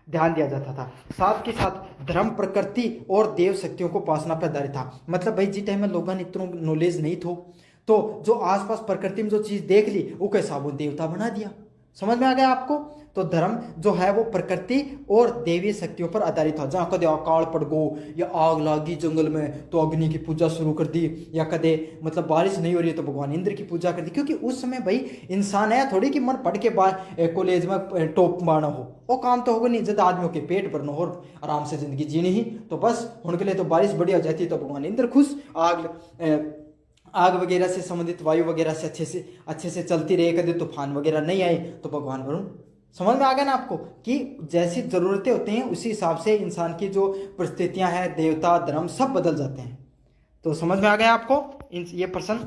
ध्यान दिया जाता था। साथ के साथ धर्म प्रकृति और देव शक्तियों को उपासना पर आधारित था। मतलब भाई जिस टाइम में लोगों ने इतना नॉलेज नहीं थो, तो जो आसपास प्रकृति में जो चीज देख ली वो कैसा वो देवता बना दिया। समझ में आ गया आपको? तो धर्म जो है वो प्रकृति और देवी शक्तियों पर आधारित था। जहाँ कदे अकाल पड़ गो या आग लागी जंगल में तो अग्नि की पूजा शुरू कर दी, या कदे मतलब बारिश नहीं हो रही है तो भगवान इंद्र की पूजा कर दी। क्योंकि उस समय भाई इंसान है थोड़ी कि मन पढ़ के बाद कॉलेज में टॉप मारना हो, वो काम तो होगा नहीं, ज्यादा आदमियों के पेट भरना हो और आराम से जिंदगी जीनी ही। तो बस उनके लिए तो बारिश बढ़िया हो जाती तो भगवान इंद्र खुश, आग वगैरह से संबंधित वायु वगैरह से अच्छे से चलती रहे, कभी तूफान वगैरह नहीं आए तो भगवान वरुण। समझ में आ गया ना आपको कि जैसी जरूरतें होती हैं उसी हिसाब से इंसान की जो परिस्थितियां हैं, देवता धर्म सब बदल जाते हैं। तो समझ में आ गया आपको ये प्रश्न।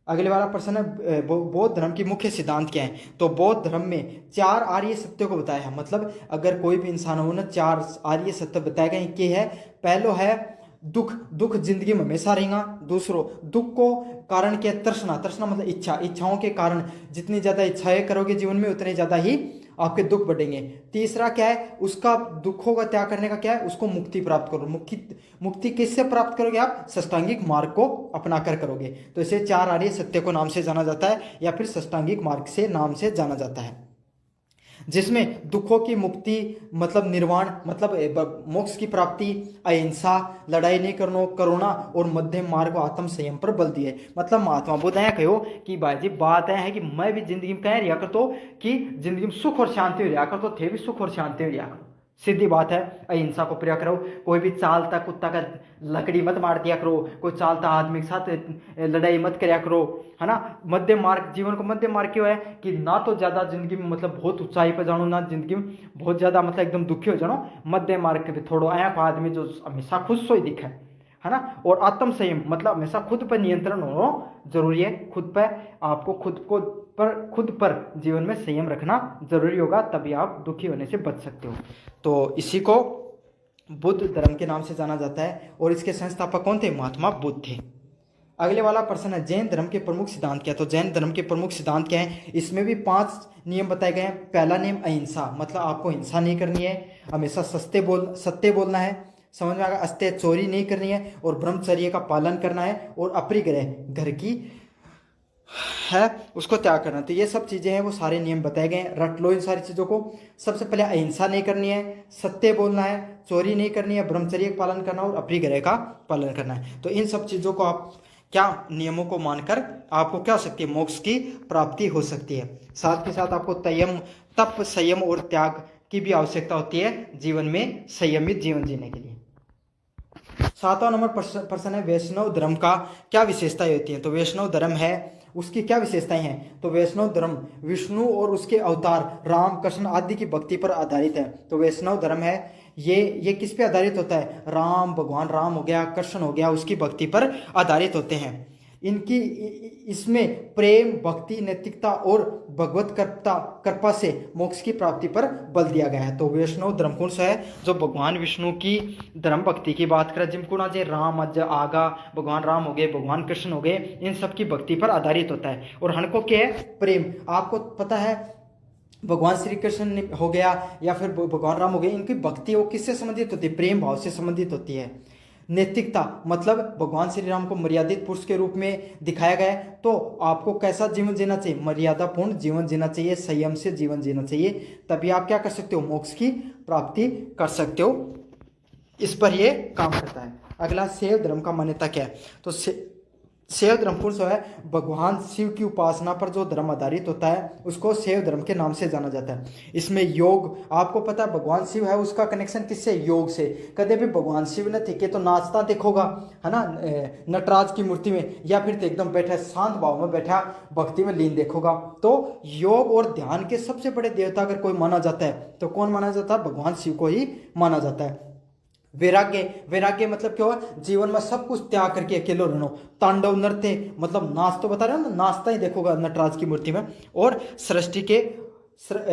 अगले वाला प्रश्न है बौद्ध धर्म की मुख्य सिद्धांत क्या है? तो बौद्ध धर्म में 4 आर्य सत्यों को बताया है। मतलब अगर कोई भी इंसान हो ना, 4 आर्य सत्य बताए गए कि है। पहलो है दुख जिंदगी में हमेशा रहेगा। दूसरो दुख को कारण क्या? तृष्णा मतलब इच्छाओं के कारण जितनी ज्यादा इच्छाएं करोगे जीवन में उतने ज्यादा ही आपके दुख बढ़ेंगे। तीसरा क्या है? उसका दुखों का त्याग करने का क्या है? उसको मुक्ति प्राप्त करो। मुक्ति किससे प्राप्त करोगे आप? षष्टांगिक मार्ग को अपना कर करोगे। तो इसे 4 आर्य सत्य को नाम से जाना जाता है, या फिर षष्टांगिक मार्ग से नाम से जाना जाता है, जिसमें दुखों की मुक्ति मतलब निर्वाण मतलब मोक्ष की प्राप्ति, अहिंसा, लड़ाई नहीं करना, करुणा और मध्यम मार्ग व आत्म संयम पर बल दिए। मतलब महात्मा बुद्ध है कहो कि भाई जी बात है कि मैं भी जिंदगी में कह रिया कर तो कि जिंदगी में सुख और शांति हो रिया कर, तो थे भी सुख और शांति हो रिया करो। सीधी बात है, अहिंसा को प्रिय करो। कोई भी चालता कुत्ता का लकड़ी मत मार दिया करो, कोई चालता आदमी के साथ लड़ाई मत कराया करो, है ना। मध्यम मार्ग, जीवन को मध्यम मार्ग क्यों है कि ना तो ज्यादा जिंदगी में मतलब बहुत ऊंचाई पर जानो, ना जिंदगी में बहुत ज्यादा मतलब एकदम दुखी हो जानो। मध्यम मार्ग पे थोड़ा आया आदमी जो हमेशा खुश सोई दिखे, है ना। और आत्म संयम मतलब हमेशा खुद पर नियंत्रण होना जरूरी है। खुद पर आपको खुद पर जीवन में संयम रखना जरूरी होगा, तभी आप दुखी होने से बच सकते हो। तो इसी को बुद्ध धर्म के नाम से जाना जाता है, और इसके संस्थापक कौन थे? महात्मा बुद्ध थे। अगले वाला प्रश्न है जैन धर्म के प्रमुख सिद्धांत क्या? तो जैन धर्म के प्रमुख सिद्धांत क्या है? इसमें भी 5 नियम बताए गए हैं। पहला नियम अहिंसा, मतलब आपको हिंसा नहीं करनी है, हमेशा सत्य बोलना है। समझ में आ गया? अस्त्य चोरी नहीं करनी है, और ब्रह्मचर्य का पालन करना है, और अपरिग्रह घर की है उसको त्याग करना। तो ये सब चीजें हैं, वो सारे नियम बताए गए हैं। रट लो इन सारी चीजों को। सबसे पहले अहिंसा नहीं करनी है, सत्य बोलना है, चोरी नहीं करनी है, ब्रह्मचर्य का पालन करना और अपरिग्रह का पालन करना है। तो इन सब चीजों को आप क्या नियमों को मानकर आपको क्या हो सकती है? मोक्ष की प्राप्ति हो सकती है। साथ के साथ आपको तप संयम और त्याग की भी आवश्यकता होती है जीवन में संयमित जीवन जीने के लिए। 7वां नंबर प्रश्न है वैष्णव धर्म का क्या विशेषताएं होती हैं? तो वैष्णव धर्म है उसकी क्या विशेषताएं हैं? तो वैष्णव धर्म विष्णु और उसके अवतार राम कृष्ण आदि की भक्ति पर आधारित है। तो वैष्णव धर्म है ये किस पे आधारित होता है? भगवान राम हो गया, कृष्ण हो गया, उसकी भक्ति पर आधारित होते हैं। इनकी इसमें प्रेम, भक्ति, नैतिकता और भगवत कृपा से मोक्ष की प्राप्ति पर बल दिया गया है। तो वैष्णव धर्म कौन सा है? जो भगवान विष्णु की धर्म भक्ति की बात करें, जिनको ना जे राम अज आगा, भगवान राम हो गए, भगवान कृष्ण हो गए, इन सब की भक्ति पर आधारित होता है। और हनको क्या है? प्रेम। आपको पता है भगवान श्री कृष्ण हो गया या फिर भगवान राम हो गए, इनकी भक्ति वो किससे संबंधित होती है? प्रेम भाव से संबंधित होती है। नैतिकता मतलब भगवान श्री राम को मर्यादित पुरुष के रूप में दिखाया गया है। तो आपको कैसा जीवन जीना चाहिए, मर्यादापूर्ण जीवन जीना चाहिए, संयम से जीवन जीना चाहिए, तभी आप क्या कर सकते हो, मोक्ष की प्राप्ति कर सकते हो। इस पर ये काम करता है। अगला शैव धर्म का मान्यता क्या है, तो शैव धर्म कौन सा है, भगवान शिव की उपासना पर जो धर्म आधारित होता है उसको शैव धर्म के नाम से जाना जाता है। इसमें योग, आपको पता है भगवान शिव है उसका कनेक्शन किससे, योग से। कदे भी भगवान शिव ने थे तो नाचता देखोगा, है ना, नटराज की मूर्ति में, या फिर तो एकदम बैठा शांत भाव में बैठा भक्ति में लीन देखोगा। तो योग और ध्यान के सबसे बड़े देवता अगर कोई माना जाता है तो कौन माना जाता है, भगवान शिव को ही माना जाता है। वैराग्य, वैराग्य मतलब क्या हुआ, जीवन में सब कुछ त्याग करके अकेले रहना। तांडव नृत्य मतलब नाच, तो बता रहे हो ना, नाचता ही देखोगा नटराज की मूर्ति में। और सृष्टि के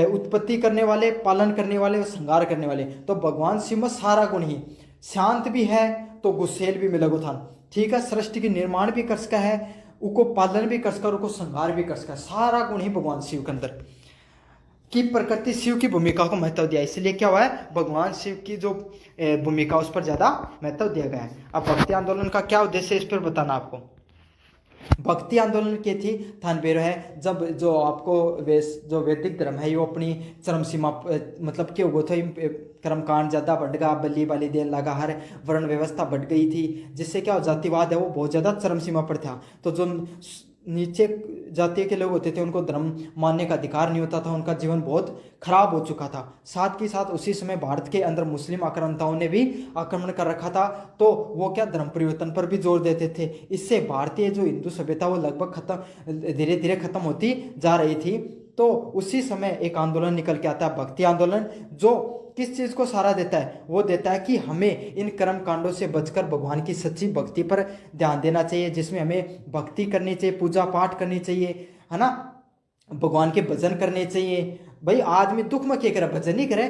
उत्पत्ति करने वाले, पालन करने वाले और श्रृंगार करने वाले, तो भगवान शिव में सारा गुण ही, शांत भी है तो गुस्सेल भी मिलेगो था, ठीक है, सृष्टि की निर्माण भी कर सका है, उनको पालन भी कर सका, उनको श्रृंगार भी कर सका, सारा गुण ही भगवान शिव के अंदर। कि प्रकृति शिव की भूमिका को महत्व दिया, इसलिए क्या हुआ है, भगवान शिव की जो भूमिका उस पर ज्यादा महत्व दिया गया है। अब भक्ति आंदोलन का क्या उद्देश्य है इस पर बताना आपको। भक्ति आंदोलन की थी थानबेरो है, जब जो आपको जो वैदिक धर्म है वो अपनी चरम सीमा मतलब क्या हुआ था, कर्मकांड ज़्यादा बढ़ गया, बलि बाली देने लगा, हर वर्ण व्यवस्था बढ़ गई थी, जिससे क्या जातिवाद है वो बहुत ज़्यादा चरम सीमा पर था। तो जो नीचे जाति के लोग होते थे उनको धर्म मानने का अधिकार नहीं होता था, उनका जीवन बहुत खराब हो चुका था। साथ ही साथ उसी समय भारत के अंदर मुस्लिम आक्रांताओं ने भी आक्रमण कर रखा था, तो वो क्या धर्म परिवर्तन पर भी जोर देते थे। इससे भारतीय जो हिंदू सभ्यता वो लगभग खत्म, धीरे धीरे खत्म होती जा रही थी। तो उसी समय एक आंदोलन निकल के आता है, भक्ति आंदोलन, जो किस चीज़ को सहारा देता है, वो देता है कि हमें इन कर्म कांडों से बचकर भगवान की सच्ची भक्ति पर ध्यान देना चाहिए, जिसमें हमें भक्ति करनी चाहिए, पूजा पाठ करनी चाहिए, है ना, भगवान के भजन करने चाहिए। भाई आदमी दुख में क्या करे, भजन ही करे,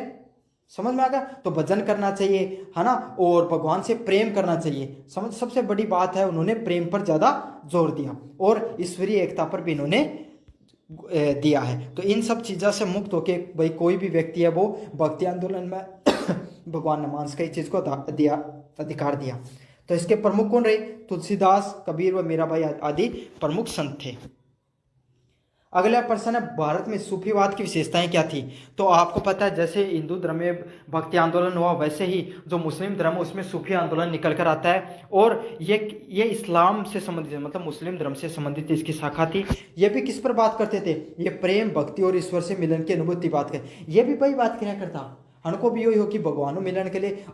समझ में आ गया, तो भजन करना चाहिए, है ना, और भगवान से प्रेम करना चाहिए। समझ, सबसे बड़ी बात है उन्होंने प्रेम पर ज़्यादा जोर दिया और ईश्वरीय एकता पर भी इन्होंने दिया है। तो इन सब चीज़ों से मुक्त होके भाई कोई भी व्यक्ति है वो भक्ति आंदोलन में भगवान ने मानस कई चीज़ को दिया, अधिकार दिया। तो इसके प्रमुख कौन रहे, तुलसीदास, कबीर व मीराबाई आदि प्रमुख संत थे। अगला प्रश्न है, भारत में सूफीवाद की विशेषताएं क्या थी। तो आपको पता है जैसे हिंदू धर्म में भक्ति आंदोलन हुआ, वैसे ही जो मुस्लिम धर्म है उसमें सूफी आंदोलन निकल कर आता है, और ये इस्लाम से संबंधित है, मतलब मुस्लिम धर्म से संबंधित इसकी शाखा थी। ये भी किस पर बात करते थे, ये प्रेम, भक्ति और ईश्वर से मिलन की अनुभूति बात कर, ये भी वही बात किया करता, हमको भी यही हो कि भगवानों मिलन के लिए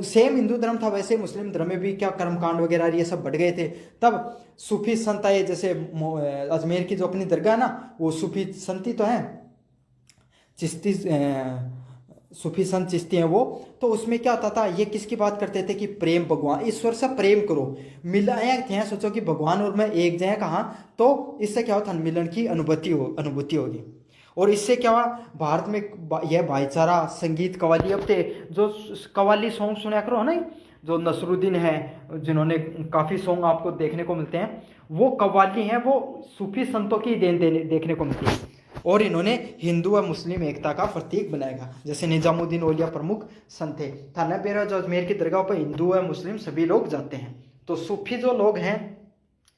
सेम हिंदू धर्म था वैसे मुस्लिम धर्म में भी क्या कर्मकांड वगैरह ये सब बढ़ गए थे। तब सूफी संत आए, जैसे अजमेर की जो अपनी दरगाह ना, वो सूफी संत ही तो हैं, चिश्ती सूफी संत चिश्ती हैं वो। तो उसमें क्या होता था, ये किसकी बात करते थे कि प्रेम, भगवान ईश्वर से प्रेम करो, मिलाया थे, सोचो कि भगवान और मैं एक जगह कहाँ, तो इससे क्या होता, मिलन की अनुभूति होगी। और इससे क्या हुआ, भारत में यह भाईचारा, संगीत, कव्वाली, अब थे जो कव्वाली सॉन्ग सुना करो, है ना, जो नसरुद्दीन है जिन्होंने काफ़ी सॉन्ग आपको देखने को मिलते हैं, वो कव्वाली हैं, वो सूफी संतों की देन देखने को मिलती है, और इन्होंने हिंदू व मुस्लिम एकता का प्रतीक बनाएगा। जैसे निजामुद्दीन औलिया प्रमुख संत थे, थाना बेरा जो अजमेर की दरगाह पर हिंदू व मुस्लिम सभी लोग जाते हैं। तो सूफी जो लोग हैं,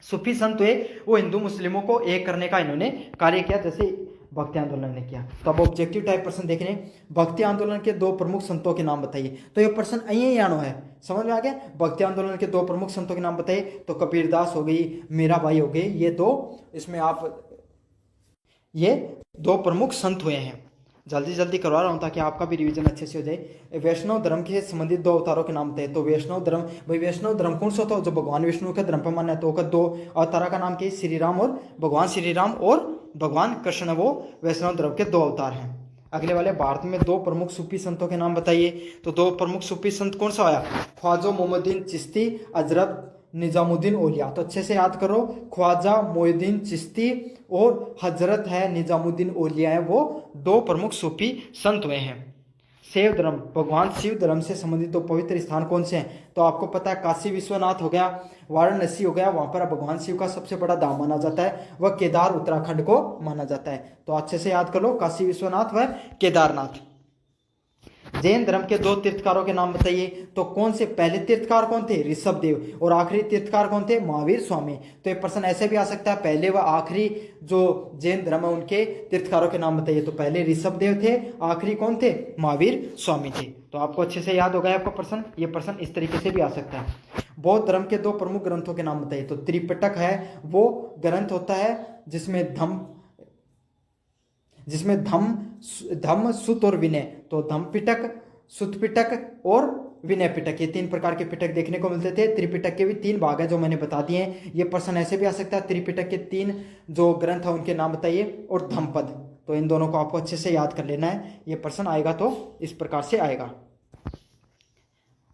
सूफी संत हुए, वो हिंदू मुस्लिमों को एक करने का इन्होंने कार्य किया, जैसे भक्ति आंदोलन ने किया। तो अब ऑब्जेक्टिव टाइप प्रश्न देख रहे हैं, भक्ति आंदोलन के दो प्रमुख संतों के नाम बताइए। तो ये प्रश्न यही आना है, समझ में आ गया। भक्ति आंदोलन के दो प्रमुख संतों के नाम बताइए, तो कबीरदास हो गई, मीराबाई हो गई, ये दो, इसमें आप ये दो प्रमुख संत हुए हैं। जल्दी करवा रहा हूँ ताकि आपका भी रिवीजन अच्छे से हो जाए। वैष्णव धर्म के संबंधित दो अवतारों के नाम थे। तो वैष्णव धर्म, भाई वैष्णव धर्म कौन सा था, जो भगवान विष्णु के धर्म पर माना है, तो दो अवतारा का नाम क्या, श्री राम और भगवान श्री राम और भगवान कृष्ण, वो वैष्णव धर्म के दो अवतार हैं। अगले वाले, भारत में दो प्रमुख सूफी संतों के नाम बताइए। तो दो प्रमुख सूफी संत कौन सा आया, ख्वाजा मोहम्मदीन चिश्ती, हजरत निजामुद्दीन औलिया। तो अच्छे से याद करो, ख्वाजा मोहिउद्दीन चिश्ती और हजरत है निजामुद्दीन औलिया है, वो दो प्रमुख सूफी संत हुए हैं। शैव धर्म, भगवान शिव धर्म से संबंधित दो पवित्र स्थान कौन से हैं। तो आपको पता है काशी विश्वनाथ हो गया, वाराणसी हो गया, वहाँ पर भगवान शिव का सबसे बड़ा धाम माना जाता है, वह केदार उत्तराखंड को माना जाता है। तो अच्छे से याद कर लो, काशी विश्वनाथ व केदारनाथ। जैन धर्म के 2 तीर्थकारों के नाम बताइए। तो कौन से पहले तीर्थकार कौन थे? ऋषभदेव। और आखिरी तीर्थकार कौन थे? महावीर स्वामी। तो ये प्रश्न ऐसे भी आ सकता है, पहले व आखिरी जो जैन धर्म है उनके तीर्थकारों के नाम बताइए। तो पहले ऋषभदेव थे, आखिरी कौन थे? महावीर स्वामी थे। तो आपको अच्छे से याद हो गया आपका प्रश्न। ये प्रश्न इस तरीके से भी आ सकता है। बौद्ध धर्म के 2 प्रमुख ग्रंथों के नाम बताइए। तो त्रिपिटक है वो ग्रंथ होता है जिसमें धम्म, सुत और विनय। तो धम्म पिटक, सुत पिटक और विनय पिटक, ये 3 प्रकार के पिटक देखने को मिलते थे। त्रिपिटक के भी 3 भाग हैं जो मैंने बता दिए हैं। ये प्रश्न ऐसे भी आ सकता है, त्रिपिटक के 3 जो ग्रंथ है उनके नाम बताइए। और धम्मपद, तो इन दोनों को आपको अच्छे से याद कर लेना है। ये प्रश्न आएगा तो इस प्रकार से आएगा।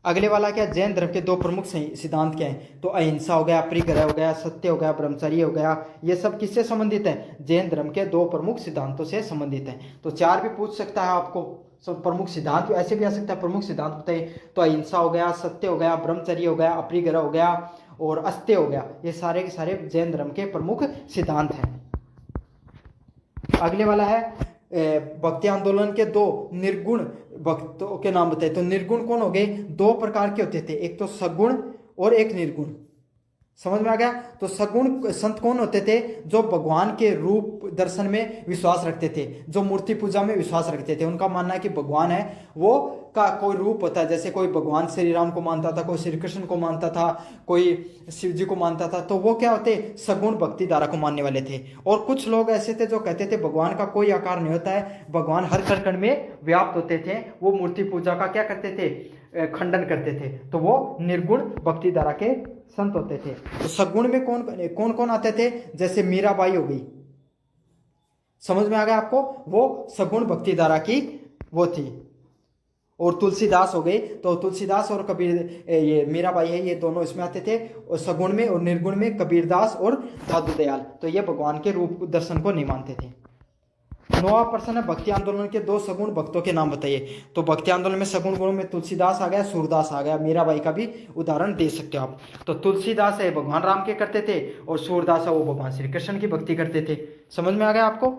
अगले वाला क्या? जैन धर्म के 2 प्रमुख सिद्धांत क्या हैं? तो अहिंसा हो गया, परिग्रह हो गया, सत्य हो गया, ब्रह्मचर्य हो गया। ये सब किससे संबंधित है? जैन धर्म के 2 प्रमुख सिद्धांतों से संबंधित है। तो 4 भी पूछ सकता है आपको। सब प्रमुख सिद्धांत ऐसे भी आ सकता है, प्रमुख सिद्धांत बताइए। तो अहिंसा हो गया, सत्य हो गया, ब्रह्मचर्य हो गया, अपरिग्रह हो गया और अस्त्य हो गया। ये सारे के सारे जैन धर्म के प्रमुख सिद्धांत हैं। अगले वाला है भक्ति आंदोलन के 2 निर्गुण भक्तों के नाम बताए। तो निर्गुण कौन हो गए? 2 प्रकार के होते थे, एक तो सगुण और एक निर्गुण। समझ में आ गया? तो सगुण संत कौन होते थे? जो भगवान के रूप दर्शन में विश्वास रखते थे, जो मूर्ति पूजा में विश्वास रखते थे। उनका मानना है कि भगवान है वो का कोई रूप होता है। जैसे कोई भगवान श्री राम को मानता था, कोई श्री कृष्ण को मानता था, कोई शिव जी को मानता था। तो वो क्या होते? सगुण भक्ति धारा को मानने वाले थे। और कुछ लोग ऐसे थे जो कहते थे भगवान का कोई आकार नहीं होता है, भगवान हर कण में व्याप्त होते थे। वो मूर्ति पूजा का क्या करते थे? खंडन करते थे। तो वो निर्गुण भक्ति धारा के संत होते थे। तो सगुण में कौन कौन आते थे? जैसे मीराबाई हो गई। समझ में आ गया आपको? वो सगुण भक्ति धारा की वो थी। और तुलसीदास हो गए। तो तुलसीदास और कबीर, ये मीराबाई है, ये दोनों इसमें आते थे। और सगुण में और निर्गुण में कबीरदास और दादू दयाल। तो ये भगवान के रूप दर्शन को नहीं मानते थे। 9वां प्रश्न है भक्ति आंदोलन के 2 सगुण भक्तों के नाम बताइए। तो भक्ति आंदोलन में सगुण गुणों में तुलसीदास आ गया, सूरदास आ गया। मीराबाई का भी उदाहरण दे सकते हो आप। तो तुलसीदास है भगवान राम के करते थे, और सूरदास है वो भगवान श्री कृष्ण की भक्ति करते थे। समझ में आ गया आपको?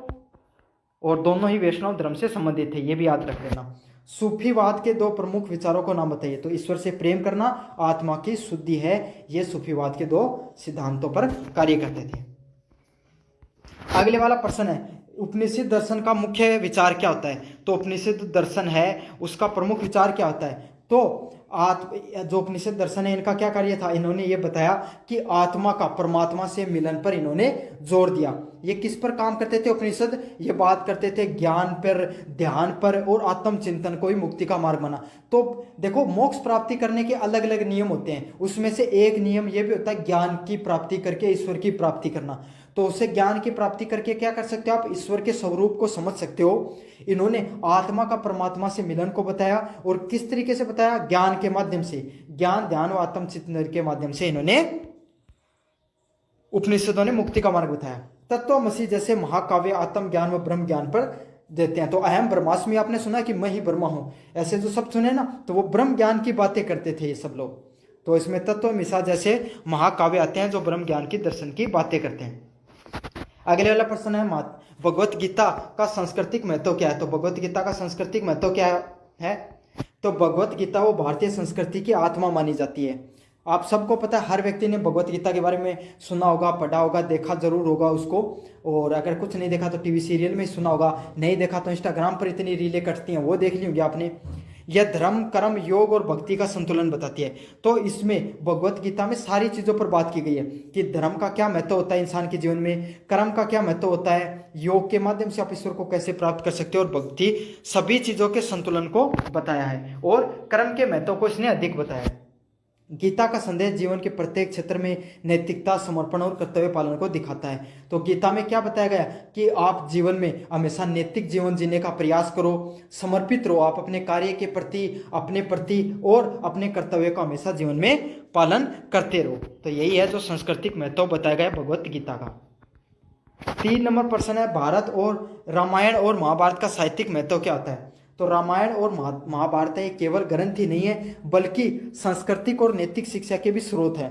और दोनों ही वैष्णव धर्म से संबंधित थे, ये भी याद रख लेना। सूफीवाद के 2 प्रमुख विचारों को नाम बताइए। तो ईश्वर से प्रेम करना, आत्मा की शुद्धि है, ये सूफीवाद के 2 सिद्धांतों पर कार्य करते थे। अगले वाला प्रश्न है उपनिषद दर्शन का मुख्य विचार क्या होता है? तो उपनिषद दर्शन है उसका प्रमुख विचार क्या होता है? तो जो उपनिषद दर्शन है इनका क्या कार्य था? इन्होंने ये बताया कि आत्मा का परमात्मा से मिलन पर इन्होंने जोर दिया। ये किस पर काम करते थे उपनिषद? ये बात करते थे ज्ञान पर, ध्यान पर और आत्मचिंतन को ही मुक्ति का मार्ग माना। तो देखो, मोक्ष प्राप्ति करने के अलग अलग नियम होते हैं। उसमें से एक नियम ये भी होता है ज्ञान की प्राप्ति करके ईश्वर की प्राप्ति करना। तो उससे ज्ञान की प्राप्ति करके क्या कर सकते हो आप? ईश्वर के स्वरूप को समझ सकते हो। इन्होंने आत्मा का परमात्मा से मिलन को बताया। और किस तरीके से बताया? ज्ञान के माध्यम से, ज्ञान, ध्यान और आत्मचिंतन के माध्यम से इन्होंने, उपनिषदों ने मुक्ति का मार्ग बताया। तत्वमसि जैसे महाकाव्य आत्म ज्ञान व ब्रह्म ज्ञान पर देते हैं। तो अहम ब्रह्मास्मि आपने सुना कि मैं ही ब्रह्मा हूं, ऐसे जो सब सुने ना, तो वो ब्रह्म ज्ञान की बातें करते थे ये सब लोग। तो इसमें तत्वमसि जैसे महाकाव्य आते हैं जो ब्रह्म ज्ञान की दर्शन की बातें करते हैं। अगले वाला प्रश्न है भगवत गीता का सांस्कृतिक महत्व क्या है? तो भगवत गीता का सांस्कृतिक महत्व क्या है? तो भगवत गीता वो भारतीय संस्कृति की आत्मा मानी जाती है। आप सबको पता है, हर व्यक्ति ने भगवत गीता के बारे में सुना होगा, पढ़ा होगा, देखा जरूर होगा उसको। और अगर कुछ नहीं देखा तो टीवी सीरियल में ही सुना होगा, नहीं देखा तो इंस्टाग्राम पर इतनी रीलें कटती हैं वो देख ली होगी आपने। यह धर्म, कर्म, योग और भक्ति का संतुलन बताती है। तो इसमें भगवत गीता में सारी चीज़ों पर बात की गई है कि धर्म का क्या महत्व होता है इंसान के जीवन में, कर्म का क्या महत्व होता है, योग के माध्यम से आप ईश्वर को कैसे प्राप्त कर सकते हो, और भक्ति, सभी चीज़ों के संतुलन को बताया है। और कर्म के महत्व को इसने अधिक बताया है। गीता का संदेश जीवन के प्रत्येक क्षेत्र में नैतिकता, समर्पण और कर्तव्य पालन को दिखाता है। तो गीता में क्या बताया गया कि आप जीवन में हमेशा नैतिक जीवन जीने का प्रयास करो, समर्पित रहो आप अपने कार्य के प्रति, अपने प्रति, और अपने कर्तव्य का हमेशा जीवन में पालन करते रहो। तो यही है जो सांस्कृतिक महत्व बताया गया भगवत गीता का। 3 नंबर प्रश्न है भारत और रामायण और महाभारत का साहित्यिक महत्व क्या होता है? तो रामायण और महाभारत ये केवल ग्रंथ ही नहीं है बल्कि सांस्कृतिक और नैतिक शिक्षा के भी स्रोत है।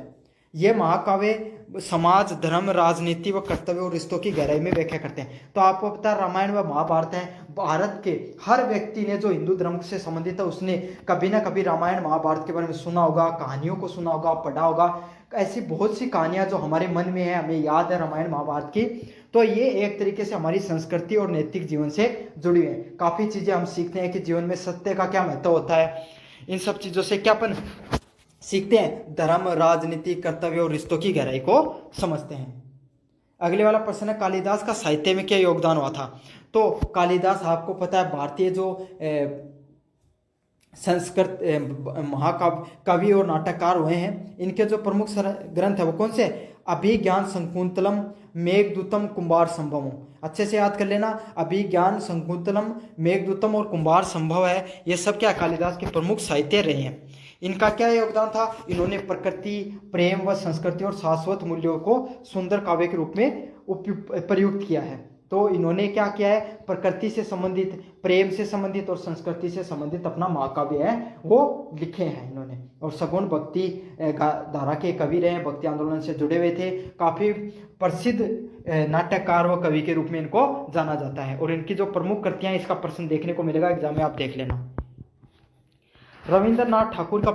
ये महाकाव्य समाज, धर्म, राजनीति व कर्तव्य और रिश्तों की गहराई में व्याख्या करते हैं। तो आपको पता है रामायण व महाभारत है, भारत के हर व्यक्ति ने जो हिंदू धर्म से संबंधित है उसने कभी ना कभी रामायण महाभारत के बारे में सुना होगा, कहानियों को सुना होगा, पढ़ा होगा। ऐसी बहुत सी कहानियां जो हमारे मन में है, हमें याद है रामायण महाभारत की। तो ये एक तरीके से हमारी संस्कृति और नैतिक जीवन से जुड़ी हुई है। काफ़ी चीज़ें हम सीखते हैं कि जीवन में सत्य का क्या महत्व होता है। इन सब चीज़ों से क्या अपन सीखते हैं? धर्म, राजनीति, कर्तव्य और रिश्तों की गहराई को समझते हैं। अगले वाला प्रश्न है, कालिदास का साहित्य में क्या योगदान हुआ था? तो कालिदास आपको पता है भारतीय जो संस्कृत महाकाव्य कवि और नाटककार हुए हैं। इनके जो प्रमुख ग्रंथ है वो कौन से? अभिज्ञान शकुंतलम, मेघदूतम, कुंभार संभवम। अच्छे से याद कर लेना, अभिज्ञान शकुंतलम, मेघदूतम और कुंभार संभव है, ये सब क्या कालिदास के प्रमुख साहित्य रहे हैं। इनका क्या योगदान था? इन्होंने प्रकृति, प्रेम व संस्कृति और शाश्वत मूल्यों को सुंदर काव्य के रूप में प्रयुक्त किया है। तो इन्होंने क्या किया है? प्रकृति से संबंधित, प्रेम से संबंधित और संस्कृति से संबंधित अपना महाकाव्य है वो लिखे हैं इन्होंने। और सगुण भक्ति धारा के कवि रहे, भक्ति आंदोलन से जुड़े हुए थे। काफ़ी प्रसिद्ध नाटककार व कवि के रूप में इनको जाना जाता है। और इनकी जो प्रमुख कृतियां, इसका प्रश्न देखने को मिलेगा एग्जाम में, आप देख लेना। रविंद्रनाथ ठाकुर का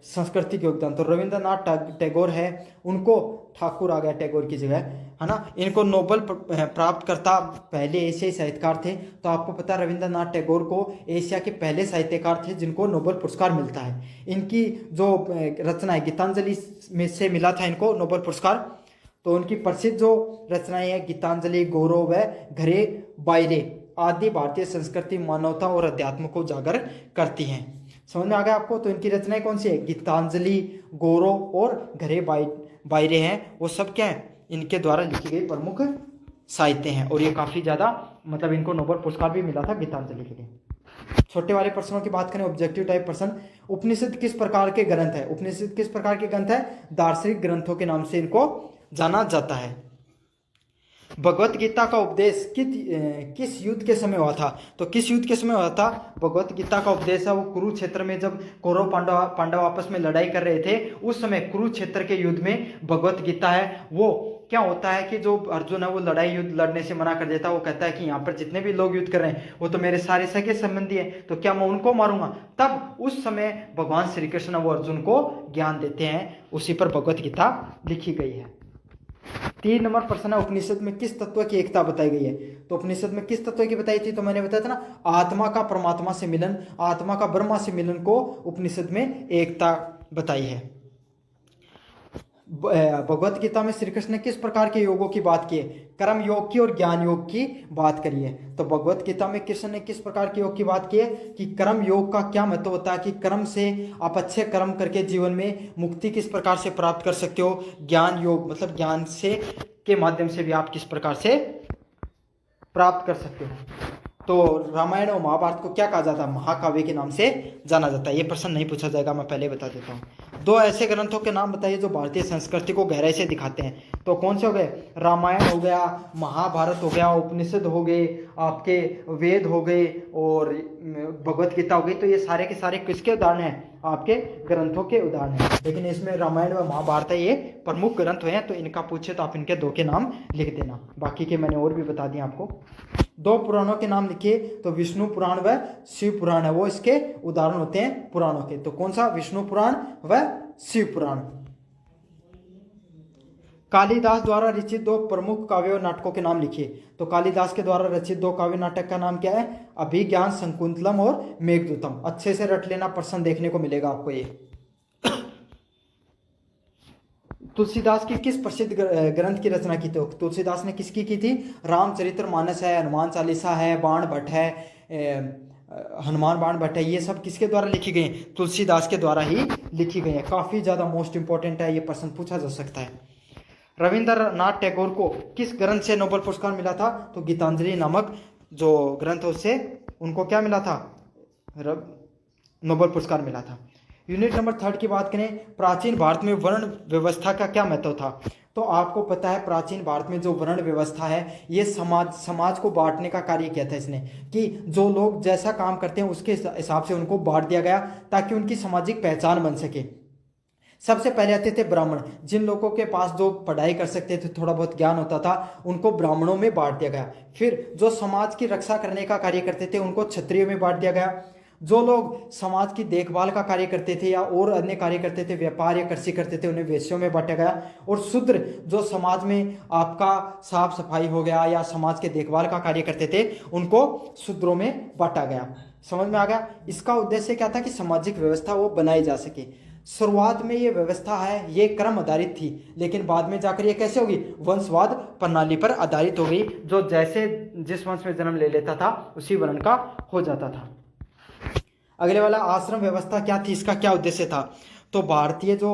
संस्कृति के योगदान, तो रविंद्रनाथ टैगोर है, उनको ठाकुर आ गया टैगोर की जगह, है ना। इनको नोबेल प्राप्त करता पहले एशियाई साहित्यकार थे। तो आपको पता है रविंद्रनाथ टैगोर को एशिया के पहले साहित्यकार थे जिनको नोबेल पुरस्कार मिलता है। इनकी जो रचना है गीतांजलि में से मिला था इनको नोबेल पुरस्कार। तो उनकी प्रसिद्ध जो रचनाएं हैं गीतांजलि, गौरव व घरे बायरे आदि भारतीय संस्कृति, मानवता और अध्यात्म को उजागर करती हैं। समझ में आ गया आपको? तो इनकी रचनाएं कौन सी है? गीतांजलि, गौरव और घरे बायरे हैं, वो सब क्या है? इनके द्वारा लिखी गई प्रमुख साहित्य हैं। और ये काफ़ी ज़्यादा, मतलब इनको नोबेल पुरस्कार भी मिला था गीतांजलि के लिए। छोटे वाले प्रश्नों की बात करें, ऑब्जेक्टिव टाइप प्रश्न, उपनिषद किस प्रकार के ग्रंथ है? उपनिषद किस प्रकार के ग्रंथ है? दार्शनिक ग्रंथों के नाम से इनको जाना जाता है। भगवत गीता का उपदेश किस युद्ध के समय हुआ था? तो किस युद्ध के समय हुआ था भगवत गीता का उपदेश है? वो कुरुक्षेत्र में, जब कौरव पांडव आपस में लड़ाई कर रहे थे, उस समय कुरुक्षेत्र के युद्ध में भगवत गीता है। वो क्या होता है कि जो अर्जुन है वो लड़ाई युद्ध लड़ने से मना कर देता है। वो कहता है कि यहाँ पर जितने भी लोग युद्ध कर रहे हैं वो तो मेरे सारे सगे संबंधी है, तो क्या मैं उनको मारूंगा? तब उस समय भगवान श्री कृष्ण वो अर्जुन को ज्ञान देते हैं, उसी पर भगवत गीता लिखी गई है। 3 नंबर प्रश्न है, उपनिषद में किस तत्व की एकता बताई गई है? तो उपनिषद में किस तत्व की बताई थी? तो मैंने बताया था ना, आत्मा का परमात्मा से मिलन, आत्मा का ब्रह्मा से मिलन को उपनिषद में एकता बताई है। भगवत गीता में श्री कृष्ण ने किस प्रकार के योगों की बात की है? कर्म योग की और ज्ञान योग की बात करी है। तो भगवत गीता में कृष्ण ने किस प्रकार के योग की बात की है कि कर्म योग का क्या महत्व होता है, कि कर्म से आप अच्छे कर्म करके जीवन में मुक्ति किस प्रकार से प्राप्त कर सकते हो। ज्ञान योग मतलब ज्ञान से के माध्यम से भी आप किस प्रकार से प्राप्त कर सकते हो। तो रामायण और महाभारत को क्या कहा जाता है? महाकाव्य के नाम से जाना जाता है। ये प्रश्न नहीं पूछा जाएगा, मैं पहले बता देता हूँ। 2 ऐसे ग्रंथों के नाम बताइए जो भारतीय संस्कृति को गहराई से दिखाते हैं। तो कौन से हो गए? रामायण हो गया, महाभारत हो गया, उपनिषद हो गए, आपके वेद हो गए और भगवत गीता हो गई। तो ये सारे के सारे किसके उदाहरण हैं? आपके ग्रंथों के उदाहरण हैं। लेकिन इसमें रामायण व महाभारत ये प्रमुख ग्रंथ हैं। तो इनका पूछे तो आप इनके 2 के नाम लिख देना, बाकी के मैंने और भी बता दिए आपको। 2 पुराणों के नाम लिखिए। तो विष्णु पुराण व शिव पुराण है, वो इसके उदाहरण होते हैं पुराणों के। तो कौन सा? विष्णु पुराण व शिव पुराण। कालिदास द्वारा रचित 2 प्रमुख काव्य और नाटकों के नाम लिखिए। तो कालिदास के द्वारा रचित 2 काव्य नाटक का नाम क्या है? अभिज्ञान शकुंतलम और मेघदूतम। अच्छे से रट लेना, प्रश्न देखने को मिलेगा आपको ये। तुलसीदास की किस प्रसिद्ध ग्रंथ की रचना की थी? तुलसीदास ने किसकी की थी? रामचरितमानस है, हनुमान चालीसा है, बाण भट्ट है, हनुमान बाण भट्ट है। ये सब किसके द्वारा लिखी गई? तुलसीदास के द्वारा ही लिखी गई है। काफ़ी ज़्यादा मोस्ट इंपॉर्टेंट है, ये प्रश्न पूछा जा सकता है। रविंद्रनाथ टैगोर को किस ग्रंथ से नोबेल पुरस्कार मिला था? तो गीतांजलि नामक जो ग्रंथ उससे उनको क्या मिला था? नोबेल पुरस्कार मिला था। यूनिट नंबर 3 की बात करें, प्राचीन भारत में वर्ण व्यवस्था का क्या महत्व था? तो आपको पता है प्राचीन भारत में जो वर्ण व्यवस्था है ये समाज को बांटने का कार्य किया था इसने, कि जो लोग जैसा काम करते हैं उसके हिसाब से उनको बांट दिया गया ताकि उनकी सामाजिक पहचान बन सके। सबसे पहले आते थे ब्राह्मण, जिन लोगों के पास जो पढ़ाई कर सकते थे, थोड़ा बहुत ज्ञान होता था, उनको ब्राह्मणों में बांट दिया गया। फिर जो समाज की रक्षा करने का कार्य करते थे उनको क्षत्रियों में बांट दिया गया। जो लोग समाज की देखभाल का कार्य करते थे या और अन्य कार्य करते थे, व्यापार या कृषि करते थे, उन्हें वैश्यों में बांटा गया। और शूद्र जो समाज में आपका साफ सफाई हो गया या समाज के देखभाल का कार्य करते थे, उनको शूद्रों में बांटा गया। समझ में आ गया? इसका उद्देश्य क्या था कि सामाजिक व्यवस्था वो बनाई जा सके। शुरुआत में ये व्यवस्था है ये क्रम आधारित थी, लेकिन बाद में जाकर ये कैसे होगी? वंशवाद प्रणाली पर आधारित हो गई। जो जैसे जिस वंश में जन्म ले लेता था उसी वर्ण का हो जाता था। अगले वाला आश्रम व्यवस्था क्या थी, इसका क्या उद्देश्य था? तो भारतीय जो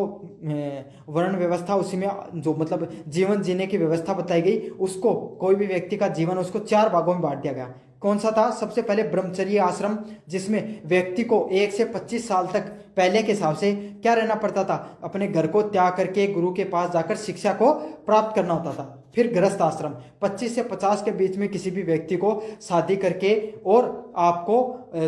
वर्ण व्यवस्था उसी में जो मतलब जीवन जीने की व्यवस्था बताई गई, उसको कोई भी व्यक्ति का जीवन उसको 4 भागों में बांट दिया गया। कौन सा था? सबसे पहले ब्रह्मचर्य आश्रम, जिसमें व्यक्ति को 1 से 25 साल तक पहले के हिसाब से क्या रहना पड़ता था? अपने घर को त्याग करके गुरु के पास जाकर शिक्षा को प्राप्त करना होता था। फिर गृहस्थ आश्रम, 25 से 50 के बीच में किसी भी व्यक्ति को शादी करके और आपको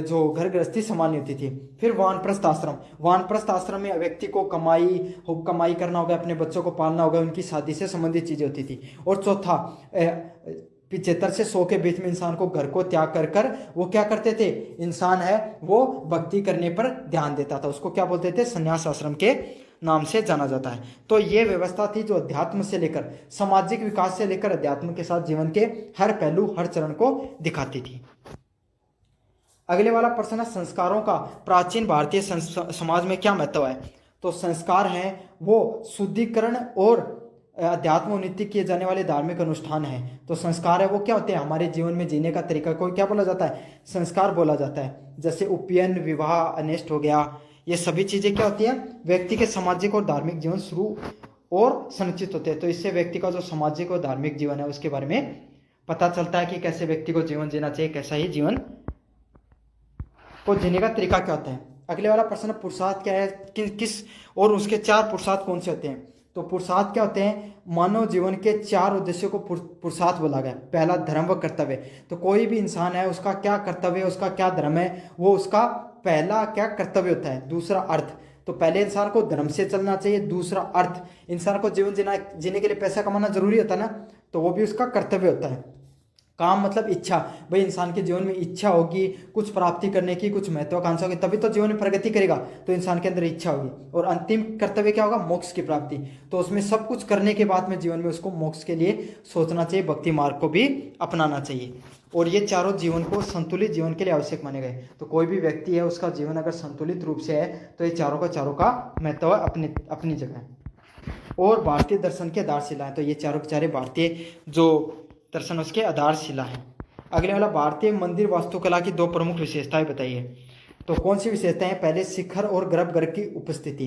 जो घर गृहस्थी संभालनी होती थी। फिर वानप्रस्थ आश्रम, वानप्रस्थ आश्रम में व्यक्ति को कमाई करना होगा, अपने बच्चों को पालना होगा, उनकी शादी से संबंधित चीजें होती थी। और चौथा 75 से 100 के बीच में इंसान को घर को त्याग कर कर वो क्या करते थे? इंसान है वो भक्ति करने पर ध्यान देता था। उसको क्या बोलते थे? संन्यास आश्रम के नाम से जाना जाता है। तो ये व्यवस्था थी जो अध्यात्म से लेकर सामाजिक विकास से लेकर अध्यात्म के साथ जीवन के हर पहलू हर चरण को दिखाती थी। अगले वाला प्रश्न है, संस्कारों का प्राचीन भारतीय समाज में क्या महत्व है? तो संस्कार हैं वो शुद्धिकरण और अध्यात्म उन्नति किए जाने वाले धार्मिक अनुष्ठान हैं। तो संस्कार है वो क्या होते हैं? हमारे जीवन में जीने का तरीका को क्या बोला जाता है? संस्कार बोला जाता है। जैसे उपनयन, विवाह, अनिष्ट हो गया, ये सभी चीजें क्या होती हैं? व्यक्ति के सामाजिक और धार्मिक जीवन शुरू और संचित होते हैं। तो इससे व्यक्ति का जो सामाजिक और धार्मिक जीवन है उसके बारे में पता चलता है कि कैसे व्यक्ति को जीवन जीना चाहिए, कैसा ही जीवन को जीने का तरीका क्या होता है। अगले वाला प्रश्न, पुरुषार्थ क्या है, किस और उसके 4 पुरुषार्थ कौन से होते हैं? तो पुरुषार्थ क्या होते हैं? मानव जीवन के 4 उद्देश्यों को पुरुषार्थ बोला गया। पहला धर्म व कर्तव्य, तो कोई भी इंसान है उसका क्या कर्तव्य, उसका क्या धर्म है, वो उसका पहला क्या कर्तव्य होता है। दूसरा अर्थ, तो पहले इंसान को धर्म से चलना चाहिए। दूसरा अर्थ, इंसान को जीवन जीने के लिए पैसा कमाना जरूरी होता है ना, तो वो भी उसका कर्तव्य होता है। काम मतलब इच्छा, भाई इंसान के जीवन में इच्छा होगी कुछ प्राप्ति करने की, कुछ महत्वाकांक्षा होगी, तभी तो जीवन में प्रगति करेगा। तो इंसान के अंदर इच्छा होगी। और अंतिम कर्तव्य क्या होगा? मोक्ष की प्राप्ति। तो उसमें सब कुछ करने के बाद में जीवन में उसको मोक्ष के लिए सोचना चाहिए, भक्ति मार्ग को भी अपनाना चाहिए। और ये चारों जीवन को संतुलित जीवन के लिए आवश्यक माने गए। तो कोई भी व्यक्ति है उसका जीवन अगर संतुलित रूप से है तो ये चारों का महत्व अपनी जगह। और भारतीय दर्शन के आधारशिला है, तो ये चारों के चारे भारतीय जो दर्शन उसके आधारशिला है। अगले वाला, भारतीय मंदिर वास्तुकला की 2 प्रमुख विशेषताएं बताइए। तो कौन सी विशेषताएं? पहले शिखर और गर्भगृह की उपस्थिति।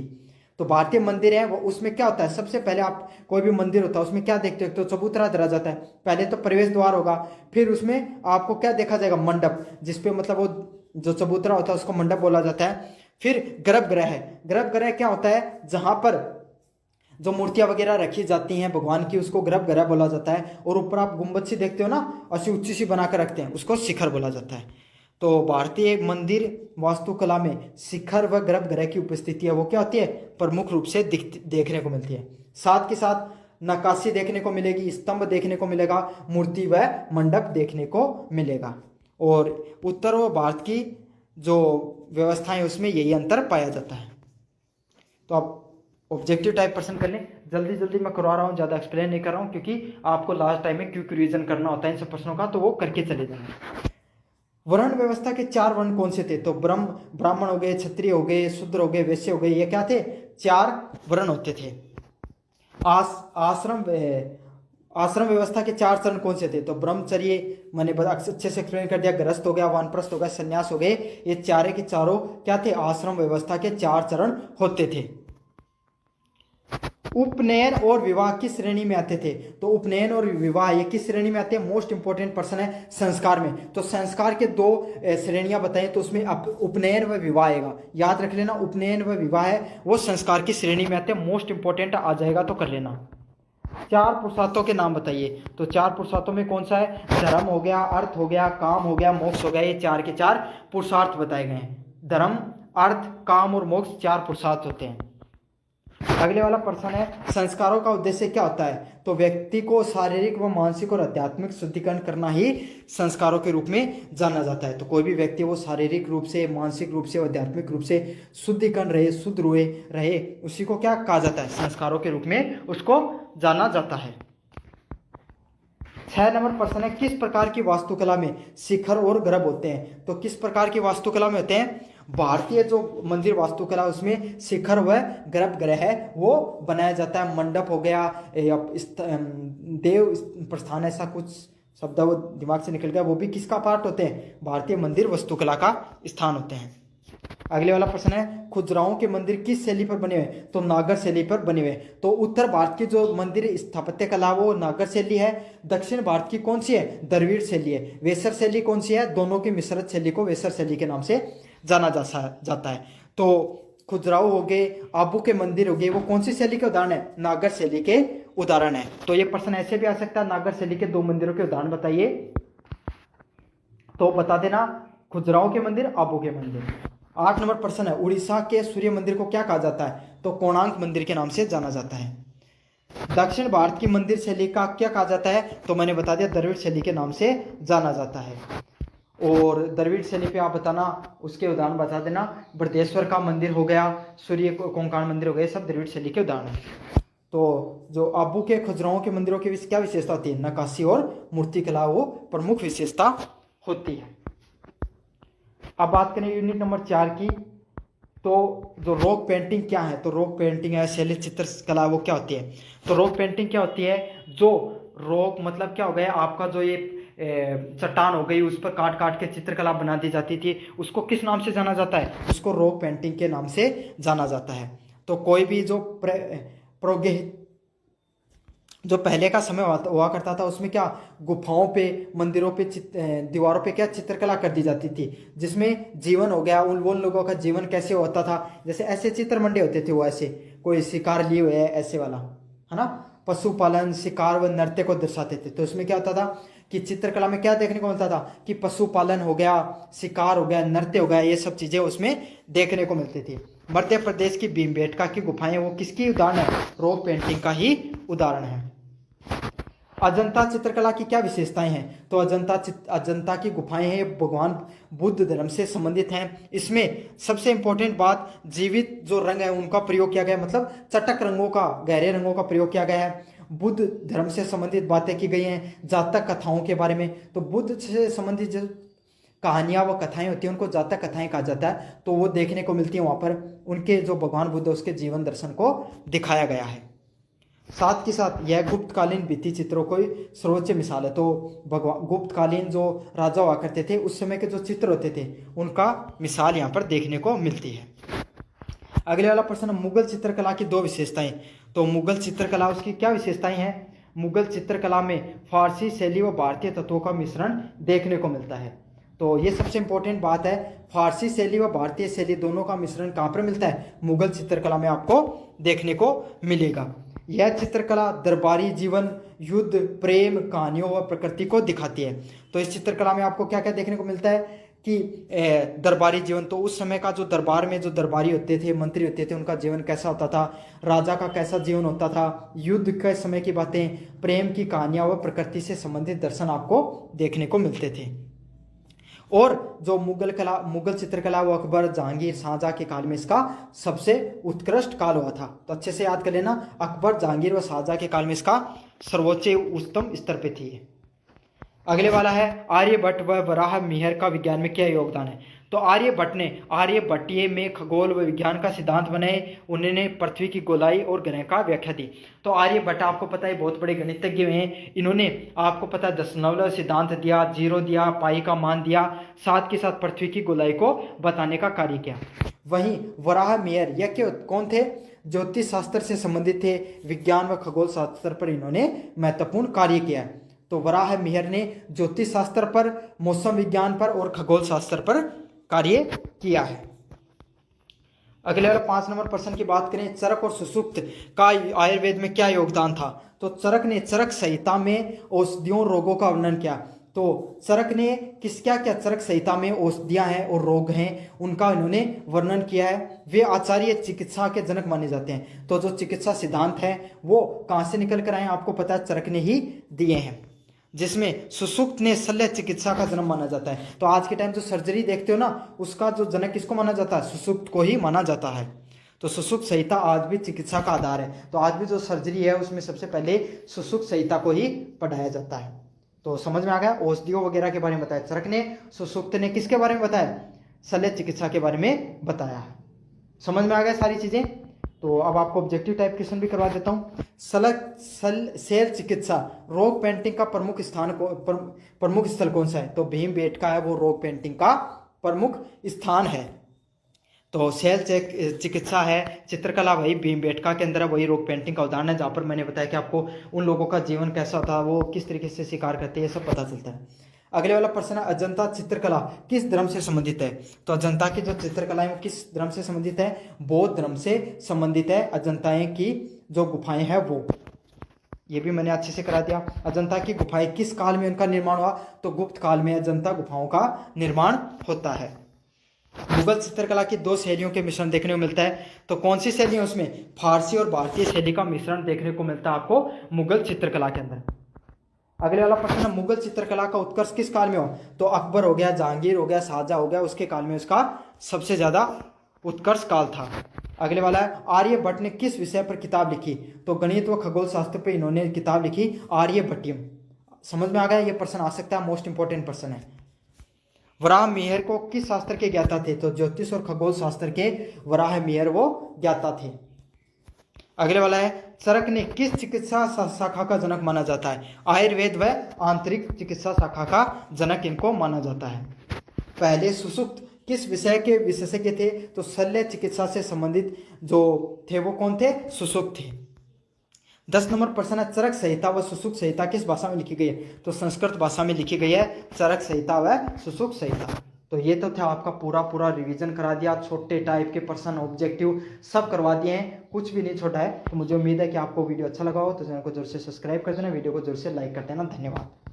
तो भारतीय मंदिर है वो उसमें क्या होता है? सबसे पहले आप कोई भी मंदिर होता है उसमें क्या देखते हो? तो चबूतरा धरा जाता है। पहले तो प्रवेश द्वार होगा, फिर उसमें आपको क्या देखा जाएगा? मंडप, जिसपे मतलब वो जो चबूतरा होता है उसको मंडप बोला जाता है। फिर गर्भगृह है। गर्भगृह क्या होता है? जहां पर जो मूर्तियां वगैरह रखी जाती हैं भगवान की, उसको गर्भगृह बोला जाता है। और ऊपर आप गुंबद सी देखते हो ना, ऐसी ऊंची सी बनाकर रखते हैं, उसको शिखर बोला जाता है। तो भारतीय मंदिर वास्तुकला में शिखर व गर्भगृह की उपस्थिति है वो क्या होती है? प्रमुख रूप से देखने को मिलती है। साथ के साथ नक्काशी देखने को मिलेगी, स्तंभ देखने को मिलेगा, मूर्ति व मंडप देखने को मिलेगा। और उत्तर व भारत की जो व्यवस्थाएं उसमें यही अंतर पाया जाता है। तो आप ऑब्जेक्टिव टाइप प्रश्न कर लें। जल्दी मैं करवा रहा हूँ, ज़्यादा एक्सप्लेन नहीं कर रहा हूँ, क्योंकि आपको लास्ट टाइम में क्विक रिवीजन करना होता है इन सब प्रश्नों का, तो वो करके चले जाएंगे। वर्ण व्यवस्था के 4 वर्ण कौन से थे? तो ब्राह्मण हो गए, क्षत्रिय हो गए, शूद्र हो गए, वैश्य हो गए, ये क्या थे? 4 वर्ण होते थे। आश्रम व्यवस्था के 4 चरण कौन से थे? तो ब्रह्मचर्य मैंने अच्छे से एक्सप्लेन कर दिया, गृहस्थ हो गया, वानप्रस्थ हो गया, संन्यास हो गए, ये चारे के चारों क्या थे? आश्रम व्यवस्था के 4 चरण होते थे। उपनयन और विवाह किस श्रेणी में आते थे? तो उपनयन और विवाह ये किस श्रेणी में आते हैं? मोस्ट इंपोर्टेंट प्रश्न है संस्कार में। तो संस्कार के 2 श्रेणियां बताएं, तो उसमें उपनयन व विवाह आएगा। याद रख लेना, उपनयन व विवाह है वो संस्कार की श्रेणी में आते हैं। मोस्ट इंपोर्टेंट आ जाएगा, तो कर लेना। 4 पुरुषार्थों के नाम बताइए। तो 4 पुरुषार्थों में कौन सा है? धर्म हो गया, अर्थ हो गया, काम हो गया, मोक्ष हो गया। ये 4 के 4 पुरुषार्थ बताए गए हैं। धर्म, अर्थ, काम और मोक्ष 4 पुरुषार्थ होते हैं। अगले वाला प्रश्न है, संस्कारों का उद्देश्य क्या होता है? तो व्यक्ति को शारीरिक व मानसिक और आध्यात्मिक शुद्धिकरण करना ही संस्कारों के रूप में जाना जाता है। तो कोई भी व्यक्ति वो शारीरिक रूप से, मानसिक रूप से, आध्यात्मिक रूप से शुद्धिकरण रहे, शुद्ध रहे, उसी को क्या कहा जाता है? संस्कारों के रूप में उसको जाना जाता है। 6 नंबर प्रश्न है, किस प्रकार की वास्तुकला में शिखर और गर्भ होते हैं? तो किस प्रकार की वास्तुकला में होते हैं? भारतीय जो मंदिर वास्तुकला उसमें शिखर व गर्भगृह है वो बनाया जाता है। मंडप हो गया, देव प्रस्थान, ऐसा कुछ शब्द वो दिमाग से निकल गया, वो भी किसका पार्ट होते हैं? भारतीय मंदिर वास्तुकला का स्थान होते हैं। अगले वाला प्रश्न है, खुजराहों के मंदिर किस शैली पर बने हुए? तो नागर शैली पर बने हुए। तो उत्तर भारत की जो मंदिर स्थापत्य कला वो नागर शैली है। दक्षिण भारत की कौन सी है? द्रविड़ शैली है। वेसर शैली कौन सी है? दोनों की मिश्रित शैली को वेसर शैली के नाम से जाना जाता है। तो खुजराहो हो गए, आबू के मंदिर हो गए, वो कौन सी शैली के उदाहरण है? नागर शैली के उदाहरण है। तो ये प्रश्न ऐसे भी आ सकता है, नागर शैली के 2 मंदिरों के उदाहरण बताइए, तो बता देना खुजराहो के मंदिर, आबू के मंदिर। 8 नंबर प्रश्न है, उड़ीसा के सूर्य मंदिर को क्या कहा जाता है? तो कोणार्क मंदिर के नाम से जाना जाता है। दक्षिण भारत की मंदिर शैली का क्या कहा जाता है? तो मैंने बता दिया, द्रविड़ शैली के नाम से जाना जाता है। और द्रविड़ शैली पे आप बताना, उसके उदाहरण बता देना। बृहदेश्वर का मंदिर हो गया, सूर्य कोंकाण मंदिर हो गए, सब द्रविड़ शैली के उदाहरण हैं। तो जो आबू के खजुराहों के मंदिरों की क्या विशेषता होती है? नक्काशी और मूर्तिकला वो प्रमुख विशेषता होती है। अब बात करें यूनिट नंबर 4 की, तो जो रॉक पेंटिंग क्या है? तो रॉक पेंटिंग है शैली चित्रकला, वो क्या होती है? तो रॉक पेंटिंग क्या होती है? जो रॉक मतलब क्या हो गया, आपका जो ये चट्टान हो गई, उस पर काट काट के चित्रकला बना दी जाती थी, उसको किस नाम से जाना जाता है? उसको रॉक पेंटिंग के नाम से जाना जाता है। तो कोई भी जो जो पहले का समय हुआ करता था उसमें क्या गुफाओं पे, मंदिरों पे, दीवारों पे क्या चित्रकला कर दी जाती थी, जिसमें जीवन हो गया, उन लोगों का जीवन कैसे होता था, जैसे ऐसे चित्र मंडे होते थे, वो ऐसे कोई शिकार लिए हुए है ऐसे वाला, है ना, पशुपालन, शिकार व नृत्य को दर्शाते थे। तो उसमें क्या होता था कि चित्रकला में क्या देखने को मिलता था कि पशुपालन हो गया, शिकार हो गया, नृत्य हो गया, ये सब चीजें उसमें देखने को मिलती थी। मध्य प्रदेश की भीमबेटका की गुफाएं वो किसकी उदाहरण है? रॉक पेंटिंग का ही उदाहरण है। अजंता चित्रकला की क्या विशेषताएं हैं? तो अजंता की गुफाएं हैं, भगवान बुद्ध धर्म से संबंधित हैं। इसमें सबसे इंपॉर्टेंट बात, जीवित जो रंग है उनका प्रयोग किया गया है, मतलब चटक रंगों का, गहरे रंगों का प्रयोग किया गया है। बुद्ध धर्म से संबंधित बातें की गई हैं, जातक कथाओं के बारे में। तो बुद्ध से संबंधित जो कहानियां व कथाएं होती हैं उनको जातक कथाएं कहा जाता है। तो वो देखने को मिलती है वहां पर, उनके जो भगवान बुद्ध उसके जीवन दर्शन को दिखाया गया है। साथ के साथ यह गुप्तकालीन भित्ति चित्रों को सर्वोच्च मिसाल है। तो भगवान गुप्तकालीन जो राजा हुआ करते थे उस समय के जो चित्र होते थे उनका मिसाल यहाँ पर देखने को मिलती है। अगले वाला प्रश्न, मुगल चित्रकला की 2 विशेषताएं। तो मुगल चित्रकला उसकी क्या विशेषताएं हैं? मुगल चित्रकला में फारसी शैली व भारतीय तत्वों का मिश्रण देखने को मिलता है। तो ये सबसे इंपॉर्टेंट बात है, फारसी शैली व भारतीय शैली दोनों का मिश्रण कहाँ पर मिलता है? मुगल चित्रकला में आपको देखने को मिलेगा। यह चित्रकला दरबारी जीवन, युद्ध, प्रेम, कहानियों व प्रकृति को दिखाती है। तो इस चित्रकला में आपको क्या क्या देखने को मिलता है कि दरबारी जीवन, तो उस समय का जो दरबार में जो दरबारी होते थे, मंत्री होते थे, उनका जीवन कैसा होता था, राजा का कैसा जीवन होता था, युद्ध के समय की बातें, प्रेम की कहानियां व प्रकृति से संबंधित दर्शन आपको देखने को मिलते थे। और जो मुगल चित्रकला वो अकबर, जहांगीर, शाहजहां के काल में इसका सबसे उत्कृष्ट काल हुआ था। तो अच्छे से याद कर लेना, अकबर, जहांगीर व शाहजहां के काल में इसका सर्वोच्च उच्चतम स्तर पे थी। अगले वाला है, आर्यभट्ट व वराह मिहिर का विज्ञान में क्या योगदान है? तो आर्यभट्टीय में खगोल व विज्ञान का सिद्धांत बनाए, उन्होंने पृथ्वी की गोलाई और ग्रह का व्याख्या दी। तो आर्यभट्ट आपको पता है बहुत बड़े गणितज्ञ हैं, इन्होंने आपको पता है दशमलव सिद्धांत दिया, जीरो दिया, पाई का मान दिया, साथ के साथ पृथ्वी की गोलाई को बताने का कार्य किया। वहीं वराह मिहिर यह कौन थे? ज्योतिष शास्त्र से संबंधित थे, विज्ञान व खगोल शास्त्र पर इन्होंने महत्वपूर्ण कार्य किया। तो वराह मिहिर ने ज्योतिष शास्त्र पर, मौसम विज्ञान पर और खगोल शास्त्र पर कार्य किया है। अगले वाला 5 नंबर प्रश्न की बात करें, चरक और सुषुप्त का आयुर्वेद में क्या योगदान था? तो चरक ने चरक संहिता में औषधियों रोगों का वर्णन किया। तो चरक ने क्या क्या चरक संहिता में औषधियाँ हैं और रोग हैं उनका इन्होंने वर्णन किया है। वे आचार्य चिकित्सा के जनक माने जाते हैं। तो जो चिकित्सा सिद्धांत है वो कहाँ से निकल कर आए आपको पता है, चरक ने ही दिए हैं, जिसमें सुश्रुत ने शल्य चिकित्सा का जन्म माना जाता है। तो आज के टाइम जो सर्जरी देखते हो ना, उसका जो जनक किसको माना जाता है, सुश्रुत को ही माना जाता है। तो सुश्रुत संहिता आज भी चिकित्सा का आधार है। तो आज भी जो सर्जरी है उसमें सबसे पहले सुश्रुत संहिता को ही पढ़ाया जाता है। तो समझ में आ गया, औषधियों वगैरह के बारे में बताया चरक ने, सुश्रुत ने किसके बारे में बताया, शल्य चिकित्सा के बारे में बताया है। समझ में आ गया सारी चीजें। तो अब आपको ऑब्जेक्टिव टाइप क्वेश्चन भी करवा देता हूँ। शल्य चिकित्सा रोग पेंटिंग का प्रमुख स्थल कौन सा है, तो भीमबेटका है वो रोग पेंटिंग का प्रमुख स्थान है। तो शल्य चिकित्सा है, चित्रकला वही भीमबेटका के अंदर है, वही रोग पेंटिंग का उदाहरण है, जहाँ पर मैंने बताया कि आपको उन लोगों का जीवन कैसा होता है, वो किस तरीके से शिकार करते हैं, ये सब पता चलता है। अगले वाला प्रश्न है, अजंता चित्रकला किस धर्म से संबंधित है। तो अजंता की जो चित्रकला है वो किस धर्म से संबंधित है, बौद्ध धर्म से संबंधित है। अजंताएं की जो गुफाएं हैं वो, ये भी मैंने अच्छे से करा दिया। अजंता की गुफाएं किस काल में उनका निर्माण हुआ, तो गुप्त काल में अजंता गुफाओं का निर्माण होता है। मुगल चित्रकला की दो शैलियों के मिश्रण देखने को मिलता है। तो कौन सी शैली है उसमें, फारसी और भारतीय शैली का मिश्रण देखने को मिलता है आपको मुगल चित्रकला के अंदर। अगले वाला प्रश्न है, मुगल चित्रकला का उत्कर्ष किस काल में हो, तो अकबर हो गया, जहांगीर हो गया, शाहजहां हो गया, उसके काल में उसका सबसे ज्यादा उत्कर्ष काल था। अगले वाला है, आर्यभट्ट ने किस विषय पर किताब लिखी, तो गणित व खगोल शास्त्र पर इन्होंने किताब लिखी, आर्यभट्टियम। समझ में आ गया, ये प्रश्न आ सकता है, मोस्ट इंपॉर्टेंट प्रश्न है। वराह मिहिर को किस शास्त्र के ज्ञाता थे, तो ज्योतिष और खगोल शास्त्र के वराह मिहिर वो ज्ञाता थे। अगले वाला है, चरक ने किस चिकित्सा शाखा का जनक माना जाता है, आयुर्वेद व आंतरिक चिकित्सा शाखा का जनक इनको माना जाता है। पहले सुश्रुत किस विषय के विशेषज्ञ थे, तो शल्य चिकित्सा से संबंधित जो थे वो कौन थे, सुश्रुत थे। 10 नंबर प्रश्न है, चरक संहिता व सुश्रुत संहिता किस भाषा में लिखी गई है, तो संस्कृत भाषा में लिखी गई है चरक संहिता व सुश्रुत संहिता। तो ये तो था आपका पूरा रिवीजन करा दिया, छोटे टाइप के प्रश्न ऑब्जेक्टिव सब करवा दिए हैं, कुछ भी नहीं छोटा है। तो मुझे उम्मीद है कि आपको वीडियो अच्छा लगा हो, तो चैनल को जरूर से सब्सक्राइब कर देना, वीडियो को जरूर से लाइक कर देना। धन्यवाद।